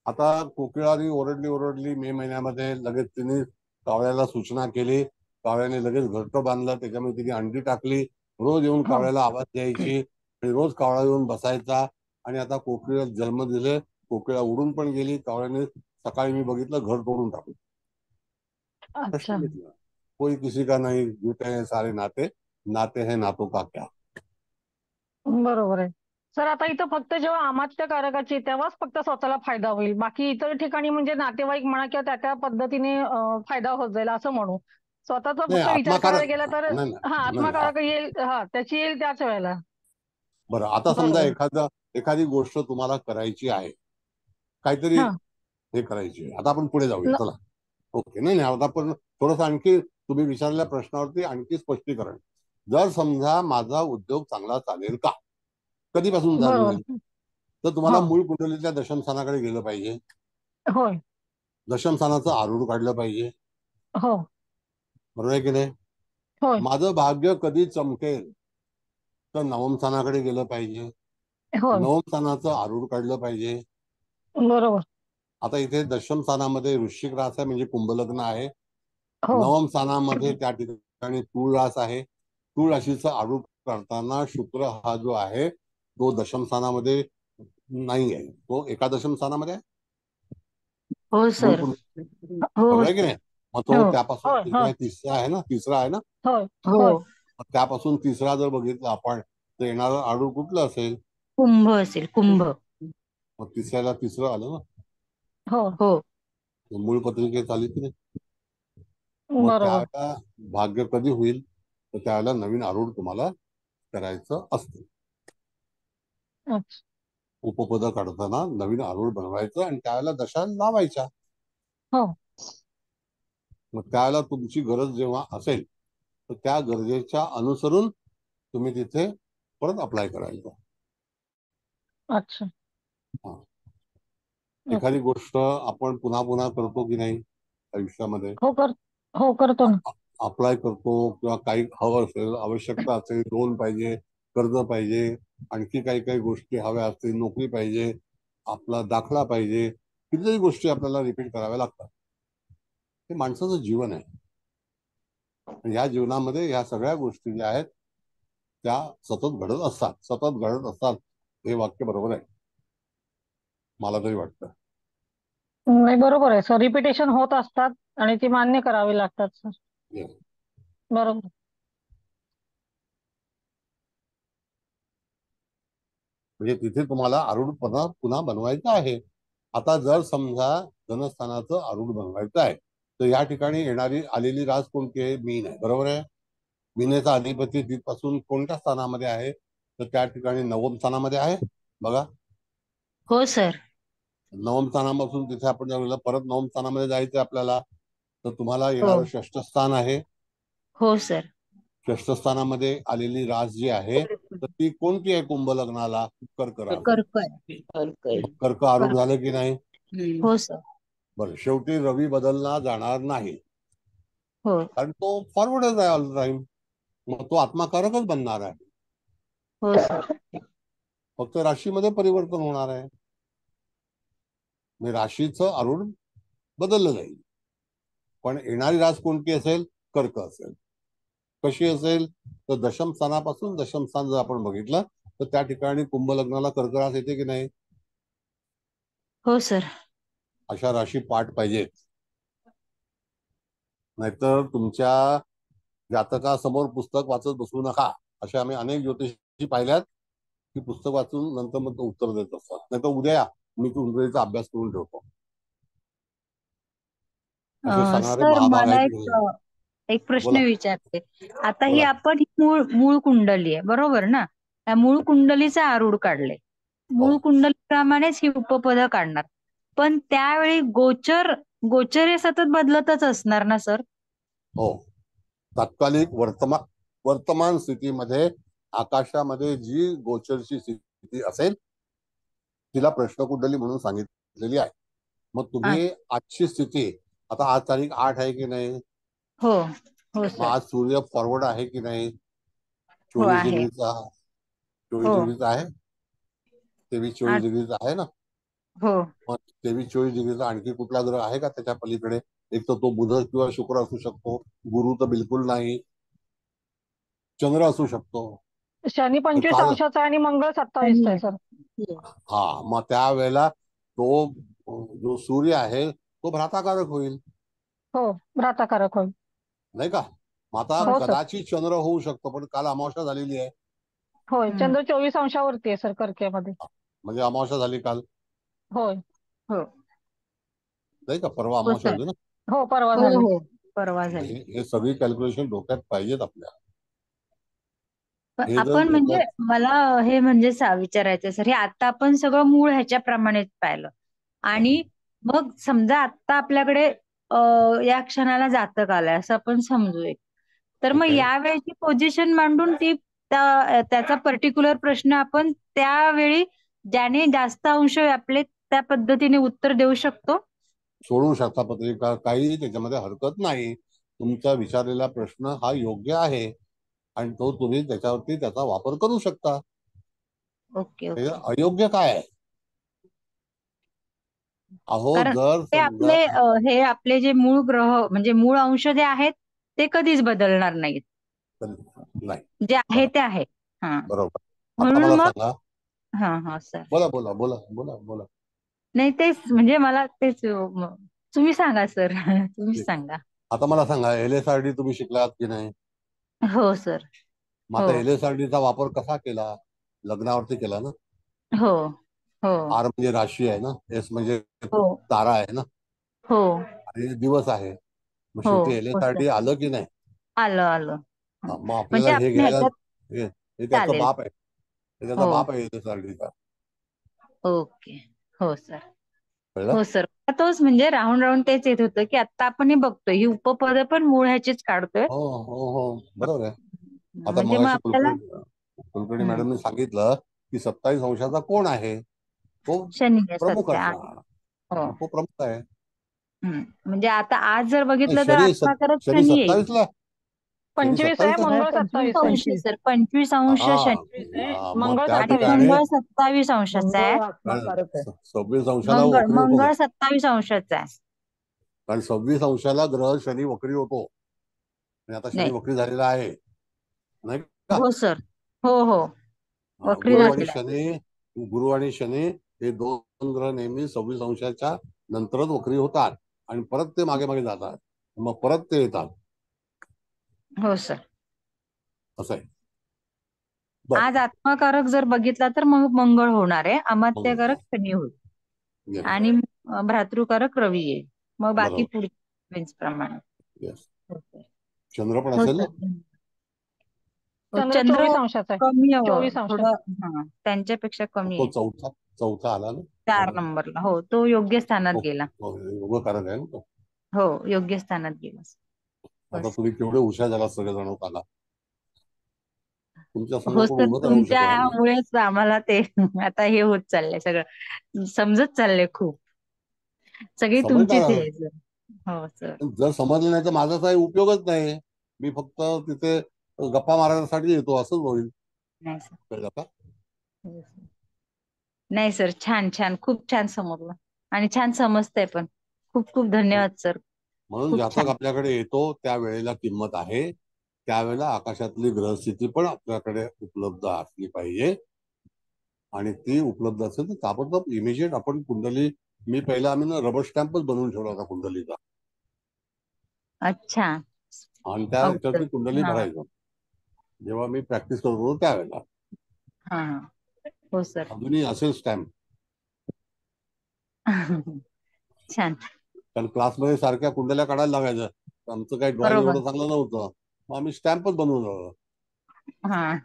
Speaker 2: आता कोकिळाने ओरडली मे महिन्यामध्ये, लगेच तिने कावळ्याला सूचना केली, कावळ्याने लगेच घरटं बांधलं, त्याच्यामध्ये तिने अंडी टाकली, रोज येऊन
Speaker 5: हो.
Speaker 2: कावळ्याला आवाज द्यायची आणि रोज कावळा येऊन बसायचा. आणि आता कोकिळा जन्म दिले, कोकिळा उडून पण गेली, कावळ्याने सकाळी मी बघितलं घर तोडून टाकलं. प्रश्न
Speaker 5: अच्छा.
Speaker 2: विचारला, कोई किसी का नहीं, झूठे हैं सारे नाते, नाते हैं नातों का क्या.
Speaker 5: बरोबर आहे सर. आता इथं फक्त जेव्हा अमात्य कारकाची तेव्हाच फक्त स्वतःला फायदा होईल, बाकी इतर ठिकाणी म्हणजे नातेवाईक म्हणा किंवा त्या त्या पद्धतीने फायदा होत जाईल असं म्हणू. स्वतःचा
Speaker 2: नाही
Speaker 5: फक्त विचार
Speaker 2: आत्माकारक,
Speaker 5: करायला गेला तर
Speaker 2: नाही
Speaker 5: हा
Speaker 2: नाही नाही,
Speaker 5: आत्मकारक येईल, हा त्याची येईल त्याच वेळेला.
Speaker 2: बरं आता समजा
Speaker 5: बरोबर.
Speaker 2: एखादी गोष्ट तुम्हाला करायची आहे, काहीतरी
Speaker 5: हा.
Speaker 2: हे करायची आहे. आता आपण पुढे जाऊया, चला. ओके. नाही आता आपण थोडस आणखी तुम्ही विचारलेल्या प्रश्नावरती आणखी स्पष्टीकरण. जर समजा माझा उद्योग चांगला चालेल का, कधीपासून चालू
Speaker 5: बरोबर.
Speaker 2: होईल, तर तुम्हाला
Speaker 5: हो.
Speaker 2: मूळ कुंडलीतल्या दशमस्थानाकडे गेलं पाहिजे.
Speaker 5: होय.
Speaker 2: दशमस्थानाचं आरूढ काढलं पाहिजे.
Speaker 5: हो.
Speaker 2: बरोबर आहे की नाही.
Speaker 5: होय.
Speaker 2: माझं भाग्य कधी चमकेल तर नवम स्थानाकडे गेलं पाहिजे.
Speaker 5: होय.
Speaker 2: नवम स्थानाचं आरूढ काढलं पाहिजे.
Speaker 5: बरोबर.
Speaker 2: आता इथे दशम स्थानामध्ये वृश्चिक रास आहे, म्हणजे कुंभ लग्न आहे.
Speaker 5: हो.
Speaker 2: नवम स्थानामध्ये त्या ठिकाणी तूळ रास आहे. तूळ राशीचं आरूढ करताना शुक्र हा जो आहे तो दशम स्थानामध्ये नाही आहे, तो एकादशम स्थानामध्ये आहे.
Speaker 4: हो सर. हो
Speaker 2: बरोबर आहे की नाही. मग तो
Speaker 5: हो.
Speaker 2: त्यापासून
Speaker 5: होय. होय.
Speaker 2: तिसरा आहे ना.
Speaker 5: होय.
Speaker 4: हो.
Speaker 5: होय.
Speaker 2: मग त्यापासून तिसरा जर बघितला आपण तर येणारं आरूढ कुठलं असेल.
Speaker 4: कुंभ असेल, कुंभ.
Speaker 2: मग तिसऱ्याला तिसरं आलं ना.
Speaker 5: हो.
Speaker 4: हो.
Speaker 2: मूळ पत्रिकेत आली की नाही. मग
Speaker 5: बरोबर.
Speaker 2: त्यावेळेला भाग्य कधी होईल तर त्यावेळेला नवीन आरूढ तुम्हाला करायचं असतं.
Speaker 5: अच्छा.
Speaker 2: उपपद काढताना नवीन आरूढ बनवायचं आणि त्यावेळेला दशा लावायच्या.
Speaker 5: हो.
Speaker 2: मग त्यावेळेला तुमची गरज जेव्हा असेल तर त्या गरजेच्या अनुसरून तुम्ही तिथे परत अप्लाय करायचं.
Speaker 5: अच्छा.
Speaker 2: एखादी गोष्ट आपण पुन्हा पुन्हा करतो की नाही आयुष्यामध्ये.
Speaker 5: हो करतो ना.
Speaker 2: अप्लाय करतो किंवा काही हवं असेल, आवश्यकता असेल, लोन पाहिजे, कर्ज पाहिजे, आणखी काही काही गोष्टी हव्या असतील, नोकरी पाहिजे, आपला दाखला पाहिजे, कितीतरी गोष्टी आपल्याला रिपीट कराव्या लागतात. हे माणसाचं जीवन आहे. या जीवनामध्ये या सगळ्या गोष्टी ज्या आहेत त्या सतत घडत असतात. हे वाक्य बरोबर आहे, मला तरी वाटतं.
Speaker 5: नाही बरोबर आहे सर. रिपिटेशन होत असतात आणि ती मान्य करावी लागतात सर.
Speaker 2: Yes.
Speaker 5: बरोबर.
Speaker 2: म्हणजे तिथे तुम्हाला आरूढ पुन्हा बनवायचं आहे. आता जर समजा धनस्थानाचं आरूढ बनवायचं आहे तर या ठिकाणी आलेली रास कोणती आहे, मीन आहे. बरोबर आहे. मीनेचा अधिपती तिथपासून कोणत्या स्थानामध्ये आहे तर त्या ठिकाणी नवम स्थानामध्ये आहे. बघा,
Speaker 4: हो सर.
Speaker 2: नवम स्थानापासून तिथे आपण जर परत नवम स्थानामध्ये जायचं आपल्याला तर तुम्हाला
Speaker 4: हो.
Speaker 2: येणारं षष्ठ स्थान आहे.
Speaker 4: हो सर.
Speaker 2: षष्ठ स्थानामध्ये आलेली रास जी आहे तर ती कोणती आहे कुंभ लग्नाला, कर्क रास. कर्क आरूढ झालं की नाही.
Speaker 4: हो सर.
Speaker 2: बरं, शेवटी रवी बदलला जाणार नाही
Speaker 4: हो.
Speaker 2: कारण तो फॉरवर्डच आहे ऑल टाइम. मग तो आत्माकारकच बनणार आहे.
Speaker 4: हो सर.
Speaker 2: फक्त राशीमध्ये परिवर्तन होणार आहे. म्हणजे राशीचं आरूढ बदललं जाईल. पण येणारी रास कोणती असेल? कर्क असेल. कशी असेल? तर दशम स्थानापासून दशम स्थान जर आपण बघितलं तर त्या ठिकाणी कुंभ लग्नाला कर्क रास येते की नाही?
Speaker 4: हो सर.
Speaker 2: अशा राशी पाठ पाहिजेत. नाहीतर तुमच्या जातकासमोर पुस्तक वाचत बसू नका. अशा आम्ही अनेक ज्योतिषी पाहिल्यात की पुस्तक वाचून नंतर मग तो उत्तर देत असतात. नाही तर उद्या या, मी कुंडलीचा अभ्यास करून ठेवतो. असे सांगणारे
Speaker 4: सर
Speaker 2: महाभाग
Speaker 4: मला
Speaker 2: आहेत.
Speaker 4: एक प्रश्न
Speaker 2: बोला
Speaker 4: विचारते. आता ही
Speaker 2: बोला.
Speaker 4: आपण मूळ मूळ कुंडली आहे बरोबर ना? त्या मूळ कुंडलीचा आरूढ काढले. मूळ
Speaker 2: हो
Speaker 4: कुंडलीप्रमाणेच ही उपपदं काढणार. पण त्यावेळी गोचर हे सतत बदलतच असणार ना सर?
Speaker 2: हो. तात्कालिक वर्तमान स्थितीमध्ये आकाशामध्ये जी गोचरची स्थिती असेल तिला प्रश्नकुंडली म्हणून सांगितलेली आहे. मग तुम्ही आजची स्थिती, आता आज तारीख 8 आहे की नाही?
Speaker 4: हो हो
Speaker 2: मग
Speaker 4: सर.
Speaker 2: आज सूर्य फॉरवर्ड आहे की नाही?
Speaker 4: हो
Speaker 2: 24
Speaker 4: आहे.
Speaker 2: डिग्रीचा 24
Speaker 4: हो
Speaker 2: डिग्रीचा आहे. 23-24 डिग्रीचा आहे ना?
Speaker 4: हो
Speaker 2: मग 23-24 डिग्रीचा आणखी कुठला ग्रह आहे का त्याच्या पलीकडे? एक तर तो बुध किंवा शुक्र असू शकतो. गुरु तर बिलकुल नाही. चंद्र असू शकतो.
Speaker 5: शनी 25
Speaker 2: काल
Speaker 5: अंशाचा आहे आणि मंगळ 27 आहे सर.
Speaker 2: हा, मग त्यावेळेला तो जो सूर्य आहे तो भ्राताकारक होईल,
Speaker 5: हो भ्राताकारक होईल.
Speaker 2: नाही का? मग आता
Speaker 5: हो सर.
Speaker 2: कदाचित चंद्र होऊ शकतो, पण काल अमावस्या झालेली आहे.
Speaker 5: होय चंद्र 24 अंशावरती आहे सर कर्क्यामध्ये.
Speaker 2: म्हणजे अमावस्या झाली काल,
Speaker 5: होय.
Speaker 4: हो
Speaker 2: नाही का? परवा
Speaker 4: हो
Speaker 2: अमावस्या
Speaker 4: सर.
Speaker 2: होती ना?
Speaker 5: हो परवा
Speaker 4: हो
Speaker 5: झाली.
Speaker 4: हो परवा झाली.
Speaker 2: हे सगळी कॅल्क्युलेशन डोक्यात पाहिजेत आपल्या.
Speaker 4: पण
Speaker 2: हे जर
Speaker 4: आपण म्हणजे
Speaker 2: डोक्यात
Speaker 4: मला हे म्हणजे विचारायचं सर, हे आता आपण सगळं मूळ ह्याच्याप्रमाणेच पाहिलं आणि मग समजा आता आपल्याकडे या क्षणाला जातक आलाय असं आपण समजू एक, तर मग
Speaker 2: ओके.
Speaker 4: यावेळेची पोझिशन मांडून त्याचा पर्टिक्युलर प्रश्न आपण त्यावेळी ज्याने जास्त अंश व्यापले त्या पद्धतीने उत्तर देऊ शकतो.
Speaker 2: सोडवू शकता पत्रिका, काही त्याच्यामध्ये हरकत नाही. तुमचा विचारलेला प्रश्न हा योग्य आहे आणि तो तुम्ही त्याच्यावरती त्याचा वापर करू शकता.
Speaker 4: ओके
Speaker 2: हे
Speaker 4: ओके.
Speaker 2: अयोग्य काय आहे? अहो,
Speaker 4: कारण
Speaker 2: जर
Speaker 4: ते
Speaker 2: समजा
Speaker 4: हे आपले जे मूळ ग्रह म्हणजे मूळ अंश जे आहेत ते कधीच बदलणार नाहीत.
Speaker 2: नाही,
Speaker 4: जे आहे
Speaker 2: बरं,
Speaker 4: ते आहे. हा
Speaker 2: बरोबर. आता
Speaker 4: म्हणून
Speaker 2: मला
Speaker 4: मग
Speaker 2: सांगा.
Speaker 4: हा सर.
Speaker 2: बोला बोला बोला बोला बोला.
Speaker 4: नाही तेच म्हणजे मला तेच तुम्ही सांगा सर. तुम्ही
Speaker 2: ठीक आहे.
Speaker 4: सांगा.
Speaker 2: आता मला सांगा, LSRD तुम्ही शिकलात की नाही?
Speaker 4: हो सर.
Speaker 2: मग
Speaker 4: हो
Speaker 2: आता LSRDचा वापर कसा केला? लग्नावरती केला ना?
Speaker 4: हो हो
Speaker 2: R म्हणजे राशी आहे ना, S म्हणजे
Speaker 4: हो
Speaker 2: तारा आहे ना,
Speaker 4: हो
Speaker 2: आणि दिवस आहे. मग
Speaker 4: हो
Speaker 2: शेवटी
Speaker 4: हो सर.
Speaker 2: LSRD आलं की नाही?
Speaker 4: आलं आलं.
Speaker 2: मग
Speaker 4: म्हणजे
Speaker 2: आपल्याला हे
Speaker 4: आपण
Speaker 2: घ्यायला,
Speaker 4: ह्याच्यात
Speaker 2: हे त्याचा
Speaker 4: चालेल.
Speaker 2: बाप आहे. हे त्याचा
Speaker 4: हो
Speaker 2: बाप आहे LSRDचा.
Speaker 4: ओके. हो सर.
Speaker 2: कळलं?
Speaker 4: हो सर. तोच म्हणजे राहून राहून तेच येत होतं की आता आपण हे बघतोय ही उपपद पण मूळ ह्याचीच काढतोय.
Speaker 2: हो हो हो, बरोबर आहे. आता
Speaker 4: म्हणजे मग
Speaker 2: मगाशी
Speaker 4: आपल्याला
Speaker 2: कुलकर्णी मॅडमने सांगितलं की 27 अंशाचा कोण आहे? तो
Speaker 4: शनी आहे
Speaker 2: प्रमुख
Speaker 4: सध्या.
Speaker 2: असणार.
Speaker 4: हो.
Speaker 2: तो प्रमुख आहे.
Speaker 4: म्हणजे आता आज जर
Speaker 2: नाही,
Speaker 4: बघितलं तर आत्माकारक
Speaker 2: शनी
Speaker 4: शनी येईल.
Speaker 2: 27 ला, शनी
Speaker 5: 25 आहे
Speaker 2: 27 ला.
Speaker 5: मंगळ
Speaker 1: 25
Speaker 5: 27 आहे.
Speaker 4: अंश सर 25 अंश
Speaker 2: हा,
Speaker 4: शनी
Speaker 2: मग
Speaker 5: मंगळ
Speaker 2: त्या
Speaker 4: आणि
Speaker 5: 27
Speaker 2: ठिकाणी
Speaker 4: मंगळ 27 अंशाचा आहे.
Speaker 1: मंगळ आत्माकारक आहे.
Speaker 2: 26 अंशाला वक्री होतो.
Speaker 4: मंगळ 27 अंशाचा आहे.
Speaker 2: कारण 26 अंशाला ग्रह शनी वक्री होतो आणि आता शनी
Speaker 4: नाही.
Speaker 2: वक्री झालेला आहे, नाही का?
Speaker 4: हो सर. हो हो वक्री झालेला आहे.
Speaker 2: गुरु आणि शनी हे दोन ग्रह नेहमी 26 अंशाच्या नंतरच वक्री होतात आणि परत ते मागे मागे जातात, मग परत ते येतात.
Speaker 4: हो सर.
Speaker 2: असं आहे.
Speaker 4: आज आत्माकारक जर बघितला तर मग मंगळ होणार आहे. अमात्याकारक
Speaker 2: मंगळ.
Speaker 4: शनी होईल
Speaker 2: Yes,
Speaker 4: आणि भ्रातृकारक रवी येईल. मग बाकी
Speaker 2: बरोबर.
Speaker 4: पुढे प्रमाणे.
Speaker 2: Yes.
Speaker 4: हो सर.
Speaker 2: चंद्र पण
Speaker 4: हो
Speaker 2: असेल ना?
Speaker 4: सर.
Speaker 5: चंद्र
Speaker 4: चंद्र
Speaker 5: 24 अंशाचा आहे.
Speaker 4: कमी
Speaker 5: 24 अंश.
Speaker 4: थोडं त्यांच्यापेक्षा कमी
Speaker 2: तो
Speaker 4: आहे.
Speaker 2: चौथा आला ना?
Speaker 4: 4 नंबरला. हो तो योग्य स्थानात गेला.
Speaker 2: योगकारक आहे ना तो.
Speaker 4: हो योग्य स्थानात गेला.
Speaker 2: आता तुम्ही केवढे हुशार झाला सगळेजण आला. तुमच्या
Speaker 4: हो
Speaker 2: समोर कोण
Speaker 4: सर.
Speaker 2: उभं राहू शकणार नाही.
Speaker 4: तुमच्यामुळेच आम्हाला ते आता हे होत चाललंय सगळं समजत चाललंय खूप. सगळी तुमचीच
Speaker 2: समजणार.
Speaker 4: आहे. हो सर.
Speaker 2: जर समजलं नाही तर माझा काही उपयोगच नाही. मी फक्त तिथे गप्पा मारण्यासाठी येतो असंच होईल.
Speaker 4: नाही सर.
Speaker 2: कळलं का?
Speaker 4: नाही सर, छान छान, खूप छान समजलं आणि छान समजतंय पण. खूप खूप धन्यवाद सर.
Speaker 2: म्हणून
Speaker 4: खूप
Speaker 2: जातक
Speaker 4: छान.
Speaker 2: आपल्याकडे येतो त्यावेळेला किंमत आहे, त्यावेळेला आकाशातली ग्रहस्थिती पण आपल्याकडे उपलब्ध असली पाहिजे. आणि ती उपलब्ध असेल तर ताबडतोब इमिजिएट आपण कुंडली, मी पहिला आम्ही ना रबर स्टॅम्पच बनवून ठेवला होता कुंडलीचा,
Speaker 4: अच्छा.
Speaker 2: आणि त्या
Speaker 4: अगोदर.
Speaker 2: याच्यावरती कुंडली
Speaker 4: हा
Speaker 2: भरायचो जेव्हा मी प्रॅक्टिस करत होतो त्यावेळेला.
Speaker 4: हा हा. हो सर.
Speaker 2: अजूनही असेल स्टॅम्प,
Speaker 4: छान.
Speaker 2: कारण क्लासमध्ये सारख्या कुंडल्या काढायला लागायचं. आमचं काही ड्रॉइंग
Speaker 4: बरोबर.
Speaker 2: एवढं चांगलं नव्हतं, मग आम्ही स्टॅम्पच बनवून ठेवला.
Speaker 4: हा.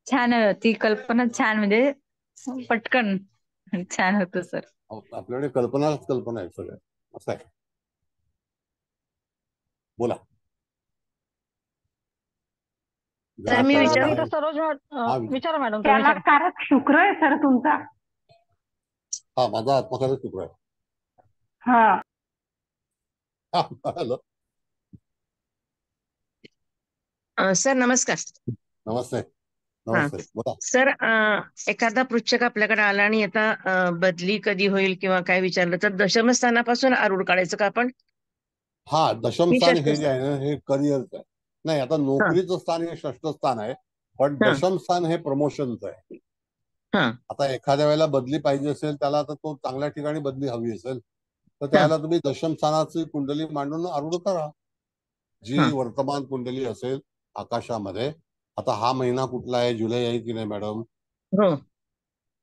Speaker 4: छान आहे ती कल्पना, छान म्हणजे पटकन छान होतं सर.
Speaker 2: आपल्याकडे कल्पनाच कल्पना आहे सगळ्या, असं आहे. बोला.
Speaker 5: तर
Speaker 2: ग्राहक
Speaker 5: आता
Speaker 2: आहे.
Speaker 5: इथं सरोज
Speaker 2: हा,
Speaker 5: विचारा मॅडम, तुम्ही
Speaker 10: त्याला
Speaker 5: विचारा.
Speaker 10: कारक शुक्र आहे सर तुमचा.
Speaker 2: हा माझा आत्मकारक शुक्र आहे.
Speaker 10: हा.
Speaker 2: हा, हॅलो.
Speaker 11: सर नमस्कार.
Speaker 2: नमस्ते.
Speaker 11: हा
Speaker 2: नमस्ते, बोला.
Speaker 11: सर, एखादा पृच्छक आपल्याकडे आला आणि आता बदली कधी होईल किंवा काय विचारलं तर दशमस्थानापासून आरूढ काढायचं का आपण?
Speaker 2: हा, दशम
Speaker 11: की
Speaker 2: स्थान
Speaker 11: षष्ठ
Speaker 2: हे जे
Speaker 11: स्थान?
Speaker 2: आहे ना, हे करिअरचं आहे. नाही, आता
Speaker 11: हा
Speaker 2: नोकरीचं स्थान हे षष्ठ स्थान आहे, पण
Speaker 11: हा
Speaker 2: दशम स्थान हे प्रमोशनचं आहे.
Speaker 11: हा
Speaker 2: आता एखाद्या वेळेला बदली पाहिजे असेल, त्याला आता तो चांगल्या ठिकाणी बदली हवी असेल, तर
Speaker 11: हा
Speaker 2: त्याला तुम्ही दशम स्थानाची कुंडली मांडून आरूढ करा. जी
Speaker 11: हा
Speaker 2: वर्तमान कुंडली असेल आकाशामध्ये. आता हा महिना कुठला आहे, जुलै आहे की नाही मॅडम?
Speaker 11: हो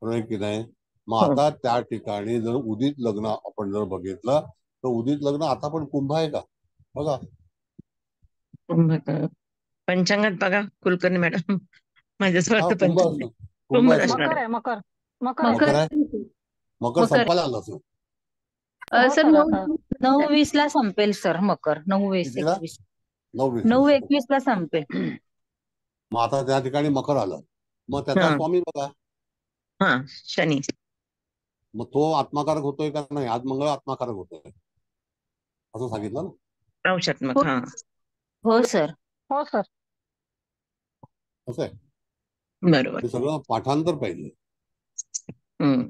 Speaker 2: आहे की नाही? मग
Speaker 11: हो.
Speaker 2: आता त्या ठिकाणी जर उदित लग्न आपण जर बघितलं, तर उदित लग्न आता पण कुंभ आहे का? बघा.
Speaker 11: पंचांगात बघा कुलकर्णी मॅडम. माझ्याच
Speaker 2: हा,
Speaker 11: वाटतं
Speaker 2: कुंभ
Speaker 11: पंचांग
Speaker 2: असं, कुंभ
Speaker 11: कुंभच
Speaker 2: असेल.
Speaker 11: असणार
Speaker 5: मकर
Speaker 11: आहे.
Speaker 5: आहे, मकर. मकर आहे.
Speaker 2: मकर
Speaker 4: मकर.
Speaker 2: आहे. मकर
Speaker 4: मकर.
Speaker 2: संपायला आलं असेल.
Speaker 5: हो
Speaker 4: सर
Speaker 5: सर.
Speaker 4: 9-20 ला संपेल सर मकर. 9-20,
Speaker 2: कितीला?
Speaker 4: 21.
Speaker 2: 9-20.
Speaker 4: 9-21 ला संपेल.
Speaker 2: मग आता त्या ठिकाणी मकर आलं, मग त्याचा
Speaker 11: हा
Speaker 2: स्वामी बघा.
Speaker 11: हा शनी.
Speaker 2: मग तो आत्माकारक होतोय का नाही? आज मंगळ आत्माकारक होतोय असं सांगितलं ना.
Speaker 11: औषधात्मक. हा
Speaker 4: हो सर.
Speaker 5: हो सर.
Speaker 2: असं आहे.
Speaker 11: बरोबर.
Speaker 2: हे सगळं पाठांतर पाहिजे.
Speaker 11: हम्म.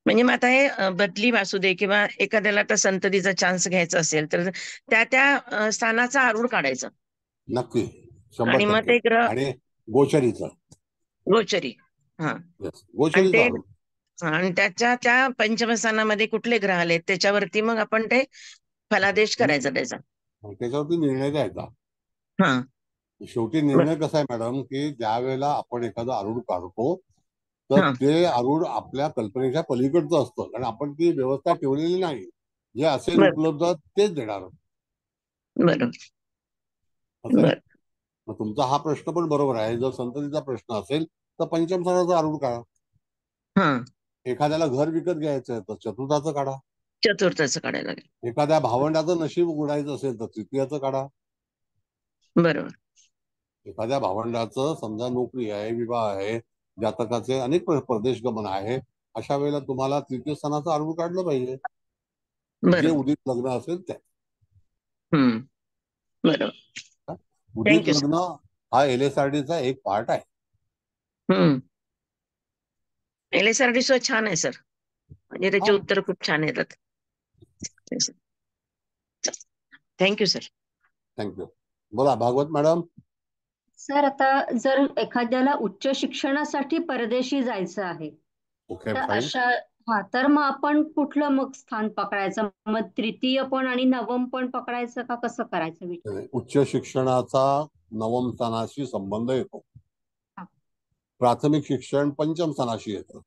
Speaker 11: म्हणजे मग आता हे बदली वासू दे किंवा एखाद्याला आता संततीचा चान्स घ्यायचा असेल तर त्या त्या स्थानाचा आरूढ काढायचं
Speaker 2: नक्की,
Speaker 11: आणि मग
Speaker 2: 100%.
Speaker 11: ते ग्रह
Speaker 2: आणि गोचरीचा.
Speaker 11: गोचरी. हा
Speaker 2: Yes,
Speaker 11: आणि
Speaker 2: गोचरीचा
Speaker 11: ते
Speaker 2: आरूढ.
Speaker 11: आणि त्याच्या त्या पंचमस्थानामध्ये कुठले ग्रह आले त्याच्यावरती मग आपण ते फलादेश करायचा त्याचा.
Speaker 2: त्याच्यावरती निर्णय द्यायचा.
Speaker 11: हा
Speaker 2: शेवटी निर्णय कसा आहे मॅडम, की ज्या वेळेला आपण एखादं आरूढ काढतो, तर
Speaker 11: हा
Speaker 2: ते आरूढ आपल्या कल्पनेच्या पलीकडचं असतं, कारण आपण ती व्यवस्था ठेवलेली नाही. जे असेल
Speaker 11: बर
Speaker 2: उपलब्ध तेच देणार.
Speaker 11: बरोबर
Speaker 2: असं आहे.
Speaker 11: बर.
Speaker 2: मग तुमचा हा प्रश्न पण बरोबर आहे. जर संततीचा प्रश्न असेल तर पंचम स्थानाचा आरूढ काढा.
Speaker 11: हा
Speaker 2: एखाद्याला घर विकत घ्यायचं आहे तर चतुर्थाचं काढा.
Speaker 11: चतुर्थाचं काढायला लागेल.
Speaker 2: एखाद्या भावंडाचं नशीब उघडायचं असेल तर तृतीयाचं काढा.
Speaker 11: बरोबर.
Speaker 2: एखाद्या भावंडाचं समजा नोकरी आहे, विवाह आहे, जातकाचे अनेक परदेश गमन आहे, अशा वेळेला तुम्हाला तृतीय स्थानाचं आरूढ काढलं पाहिजे, जे
Speaker 11: बरोबर.
Speaker 2: उदित लग्न असेल त्या.
Speaker 11: हम्म. बरोबर.
Speaker 2: उदित
Speaker 11: थँक्यू सर.
Speaker 2: लग्न हा LSRDचा एक पार्ट आहे.
Speaker 11: हम्म. LSRD सुद्धा छान आहे सर, म्हणजे त्याची
Speaker 2: हा,
Speaker 11: उत्तर खूप छान येतात. Thank you sir.
Speaker 2: थँक्यू. बोला भागवत मॅडम.
Speaker 12: सर, आता जर एखाद्याला उच्च शिक्षणासाठी परदेशी जायचं आहे,
Speaker 2: ओके,
Speaker 12: तर
Speaker 2: फाईन.
Speaker 12: तर मग आपण कुठलं मग स्थान पकडायचं? मग तृतीय पण आणि नवम पण पकडायचं का कसं करायचं विचार?
Speaker 2: उच्च शिक्षणाचा नवम स्थानाशी संबंध येतो.
Speaker 12: हा.
Speaker 2: प्राथमिक शिक्षण पंचम स्थानाशी येतं.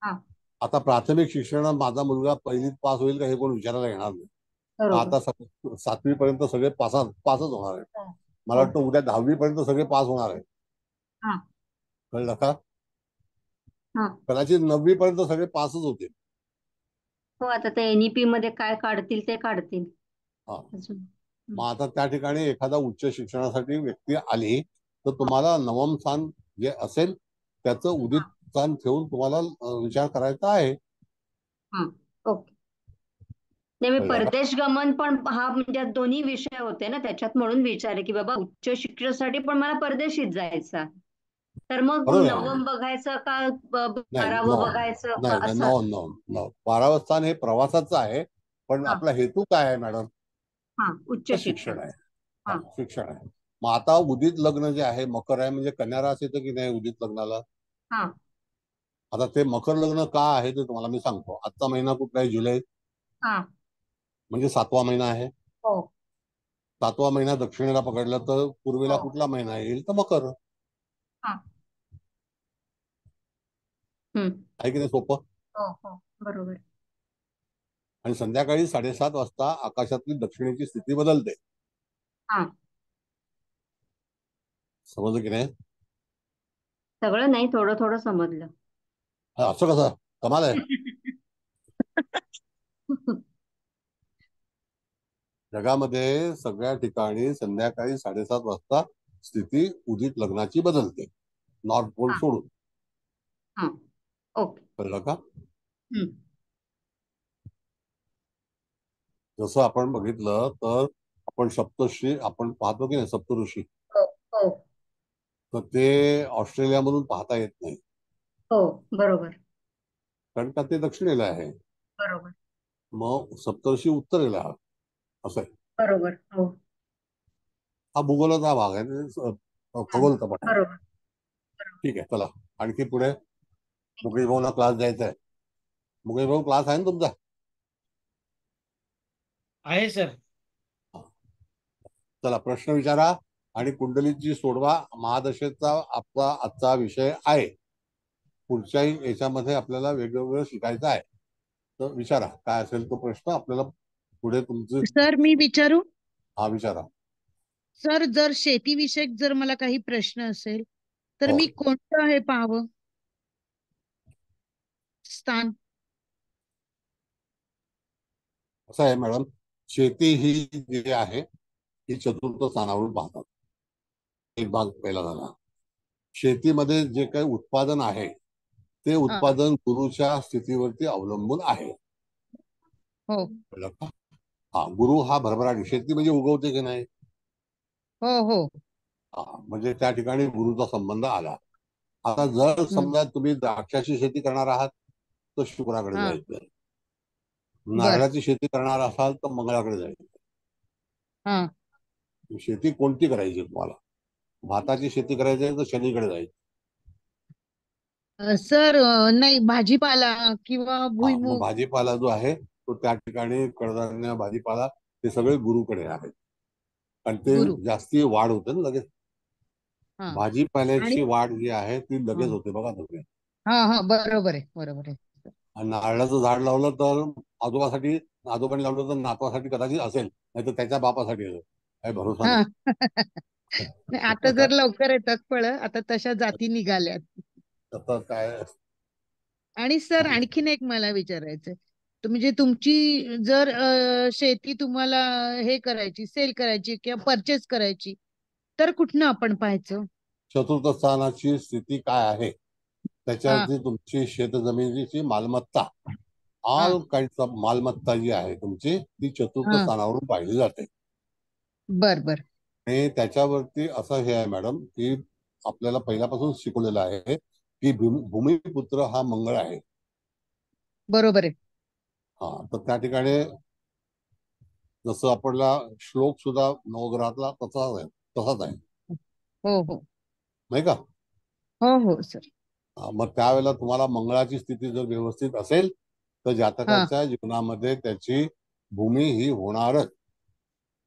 Speaker 12: हा.
Speaker 2: आता प्राथमिक शिक्षण माझा मुलगा पहिलीत पास होईल का हे कोण विचारायला येणार नाही.
Speaker 12: बरोबर.
Speaker 2: आता 7वी पर्यंत सगळे पासच होणार आहे. मला
Speaker 12: हो.
Speaker 2: वाटतं उद्या 10वी पर्यंत सगळे पास होणार आहे.
Speaker 12: हा.
Speaker 2: कळलं का?
Speaker 12: हा.
Speaker 2: कदाचित 9वी पर्यंत सगळे पासच होतील.
Speaker 12: हो, आता ते NEP मध्ये काय काढतील ते काढतील.
Speaker 2: हा.
Speaker 12: अजून.
Speaker 2: मग आता त्या ठिकाणी एखादा उच्च शिक्षणासाठी व्यक्ती आली तर तुम्हाला नवम स्थान जे असेल त्याचं उदित स्थान ठेवून तुम्हाला विचार करायचा आहे.
Speaker 12: हा. ओके. नाही मी
Speaker 2: कळलं का?
Speaker 12: परदेश गमन पण हा म्हणजे दोन्ही विषय होते ना त्याच्यात, म्हणून विचारले की बाबा उच्च शिक्षणासाठी पण मला परदेशीत जायचं आहे. तर मग
Speaker 2: बरोबर आहे.
Speaker 12: नवम बघायचं का
Speaker 2: नाही,
Speaker 12: 12वं बघायचं का
Speaker 2: नाही,
Speaker 12: असं?
Speaker 2: नो नो नो, 12व स्थान हे प्रवासाचं आहे, पण
Speaker 12: हा
Speaker 2: आपला हेतू काय आहे मॅडम?
Speaker 12: हा उच्च
Speaker 2: तर
Speaker 12: शिक्षण.
Speaker 2: शिक्षण आहे.
Speaker 12: हा
Speaker 2: हा, शिक्षण आहे. मग आता उदित लग्न जे आहे, मकर आहे म्हणजे कन्या रास येतं की नाही उदित लग्नाला?
Speaker 12: हा
Speaker 2: आता ते मकर लग्न का आहे ते तुम्हाला मी सांगतो. आजचा महिना कुठला आहे? जुलै,
Speaker 12: हा
Speaker 2: म्हणजे 7वा महिना आहे.
Speaker 12: हो
Speaker 2: 7वा महिना दक्षिणेला पकडला तर पूर्वेला
Speaker 12: हो
Speaker 2: कुठला महिना येईल? तर मकर.
Speaker 12: हा हम्म
Speaker 2: आहे की नाही सोपं?
Speaker 12: हो हो बरोबर.
Speaker 2: आणि संध्याकाळी 7:30 वाजता आकाशातली दक्षिणेची स्थिती बदलते.
Speaker 12: हा
Speaker 2: समजलं की नाही?
Speaker 12: सगळं नाही, थोडं थोडं समजलं.
Speaker 2: असं कसं? कमाल आहे. जगामध्ये सगळ्या ठिकाणी संध्याकाळी 7:30 वाजता स्थिती उदित लग्नाची बदलते, नॉर्थ पोल
Speaker 12: हा
Speaker 2: सोडून.
Speaker 12: हा ओके.
Speaker 2: कळलं का?
Speaker 12: हम्म
Speaker 2: जसं आपण बघितलं तर आपण सप्तर्षी आपण पाहतो की नाही, सप्तऋषी,
Speaker 12: हो हो
Speaker 2: तर ते ऑस्ट्रेलियामधून पाहता येत नाही,
Speaker 12: हो बरोबर
Speaker 2: कारण का ते दक्षिणेला आहे.
Speaker 12: बरोबर
Speaker 2: मग सप्तर्षी उत्तरेला आहे. असं आहे.
Speaker 12: बरोबर हो
Speaker 2: हा भूगोलाचा भाग आहे,
Speaker 12: हो
Speaker 2: खगोलचा पण आहे.
Speaker 12: बरोबर.
Speaker 2: ठीक आहे, चला आणखी पुढे. मुकेश भाऊना क्लास द्यायचा आहे. मुकेश भाऊ, क्लास आहे ना तुमचा?
Speaker 9: आहे सर.
Speaker 2: चला प्रश्न विचारा आणि कुंडलीची सोडवा. महादशेचा आपला आजचा विषय आहे. पुढच्याही याच्यामध्ये आपल्याला वेगवेगळं शिकायचं आहे. तर विचारा काय असेल तो प्रश्न आपल्याला पुढे तुमचे.
Speaker 13: सर मी विचारू?
Speaker 2: हा विचारा.
Speaker 13: सर जर शेतीविषयक जर मला काही प्रश्न असेल तर
Speaker 2: हो,
Speaker 13: मी कोणतं हे पाहावं स्थान?
Speaker 2: असं आहे मॅडम, शेती ही जी आहे ही चतुर्थ स्थानावरून पाहतात. एक भाग पहिला झाला. शेतीमध्ये जे काही उत्पादन आहे ते
Speaker 13: हा
Speaker 2: उत्पादन गुरुच्या स्थितीवरती अवलंबून आहे.
Speaker 13: हो
Speaker 2: कळलं का? हा, गुरु हा भरभराटी, शेती म्हणजे उगवते की नाही?
Speaker 13: हो हो
Speaker 2: हा, म्हणजे त्या ठिकाणी गुरुचा संबंध आला. आता जर
Speaker 13: हम्म,
Speaker 2: समजा तुम्ही द्राक्षाची शेती करणार आहात तर शुक्राकडे
Speaker 13: हा
Speaker 2: जायचं.
Speaker 13: बर
Speaker 2: नारळाची शेती करणार असाल तर मंगळाकडे जायचं.
Speaker 13: हा
Speaker 2: शेती कोणती करायची तुम्हाला? भाताची शेती करायची आहे तर शनीकडे जायचं.
Speaker 13: सर नाही भाजीपाला किंवा
Speaker 2: हा, मग
Speaker 13: भुईमूग.
Speaker 2: भाजीपाला जो आहे तो त्या ठिकाणी कडधान्य भाजीपाला ते सगळे गुरुकडे आहेत, आणि ते
Speaker 13: गुरु
Speaker 2: जास्ती वाढ होते ना लगेच.
Speaker 13: हा आणि
Speaker 2: भाजीपाल्याची वाढ जी आहे ती
Speaker 13: हा
Speaker 2: लगेच होते बघा तुम्ही.
Speaker 13: हा हा बरोबर आहे बरोबर आहे.
Speaker 2: आणि नारळाचं झाड लावलं तर आजोबासाठी, आजोबांनी लावलं तर नातवासाठी कदाचित असेल, नाही तर त्याच्या बापासाठी असेल, काही भरोसा
Speaker 13: हा
Speaker 2: नाही.
Speaker 13: नाही, आता जर लवकर येतात फळं, आता तशा जाती निघाल्यात.
Speaker 2: आता काय.
Speaker 13: आणि सर आणखीन एक मला विचारायचंय, म्हणजे तुमची जर शेती तुम्हाला हे करायची, सेल करायची किंवा परचेस करायची तर कुठनं आपण पाहायचं?
Speaker 2: चतुर्थ स्थानाची स्थिती काय आहे
Speaker 13: हा
Speaker 2: त्याच्यावरती तुमची शेतजमिनीची मालमत्ता,
Speaker 13: हा
Speaker 2: ऑल काइंड ऑफ मालमत्ता जी आहे तुमची ती चतुर्थ
Speaker 13: हा
Speaker 2: स्थानावरून पाहिली जाते.
Speaker 13: बर बर
Speaker 2: आणि त्याच्यावरती असं हे आहे मॅडम की आपल्याला पहिल्यापासून शिकवलेलं आहे की भूमिपुत्र हा मंगळ आहे.
Speaker 13: बरोबर आहे.
Speaker 2: हा, तर त्या ठिकाणी जसं आपला श्लोक सुद्धा नवग्रहातला तसाच आहे
Speaker 13: हो हो
Speaker 2: नाही का?
Speaker 13: हो हो सर.
Speaker 2: मग त्यावेळेला तुम्हाला मंगळाची स्थिती जर व्यवस्थित असेल तर
Speaker 13: हा
Speaker 2: जातकाच्या जीवनामध्ये त्याची भूमी ही होणारच.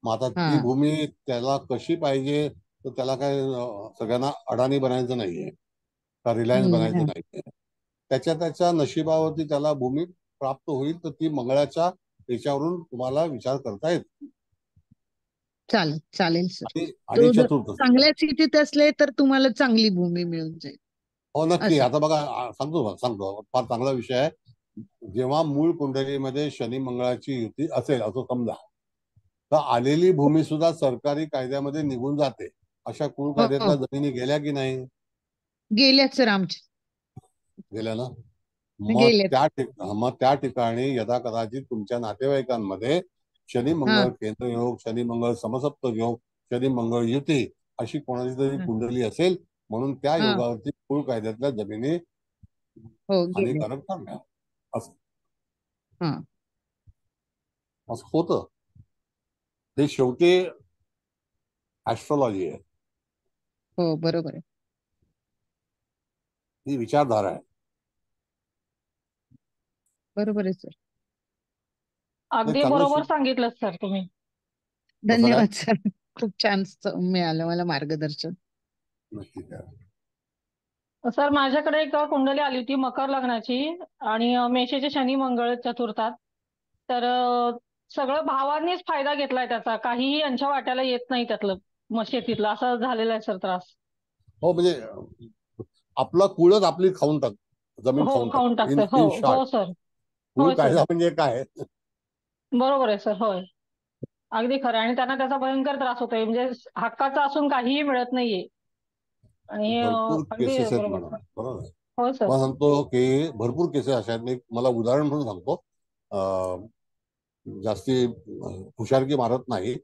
Speaker 2: मग आता ती
Speaker 13: हा
Speaker 2: भूमी त्याला कशी पाहिजे, तर त्याला काय सगळ्यांना अडाणी बनायचं नाहीये का रिलायन्स बनायचं
Speaker 13: हम्म,
Speaker 2: नाहीये. त्याच्या त्याच्या नशिबावरती त्याला भूमी प्राप्त होईल, तर ती मंगळाच्या याच्यावरून तुम्हाला विचार करता येतो.
Speaker 13: चालेल चालेल सर.
Speaker 2: आणि
Speaker 13: तो
Speaker 2: आणि
Speaker 13: जर
Speaker 2: चतुर्थ स्थान.
Speaker 13: चांगल्या स्थितीत असले तर तुम्हाला चांगली भूमी मिळून जाईल
Speaker 2: हो नक्की.
Speaker 13: असं.
Speaker 2: आता बघा सांगतो फार चांगला विषय आहे. जेव्हा मूळ कुंडलीमध्ये शनी मंगळाची युती असेल असं समजा, तर आलेली भूमी सुद्धा सरकारी कायद्यामध्ये निघून जाते. अशा कुळ
Speaker 13: हो हो
Speaker 2: कायद्यातल्या जमिनी गेल्या की नाही?
Speaker 13: गेल्यात सर आमच्या.
Speaker 2: गेल्या ना.
Speaker 13: गेलेत.
Speaker 2: मग त्या ठिकाणी यदा कदाचित तुमच्या नातेवाईकांमध्ये शनी
Speaker 13: हा
Speaker 2: मंगळ केंद्र योग, शनी मंगळ समसप्त योग, शनी मंगळ युती अशी कोणाची तरी
Speaker 13: हा
Speaker 2: कुंडली असेल, म्हणून त्या
Speaker 13: हा.
Speaker 2: योगावरती मूळ कायद्यातल्या जमिनी
Speaker 13: हो गेले.
Speaker 2: हानिकारक ठरल्या. असं
Speaker 13: हा
Speaker 2: असं होतं. हे शेवटी ऍस्ट्रॉलॉजी आहे,
Speaker 13: हो बरोबर आहे.
Speaker 2: ही विचारधारा आहे.
Speaker 13: बरोबर आहे सर.
Speaker 5: अगदी
Speaker 2: चांगलं
Speaker 5: बरोबर सांगितलं सर तुम्ही.
Speaker 2: कसं काय?
Speaker 13: धन्यवाद सर. खूप छान मिळालं मला मार्गदर्शन.
Speaker 2: नक्की काय.
Speaker 5: सर माझ्याकडे एक कुंडली आली होती मकर लग्नाची आणि मेषेचे शनी मंगळ चतुर्थात. तर सगळं भावांनीच फायदा घेतलाय त्याचा, काहीही यांच्या वाट्याला येत नाही त्यातलं शेतीतलं, असं झालेलं आहे सर त्रास.
Speaker 2: हो म्हणजे आपला कुळच आपली खाऊन जमीन
Speaker 5: हो
Speaker 2: खाऊन
Speaker 5: खाऊन
Speaker 2: टाकतो.
Speaker 5: टाकतंय. हो
Speaker 2: इन
Speaker 5: हो
Speaker 2: शॉर्ट
Speaker 5: सर.
Speaker 2: कुळ
Speaker 5: होय सर.
Speaker 2: कायदा म्हणजे काय?
Speaker 5: बरोबर आहे सर. होय अगदी खरं आहे. आणि त्यांना त्याचा भयंकर त्रास होतोय, म्हणजे हक्काचा असून काहीही मिळत नाहीये. आणि
Speaker 2: भरपूर
Speaker 5: अगदी
Speaker 2: केसेस आहेत
Speaker 5: बरोबर
Speaker 2: मॅडम,
Speaker 5: सर.
Speaker 2: बरोबर आहे.
Speaker 5: होय सर.
Speaker 2: मला सांगतो की भरपूर केसेस अशा आहेत. मी मला उदाहरण म्हणून सांगतो. जास्ती हुशारकी मारत नाही.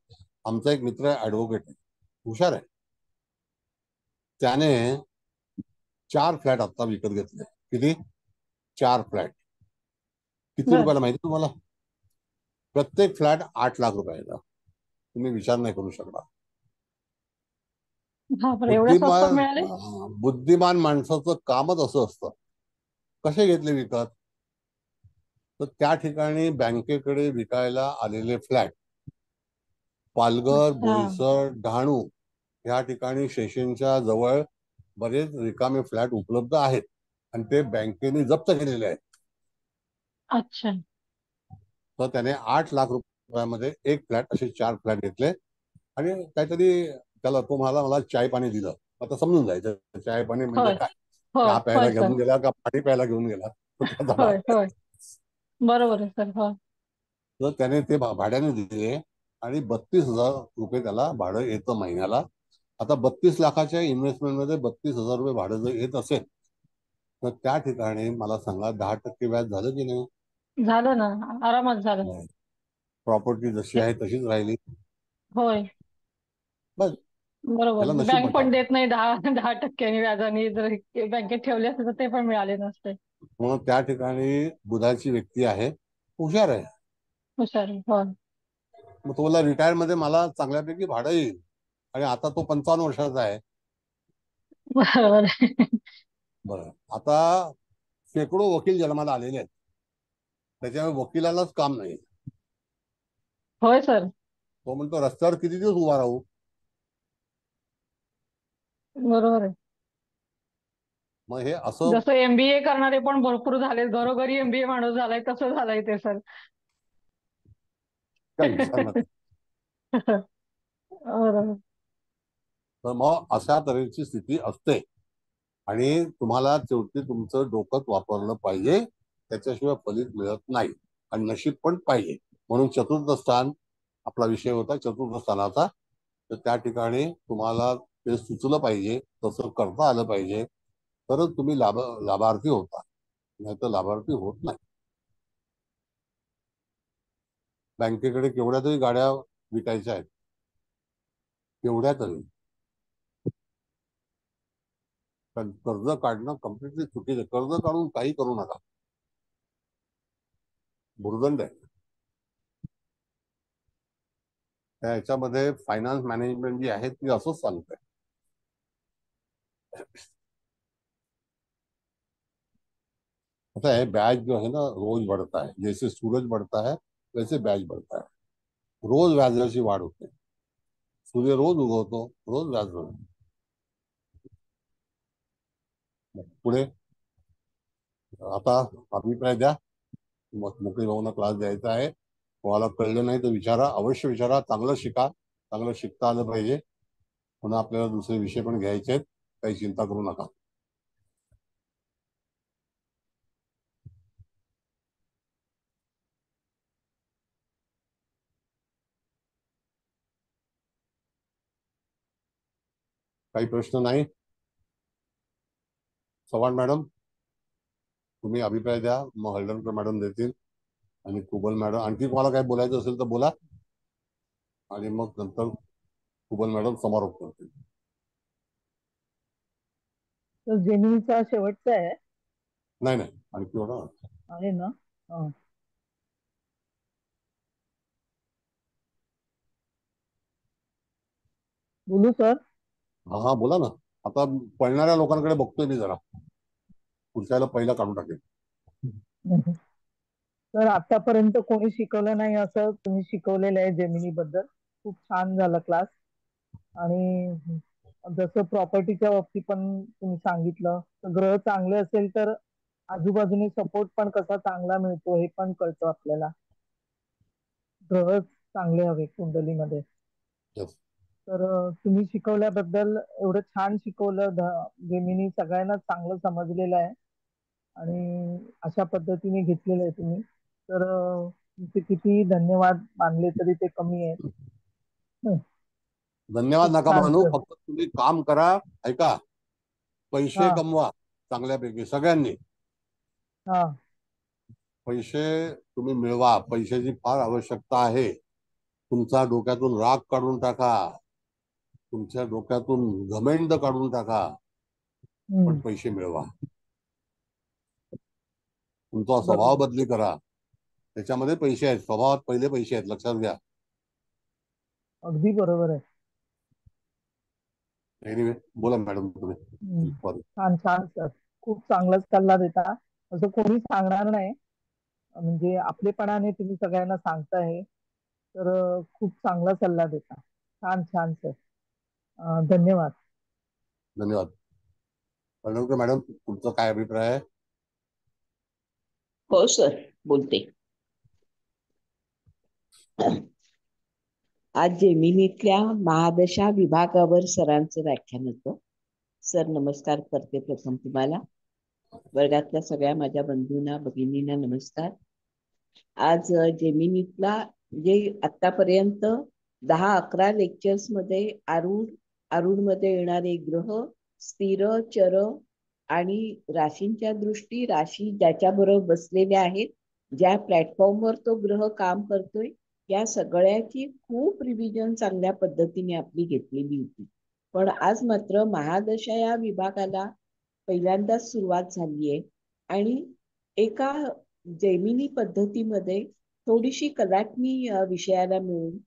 Speaker 2: आमचा एक मित्र आहे, ऍडव्होकेट आहे, हुशार आहे. त्याने 4 फ्लॅट आता विकत घेतले. किती? 4 फ्लॅट. किती
Speaker 5: बर.
Speaker 2: रुपयाला माहिती तुम्हाला? प्रत्येक फ्लॅट 8 लाख रुपयाचा. तुम्ही विचार नाही करू शकता.
Speaker 5: बापरे, एवढ्या स्वस्तात
Speaker 2: बुद्धिमान
Speaker 5: मिळाले?
Speaker 2: बुद्धिमान माणसाचं कामच असं असतं. कसे घेतले विकत? तर त्या ठिकाणी बँकेकडे विकायला आलेले फ्लॅट पालघर,
Speaker 5: अच्छा.
Speaker 2: बोईसर, डहाणू या ठिकाणी स्टेशनच्या जवळ बरेच रिकामे फ्लॅट उपलब्ध आहेत आणि ते बँकेने जप्त केलेले आहेत.
Speaker 5: अच्छा.
Speaker 2: तर त्याने 8 लाख रुपयामध्ये एक फ्लॅट, असे 4 फ्लॅट घेतले आणि काहीतरी त्याला तो मला चाय पाणी दिलं. आता समजून जायचं चाय पाणी म्हणजे
Speaker 5: होय
Speaker 2: काय.
Speaker 5: होय
Speaker 2: चहा प्यायला
Speaker 5: होय सर.
Speaker 2: घेऊन गेला का पाणी प्यायला घेऊन गेला, तो त्याचा भाग
Speaker 5: होय
Speaker 2: आहे.
Speaker 5: होय बरोबर आहे सर. होय.
Speaker 2: तर त्याने ते भाड्याने दिले आणि 32,000 रुपये त्याला भाडं येतं महिन्याला. आता 32 लाखाच्या इन्व्हेस्टमेंटमध्ये 32,000 रुपये भाडं जर येत असेल तर त्या ठिकाणी मला सांगा 10% व्याज झालं की नाही?
Speaker 5: झालं ना, आरामात झालं.
Speaker 2: प्रॉपर्टी जशी आहे तशीच राहिली.
Speaker 5: होय
Speaker 2: बस
Speaker 5: बरोबर.
Speaker 2: त्याला नशीब
Speaker 5: बँक
Speaker 2: म्हणतात.
Speaker 5: पण देत नाही 10% व्याजाने. जर बँकेत ठेवले असते तर ते पण मिळाले नसते.
Speaker 2: म्हणून त्या ठिकाणी बुधाची व्यक्ती आहे, हुशार आहे.
Speaker 5: हुशार आहे. होय
Speaker 2: मग तो बोला रिटायर मध्ये मला चांगल्यापैकी भाडं येईल आणि आता तो 55 वर्षाचा आहे.
Speaker 5: बरोबर आहे.
Speaker 2: बरं, आता शेकडो वकील जन्माला आलेले आहेत, त्याच्यामुळे वकिलालाच काम नाही.
Speaker 5: होय सर.
Speaker 2: तो म्हणतो रस्त्यावर किती दिवस उभा राहू.
Speaker 5: बरोबर आहे.
Speaker 2: मग हे असं
Speaker 5: जसं MBA करणारे पण भरपूर झाले, घरोघरी MBA माणूस झालाय, तसं झालंय ते सर.
Speaker 2: काय विचार नका.
Speaker 5: बरोबर.
Speaker 2: तर मग अशा तऱ्हेची स्थिती असते आणि तुम्हाला शेवटी तुमचं डोकंच वापरलं पाहिजे, त्याच्याशिवाय फलित मिळत नाही आणि नशीब पण पाहिजे. म्हणून चतुर्थ स्थान आपला विषय होता, चतुर्थ स्थानाचा. तर त्या ठिकाणी तुम्हाला ते सुचलं पाहिजे, तसं करता आलं पाहिजे, तरच तुम्ही लाभार्थी होता, नाही तर लाभार्थी होत नाही. बँकेकडे केवढ्या तरी गाड्या विकायच्या आहेत, केवढ्या तरी. कर्ज काढणं कम्प्लिटली चुकीचं. कर्ज काढून काही करू नका, भुर्दंड आहे. याच्यामध्ये फायनान्स मॅनेजमेंट जी आहे ती असंच सांगते. आता है ब्याज जो है ना रोज बढ़ता है, जैसे सूरज बढ़ता है वैसे ब्याज बढ़ता है. रोज व्याजाची वाढ होते. सूर्य रोज उगवतो, रोज व्याज होतो. पुढे आता अभिप्राय द्या. मोकळी भाऊना क्लास द्यायचा आहे. तुम्हाला कळलं नाही तर विचारा, अवश्य विचारा. चांगलं शिका, चांगलं शिकता आलं पाहिजे. पुन्हा आपल्याला दुसरे विषय पण घ्यायचे आहेत, काही चिंता करू नका. काही प्रश्न नाही? चव्हाण मॅडम. तुम्ही अभिप्राय द्या, मग हळदणकर मॅडम देतील आणि कुबल मॅडम, आणखी तुम्हाला काय बोलायचं असेल तर बोला, आणि मग नंतर कुबल मॅडम समारोप करतील.
Speaker 1: तर जेमिनीचा शेवटचा आहे.
Speaker 2: नाही आणखी एवढा
Speaker 1: आहे ना. हा. बोलू सर?
Speaker 2: हा बोला ना. आता पळणाऱ्या लोकांकडे बघतोय मी जरा, पुढच्याला पहिला काढून टाकेल.
Speaker 1: तर आतापर्यंत कोणी शिकवलं नाही असं तुम्ही शिकवलेलं आहे जेमिनी बद्दल. खूप छान झाला क्लास. आणि जसं प्रॉपर्टीच्या बाबतीत पण तुम्ही सांगितलं, तर ग्रह चांगले असेल तर आजूबाजूने सपोर्ट पण कसा चांगला मिळतो हे पण कळतं आपल्याला. ग्रह चांगले हवे कुंडलीमध्ये. तर तुम्ही शिकवल्याबद्दल, एवढं छान शिकवलं जेमिनी, सगळ्यांना चांगलं समजलेलं आहे आणि अशा पद्धतीने घेतलेलं आहे तुम्ही. तर तुमचे किती धन्यवाद मानले तरी ते कमी आहेत.
Speaker 2: धन्यवाद
Speaker 1: खूप
Speaker 2: नका
Speaker 1: छान
Speaker 2: मानू,
Speaker 1: सर.
Speaker 2: फक्त तुम्ही काम करा. ऐका, पैसे
Speaker 1: हा.
Speaker 2: कमवा चांगल्यापैकी सगळ्यांनी.
Speaker 1: हा.
Speaker 2: पैसे तुम्ही मिळवा, पैशाची फार आवश्यकता आहे. तुमचा डोक्यातून राग काढून टाका, तुमच्या डोक्यातून घमेंड काढून टाका, पण पैसे मिळवा. तुमचा स्वभाव
Speaker 1: बरोबर.
Speaker 2: बदली करा, त्याच्यामध्ये पैसे आहेत. स्वभावात पहिले पैसे आहेत, लक्षात घ्या.
Speaker 1: अगदी बरोबर आहे.
Speaker 2: एनिवे, बोला मॅडम तुम्ही.
Speaker 1: छान छान सर, खूप चांगलाच सल्ला देता. असं कोणी सांगणार नाही, म्हणजे आपलेपणाने तुम्ही सगळ्यांना सांगताय. तर खूप चांगला सल्ला देता. छान छान सर. धन्यवाद.
Speaker 2: धन्यवाद. हळदणकर मॅडम, तुमचा काय अभिप्राय आहे?
Speaker 6: हो सर, बोलते. आज जेमिनीतल्या महादशा विभागावर सरांचं व्याख्यान होतं. सर नमस्कार करते प्रथम तुम्हाला. वर्गातल्या सगळ्या माझ्या बंधूंना भगिनींना नमस्कार. आज जेमिनीतला जे आतापर्यंत 10-11 लेक्चर्स मध्ये आरूढ मध्ये येणारे ग्रह, स्थिर, चर आणि राशींच्या दृष्टी, राशी ज्याच्याबरोबर बसलेल्या आहेत, ज्या प्लॅटफॉर्मवर तो ग्रह काम करतोय, या सगळ्याची खूप रिव्हिजन चांगल्या पद्धतीने आपली घेतलेली होती. पण आज मात्र महादशा या विभागाला पहिल्यांदाच सुरुवात झाली आहे आणि एका जेमिनी पद्धतीमध्ये थोडीशी कलाटणी विषयाला मिळून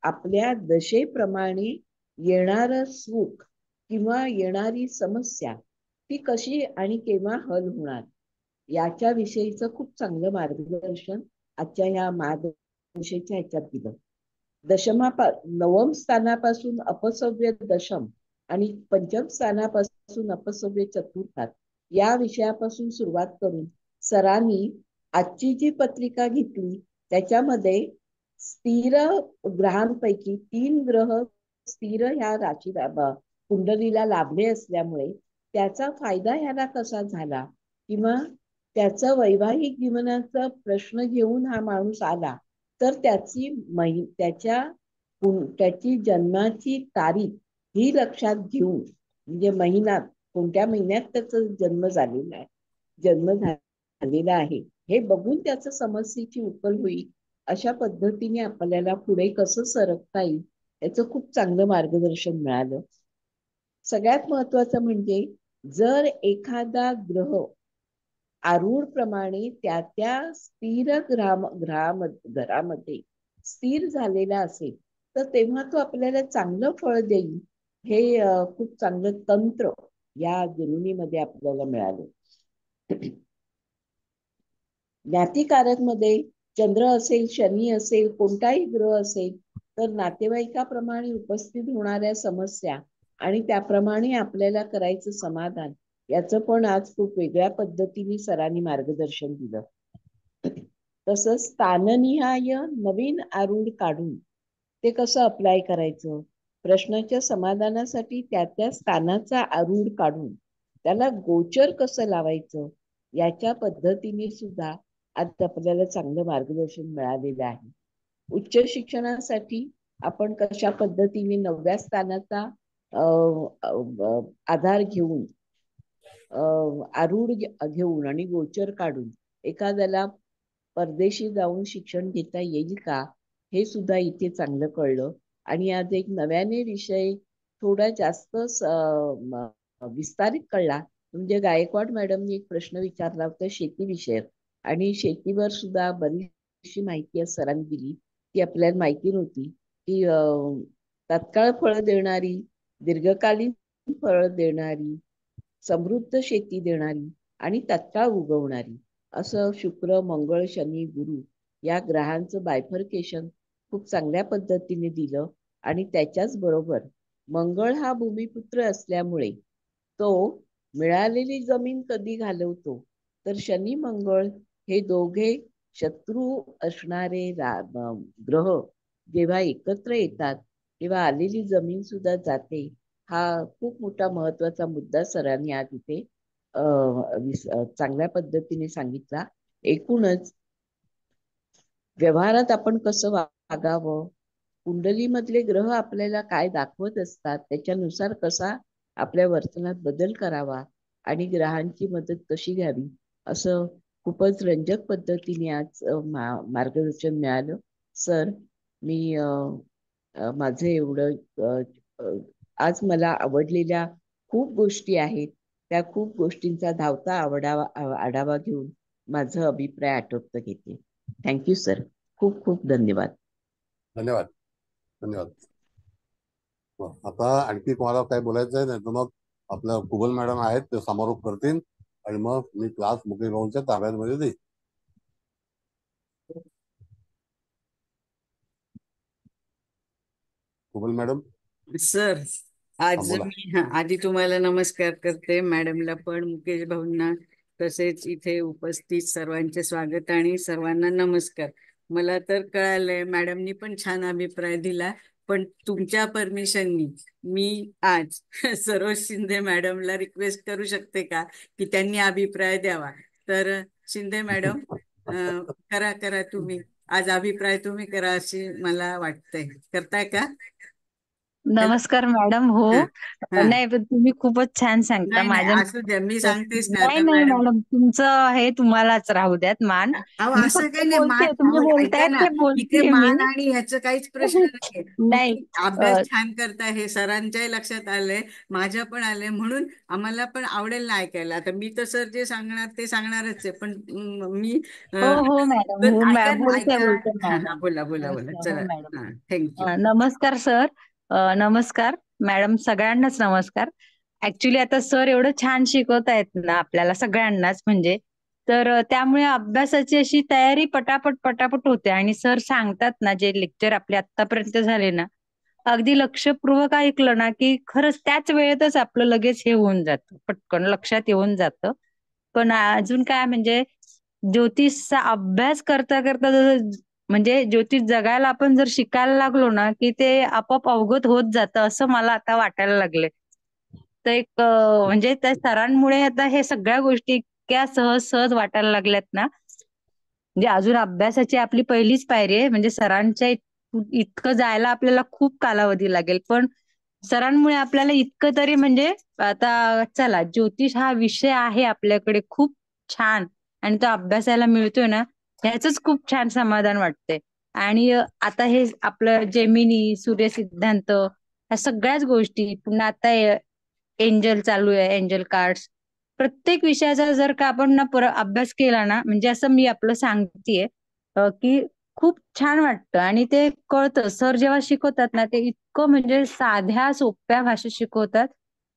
Speaker 6: आपल्या दशेप्रमाणे येणारं सुख किंवा येणारी समस्या ती कशी आणि केव्हा हल होणार याच्या विषयीचं खूप चांगलं मार्गदर्शन आजच्या या महादशेच्या ह्याच्यात दिलं. नवम स्थानापासून अपसव्य दशम आणि पंचम स्थानापासून अपसव्य चतुर्थात या विषयापासून सुरुवात करून सरांनी आजची जी पत्रिका घेतली त्याच्यामध्ये स्थिर ग्रहांपैकी 3 ग्रह स्थिर ह्या राशी कुंडलीला लाभले असल्यामुळे त्याचा फायदा ह्याला कसा झाला किंवा त्याचा वैवाहिक जीवनाचा प्रश्न घेऊन हा माणूस आला तर त्याची जन्माची तारीख ही लक्षात घेऊन, म्हणजे महिन्यात कोणत्या महिन्यात त्याचा जन्म झालेला आहे हे बघून त्याचं समस्येची उकल होईल अशा पद्धतीने आपल्याला पुढे कसं सरकता येईल याचं खूप चांगलं मार्गदर्शन मिळालं. सगळ्यात महत्वाचं म्हणजे जर एखादा ग्रह आरूढ प्रमाणे त्या स्थिर घरामध्ये स्थिर झालेला असेल तर तेव्हा तो आपल्याला चांगलं फळ देईल. हे खूप चांगलं तंत्र या जेमिनीमध्ये आपल्याला मिळालं. ज्ञातिकारक मध्ये चंद्र असेल, शनी असेल, कोणताही ग्रह असेल तर नातेवाईकाप्रमाणे उपस्थित होणाऱ्या समस्या आणि त्याप्रमाणे आपल्याला करायचं समाधान याचं पण आज खूप वेगळ्या पद्धतीने सरांनी मार्गदर्शन दिलं. तसंच स्थाननिहाय नवीन आरूढ काढून ते कसं अप्लाय करायचं, प्रश्नाच्या समाधानासाठी त्या स्थानाचा आरूढ काढून त्याला गोचर कसं लावायचं याच्या पद्धतीने सुद्धा आज आपल्याला चांगलं मार्गदर्शन मिळालेलं आहे. उच्च शिक्षणासाठी आपण कशा पद्धतीने 9व्या स्थानाचा आधार घेऊन आरूढ घेऊन आणि गोचर काढून एखाद्याला परदेशी जाऊन शिक्षण घेता येईल का, हे सुद्धा इथे चांगलं कळलं. आणि आज एक नव्याने विषय थोडा जास्त विस्तारित कळला. म्हणजे गायकवाड मॅडमनी एक प्रश्न विचारला होता शेतीविषयक, आणि शेतीवर सुद्धा बरीचशी माहिती आज सरांनी दिली, ती आपल्याला माहिती नव्हती. की तात्काळ फळं देणारी, दीर्घकालीन फळं देणारी, समृद्ध शेती देणारी आणि तात्काळ उगवणारी, असं शुक्र, मंगळ, शनी, गुरु या ग्रहांचं बायफर्केशन खूप चांगल्या पद्धतीने दिलं. आणि त्याच्याच बरोबर मंगळ हा भूमिपुत्र असल्यामुळे तो मिळालेली जमीन कधी घालवतो, तर शनी मंगळ हे दोघे शत्रू असणारे ग्रह जेव्हा एकत्र येतात तेव्हा आलेली जमीन सुद्धा जाते. हा खूप मोठा महत्वाचा मुद्दा सरांनी आज इथे चांगल्या पद्धतीने सांगितला. एकूणच व्यवहारात आपण कसं वागावं, कुंडलीमधले ग्रह आपल्याला काय दाखवत असतात, त्याच्यानुसार कसा आपल्या वर्तनात बदल करावा आणि ग्रहांची मदत कशी घ्यावी, असं खूपच रंजक पद्धतीने आज मार्गदर्शन मिळालं. सर, मी माझं एवढं आज मला आवडलेल्या खूप गोष्टी आहेत, त्या खूप गोष्टींचा धावता आढावा घेऊन माझं अभिप्राय आटोपत घेते. थँक्यू सर, खूप खूप धन्यवाद.
Speaker 2: धन्यवाद. धन्यवाद. आता आणखी कोणाला काय बोलायचं आहे, नाही तर मग आपलं कुबल मॅडम आहेत ते समारोप करतील आणि मग मी क्लास मुकेश भाऊंच्या ताब्यामध्ये देईन. कुबल मॅडम.
Speaker 14: सर, आज
Speaker 2: बोला.
Speaker 14: मी आधी तुम्हाला नमस्कार करते, मॅडमला पण, मुकेश भाऊंना, तसेच इथे उपस्थित सर्वांचे स्वागत आणि सर्वांना नमस्कार. मला तर कळालंय, मॅडमनी पण छान अभिप्राय दिला, पण तुमच्या परमिशननी मी आज सरोज शिंदे मॅडमला रिक्वेस्ट करू शकते का की त्यांनी अभिप्राय द्यावा. तर शिंदे मॅडम, करा तुम्ही आज अभिप्राय तुम्ही करा अशी मला वाटतंय. करताय का?
Speaker 4: नमस्कार मॅडम. हो, नाही पण तुम्ही खूपच छान सांगता.
Speaker 14: नाही
Speaker 4: माझ्या
Speaker 14: असू द्या, मी सांगतेच ना
Speaker 4: नाही
Speaker 14: आता
Speaker 4: नाही
Speaker 14: मॅडम.
Speaker 4: मॅडम, तुमचं हे तुम्हालाच राहू द्यात मान.
Speaker 14: अहो
Speaker 4: मी
Speaker 14: असं
Speaker 4: फक्त
Speaker 14: काही नाही, मान
Speaker 4: बोलते, तुम्ही
Speaker 14: ऐका
Speaker 4: बोलतायत
Speaker 14: ना,
Speaker 4: ते
Speaker 14: इथे
Speaker 4: बोलतेय मी.
Speaker 14: मान आणि ह्याचं काहीच प्रश्न नाहीये.
Speaker 4: नाही
Speaker 14: तुम्ही अभ्यास छान करताय हे सरांच्याही लक्षात आलंय, माझ्या पण आलंय, म्हणून आम्हाला पण आवडेल ना ऐकायला. आता मी तर सर जे सांगणार ते सांगणारच आहे, पण मी
Speaker 4: हो हो मॅडम, हो
Speaker 14: ऐका ना,
Speaker 4: बोलते
Speaker 14: ऐका.
Speaker 4: बोलते
Speaker 14: हा,
Speaker 4: मॅडम.
Speaker 14: बोला
Speaker 4: अच्छा, हो
Speaker 14: चला.
Speaker 4: मॅडम.
Speaker 14: हा, थँक्यू.
Speaker 4: नमस्कार सर. नमस्कार मॅडम, सगळ्यांनाच नमस्कार. ऍक्च्युली आता सर एवढं छान शिकवत आहेत ना आपल्याला सगळ्यांनाच, म्हणजे तर त्यामुळे अभ्यासाची अशी तयारी पटापट होते. आणि सर सांगतात ना, जे लेक्चर आपले आतापर्यंत झाले ना, अगदी लक्षपूर्वक ऐकलं ना की खरंच त्याच वेळेतच आपलं लगेच हे होऊन जातं, पटकन लक्षात येऊन जातं. पण अजून काय म्हणजे ज्योतिषचा अभ्यास करता करता म्हणजे ज्योतिष जगायला आपण जर शिकायला लागलो ना की ते आपोआप अवगत होत जातं, असं मला आता वाटायला लागले. तर एक म्हणजे त्या सरांमुळे आता हे सगळ्या गोष्टी इतक्या सहज वाटायला लागल्यात ना, म्हणजे अजून अभ्यासाची आपली पहिलीच पायरी आहे. म्हणजे सरांच्या इतकं जायला आपल्याला खूप कालावधी लागेल, पण सरांमुळे आपल्याला इतकं तरी म्हणजे आता चला, ज्योतिष हा विषय आहे आपल्याकडे खूप छान, आणि तो अभ्यासाला मिळतोय ना, ह्याच खूप छान समाधान वाटतंय. आणि आता हे आपलं जेमिनी, सूर्य सिद्धांत, ह्या सगळ्याच गोष्टी, पुन्हा आता एंजल चालू आहे, एंजल कार्ड्स, प्रत्येक विषयाचा जर का आपण ना अभ्यास केला ना, म्हणजे असं मी आपलं सांगतेय की खूप छान वाटतं आणि ते कळतं. सर जेव्हा शिकवतात ना, ते इतकं म्हणजे साध्या सोप्या भाषेत शिकवतात.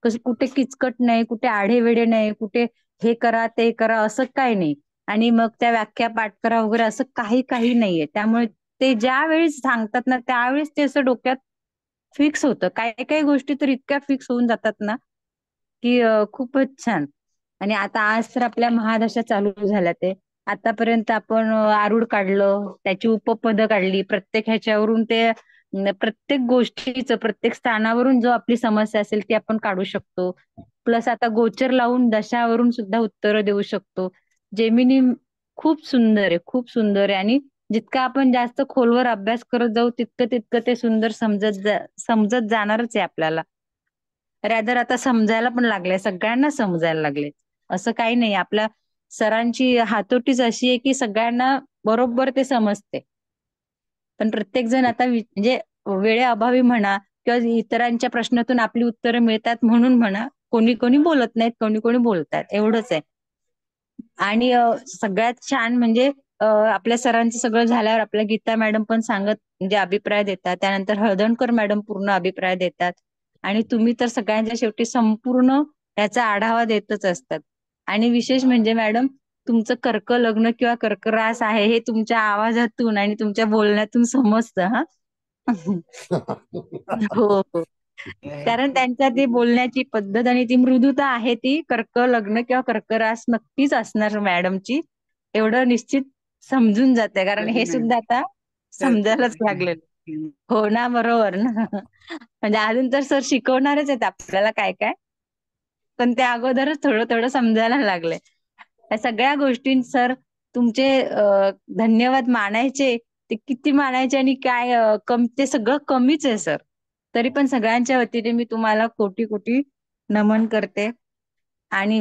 Speaker 4: कसं कुठे किचकट नाही, कुठे आढेवेढे नाही, कुठे हे करा ते करा असं काही नाही. आणि मग त्या व्याख्या पाठ करा वगैरे असं काही नाहीये. त्यामुळे ते ज्या वेळेस सांगतात ना, त्यावेळेस ते असं डोक्यात फिक्स होतं. काही गोष्टी तर इतक्या फिक्स होऊन जातात ना की खूपच छान. आणि आता आज तर आपल्या महादशा चालू झाल्या. ते आतापर्यंत आपण आरूढ काढलं, त्याची उपपदं काढली, प्रत्येक ह्याच्यावरून ते प्रत्येक गोष्टीचं प्रत्येक स्थानावरून जो आपली समस्या असेल ती आपण काढू शकतो. प्लस आता गोचर लावून दशावरून सुद्धा उत्तरं देऊ शकतो. जेमिनी खूप सुंदर आहे, खूप सुंदर आहे. आणि जितका आपण जास्त खोलवर अभ्यास करत जाऊ तितकं ते सुंदर समजत जाणारच आहे आपल्याला. रॅदर आता समजायला पण लागले, सगळ्यांना समजायला लागले. असं काही नाही. आपल्या सरांची हातोटीच अशी आहे की सगळ्यांना बरोबर ते समजते. पण प्रत्येक जण आता म्हणजे वेळेअभावी म्हणा किंवा इतरांच्या प्रश्नातून आपली उत्तरं मिळतात म्हणून म्हणा, कोणी कोणी बोलत नाहीत, कोणी कोणी बोलतात, एवढंच आहे. आणि सगळ्यात छान म्हणजे आपल्या सरांचं सगळं झाल्यावर आपल्या गीता मॅडम पण सांगत म्हणजे अभिप्राय देतात. त्यानंतर हळदणकर मॅडम पूर्ण अभिप्राय देतात. आणि तुम्ही तर सगळ्यांच्या शेवटी संपूर्ण याचा आढावा देतच असतात. आणि विशेष म्हणजे मॅडम तुमचं कर्क लग्न किंवा कर्करास आहे हे तुमच्या आवाजातून आणि तुमच्या बोलण्यातून समजतं हा. हो हो. कारण त्यांच्या ती बोलण्याची पद्धत आणि ती मृदुता आहे ती कर्क लग्न किंवा कर्करास नक्कीच असणार मॅडमची. एवढं निश्चित समजून जाते कारण हे सुद्धा आता समजायलाच लागलेलं. हो ना, बरोबर ना. म्हणजे अजून तर सर शिकवणारच आहेत आपल्याला काय काय, पण त्या अगोदरच थोडं थोडं समजायला लागले. या सगळ्या गोष्टी सर तुमचे धन्यवाद मानायचे ते किती मानायचे आणि काय ते सगळं कमीच आहे सर. तरी पण सगळ्यांच्या वतीने मी तुम्हाला कोटी कोटी नमन करते. आणि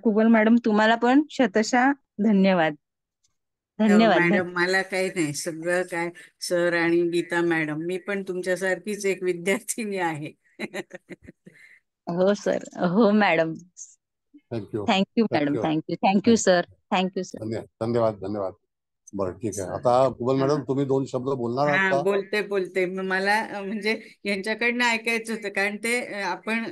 Speaker 4: कुबल मॅडम तुम्हाला पण शतशः धन्यवाद. धन्यवाद.
Speaker 14: मॅडम मला काही नाही, सगळं काय सर आणि गीता मॅडम, मी पण तुमच्यासारखीच एक विद्यार्थिनी आहे.
Speaker 4: हो सर. हो madam.
Speaker 2: Thank you
Speaker 4: thank you madam. Thank you. Thank you sir. Thank you sir.
Speaker 2: धन्यवाद धन्यवाद. बरं ठीक आहे. आता कुबल मॅडम तुम्ही 2 शब्द बोलणार आहात
Speaker 14: हा,
Speaker 2: का?
Speaker 14: बोलते. मला म्हणजे यांच्याकडनं ऐकायचं होतं, कारण ते आपण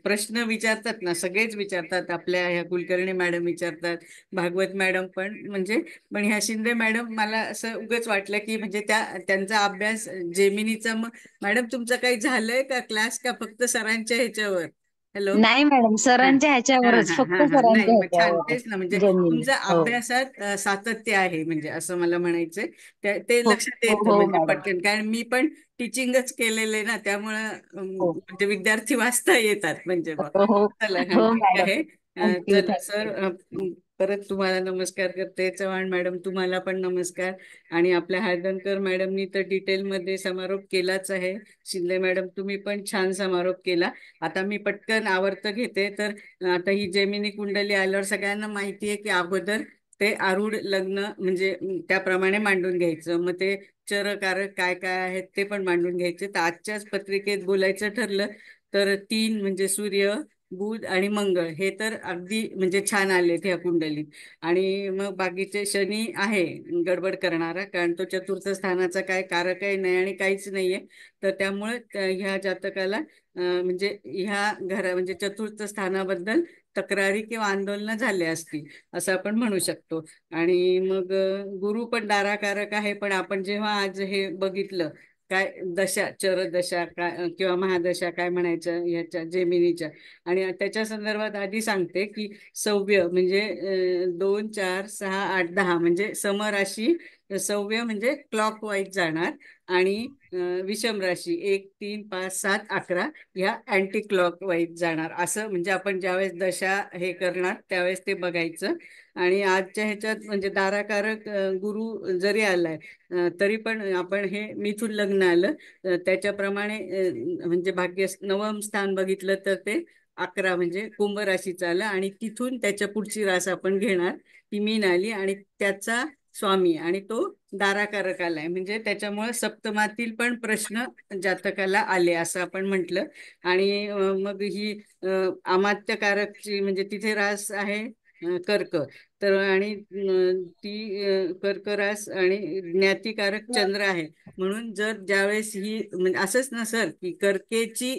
Speaker 14: प्रश्न विचारतात ना, सगळेच विचारतात. आपल्या ह्या कुलकर्णी मॅडम विचारतात, भागवत मॅडम पण, म्हणजे पण ह्या शिंदे मॅडम मला असं उगाच वाटलं की म्हणजे त्यांचा अभ्यास जेमिनीचा. मग मॅडम तुमचं काही झालंय का क्लास, का फक्त सरांच्या ह्याच्यावर? हॅलो.
Speaker 4: नाही मॅडम, सरांच्या ह्याच्यावरच, फक्त
Speaker 14: नाही,
Speaker 4: सरांच्या
Speaker 14: मग छान,
Speaker 4: ह्याच्यावर
Speaker 14: तेच ना, म्हणजे
Speaker 4: जमिनी.
Speaker 14: तुमचं
Speaker 4: हो
Speaker 14: अभ्यासात सातत्य आहे, म्हणजे असं मला म्हणायचंय. ते
Speaker 4: हो
Speaker 14: लक्षात
Speaker 4: हो
Speaker 14: येतं
Speaker 4: हो
Speaker 14: म्हणजे
Speaker 4: मॅडम.
Speaker 14: पटकन, कारण मी पण टीचिंगच केलेले ना, त्यामुळं
Speaker 4: हो
Speaker 14: म्हणजे विद्यार्थी वाचता येतात म्हणजे बघ.
Speaker 4: हो हो
Speaker 14: चला,
Speaker 4: हो
Speaker 14: ठीक
Speaker 4: मॅडम.
Speaker 14: आहे.
Speaker 4: थँक्यू.
Speaker 14: चला
Speaker 4: थँक्यू.
Speaker 14: सर, परत तुम्हाला नमस्कार करते. चव्हाण मॅडम तुम्हाला पण नमस्कार. आणि आपल्या हळदणकर मॅडमनी तर डिटेलमध्ये समारोप केलाच आहे. शिंदे मॅडम तुम्ही पण छान समारोप केला. आता मी पटकन आवर्त घेते. तर आता ही जेमिनी कुंडली आल्यावर सगळ्यांना माहिती आहे की अगोदर ते आरूढ लग्न म्हणजे त्याप्रमाणे मांडून घ्यायचं. मग ते चरकारक काय काय आहेत ते पण मांडून घ्यायचे. तर आजच्याच पत्रिकेत बोलायचं ठरलं तर 3 म्हणजे सूर्य, बुध आणि मंगळ हे तर अगदी म्हणजे छान आलेत ह्या कुंडलीत. आणि मग बाकीचे शनी आहे गडबड करणारा, कारण तो चतुर्थ स्थानाचा काय कारकही नाही आणि काहीच नाहीये. तर त्यामुळे ह्या जातकाला म्हणजे ह्या म्हणजे चतुर्थ स्थानाबद्दल तक्रारी किंवा आंदोलनं झाले असतील असं आपण म्हणू शकतो. आणि मग गुरु पण दाराकारक आहे. पण आपण जेव्हा आज हे बघितलं काय दशा, चरदशा काय किंवा महादशा काय म्हणायचं ह्याच्या जेमिनीच्या, आणि त्याच्या संदर्भात आधी सांगते की सव्य म्हणजे 2, 4, 6, 8, 10 म्हणजे समराशी. सव्य म्हणजे क्लॉक वाईज जाणार. आणि विषम राशी 1, 3, 5, 7, 11 ह्या अँटी क्लॉक वाईज जाणार. असं म्हणजे आपण ज्यावेळेस दशा हे करणार त्यावेळेस ते बघायचं. आणि आजच्या ह्याच्यात म्हणजे दाराकारक गुरु जरी आलाय तरी पण आपण हे मिथुन लग्न आलं त्याच्याप्रमाणे म्हणजे भाग्य नवम स्थान बघितलं तर ते 11 म्हणजे कुंभ राशीचं आलं. आणि तिथून त्याच्या पुढची रास आपण घेणार ती मीन आली आणि त्याचा स्वामी आणि तो दाराकारक आलाय. म्हणजे त्याच्यामुळे सप्तमातील पण प्रश्न जातकाला आले असं आपण म्हटलं. आणि मग ही अमात्यकारकची म्हणजे तिथे रास आहे कर्क. तर आणि ती कर्क रास आणि ज्ञातिकारक चंद्र आहे. म्हणून जर ज्यावेळेस ही म्हणजे असंच ना सर की कर्केची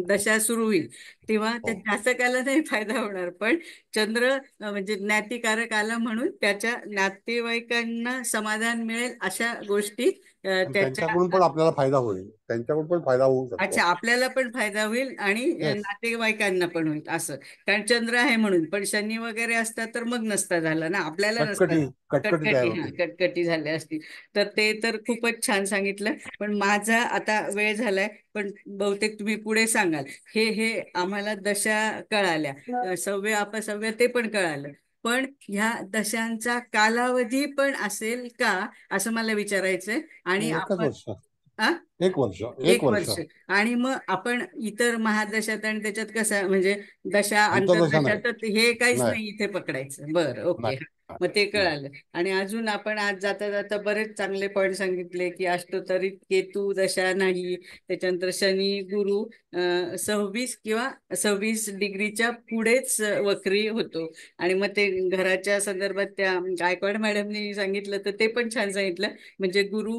Speaker 14: दशा सुरू होईल तेव्हा त्या जातकाला नाही फायदा होणार, पण चंद्र म्हणजे ज्ञातिकारक आला म्हणून त्याच्या नातेवाईकांना समाधान मिळेल अशा गोष्टी त्याच्या.
Speaker 2: त्यांच्याकडून पण आपल्याला फायदा होईल, त्यांच्याकडून पण फायदा होऊ शकतो.
Speaker 14: अच्छा, आपल्याला पण फायदा होईल आणि नातेवाईकांना पण होईल असं, कारण चंद्र आहे म्हणून. पण शनी वगैरे असतात तर मग नसता झाला ना, आपल्याला नसता,
Speaker 2: कटकटी तयार होते.
Speaker 14: कटकटी झाल्या असती. तर ते तर खूपच छान सांगितलं. पण माझा आता वेळ झालाय, पण बहुतेक तुम्ही पुढे सांगाल. हे आम्हाला दशा कळाल्या, सव्य अपसव्य ते पण कळालं. पण ह्या दशांचा कालावधी पण असेल का असं मला विचारायचंय. आणि
Speaker 2: एकच
Speaker 14: आपण
Speaker 2: वर्ष एक वर्ष
Speaker 14: एक वर्ष. आणि मग आपण इतर महादशात आणि त्याच्यात कसं म्हणजे दशा
Speaker 2: अंतर्दशा नाही.
Speaker 14: आंतरदशा तर हे काहीच
Speaker 2: नाही.
Speaker 14: नाही इथे पकडायचं. बरं, ओके.
Speaker 2: नाही.
Speaker 14: मग ते कळालं. आणि अजून आपण आज जाता जाता बरेच चांगले पॉईंट सांगितले की अष्टोत्तरीत केतू दशा नाही, त्याच्यानंतर शनी गुरु 26 किंवा 26 डिग्रीच्या पुढेच वक्री होतो. आणि मग ते घराच्या संदर्भात त्या गायकवाड मॅडमनी सांगितलं तर ते पण छान सांगितलं. म्हणजे गुरु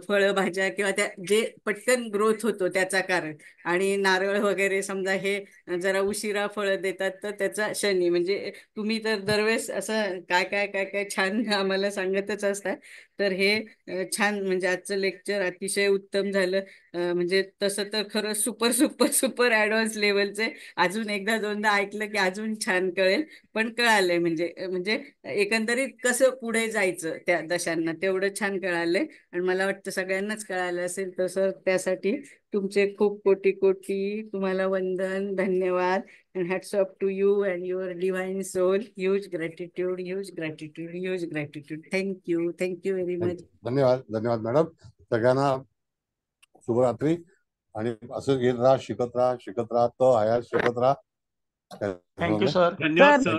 Speaker 14: फळभाज्या किंवा त्या जे पटकन ग्रोथ होतो त्याचा कारण. आणि नारळ वगैरे समजा हे जरा उशिरा फळं देतात तर त्याचा शनी. म्हणजे तुम्ही तर दरवेळेस असं काय काय काय काय छान आम्हाला सांगतच असतात. तर हे छान म्हणजे आजचं लेक्चर अतिशय उत्तम झालं. म्हणजे तसं तर खरं सुपर सुपर सुपर ऍडव्हान्स लेवलचे. अजून एकदा दोनदा ऐकलं की अजून छान कळेल. पण कळालंय म्हणजे म्हणजे एकंदरीत कसं पुढे जायचं त्या दशांना तेवढं छान कळालंय. आणि मला वाटतं सगळ्यांनाच कळालं असेल. तसं त्यासाठी तुमचे खूप कोटी कोटी तुम्हाला वंदन, धन्यवाद. And hats off to you and your divine soul. Huge gratitude, huge gratitude, huge gratitude. Thank you. Thank you very much.
Speaker 2: धन्यवाद. धन्यवाद मॅडम. सगळ्यांना शुभरात्री. आणि असं येत राहा, शिकत राहा, शिकत राहा, तो आया शिकत राहा.
Speaker 3: Thank you sir.
Speaker 9: धन्यवाद सर.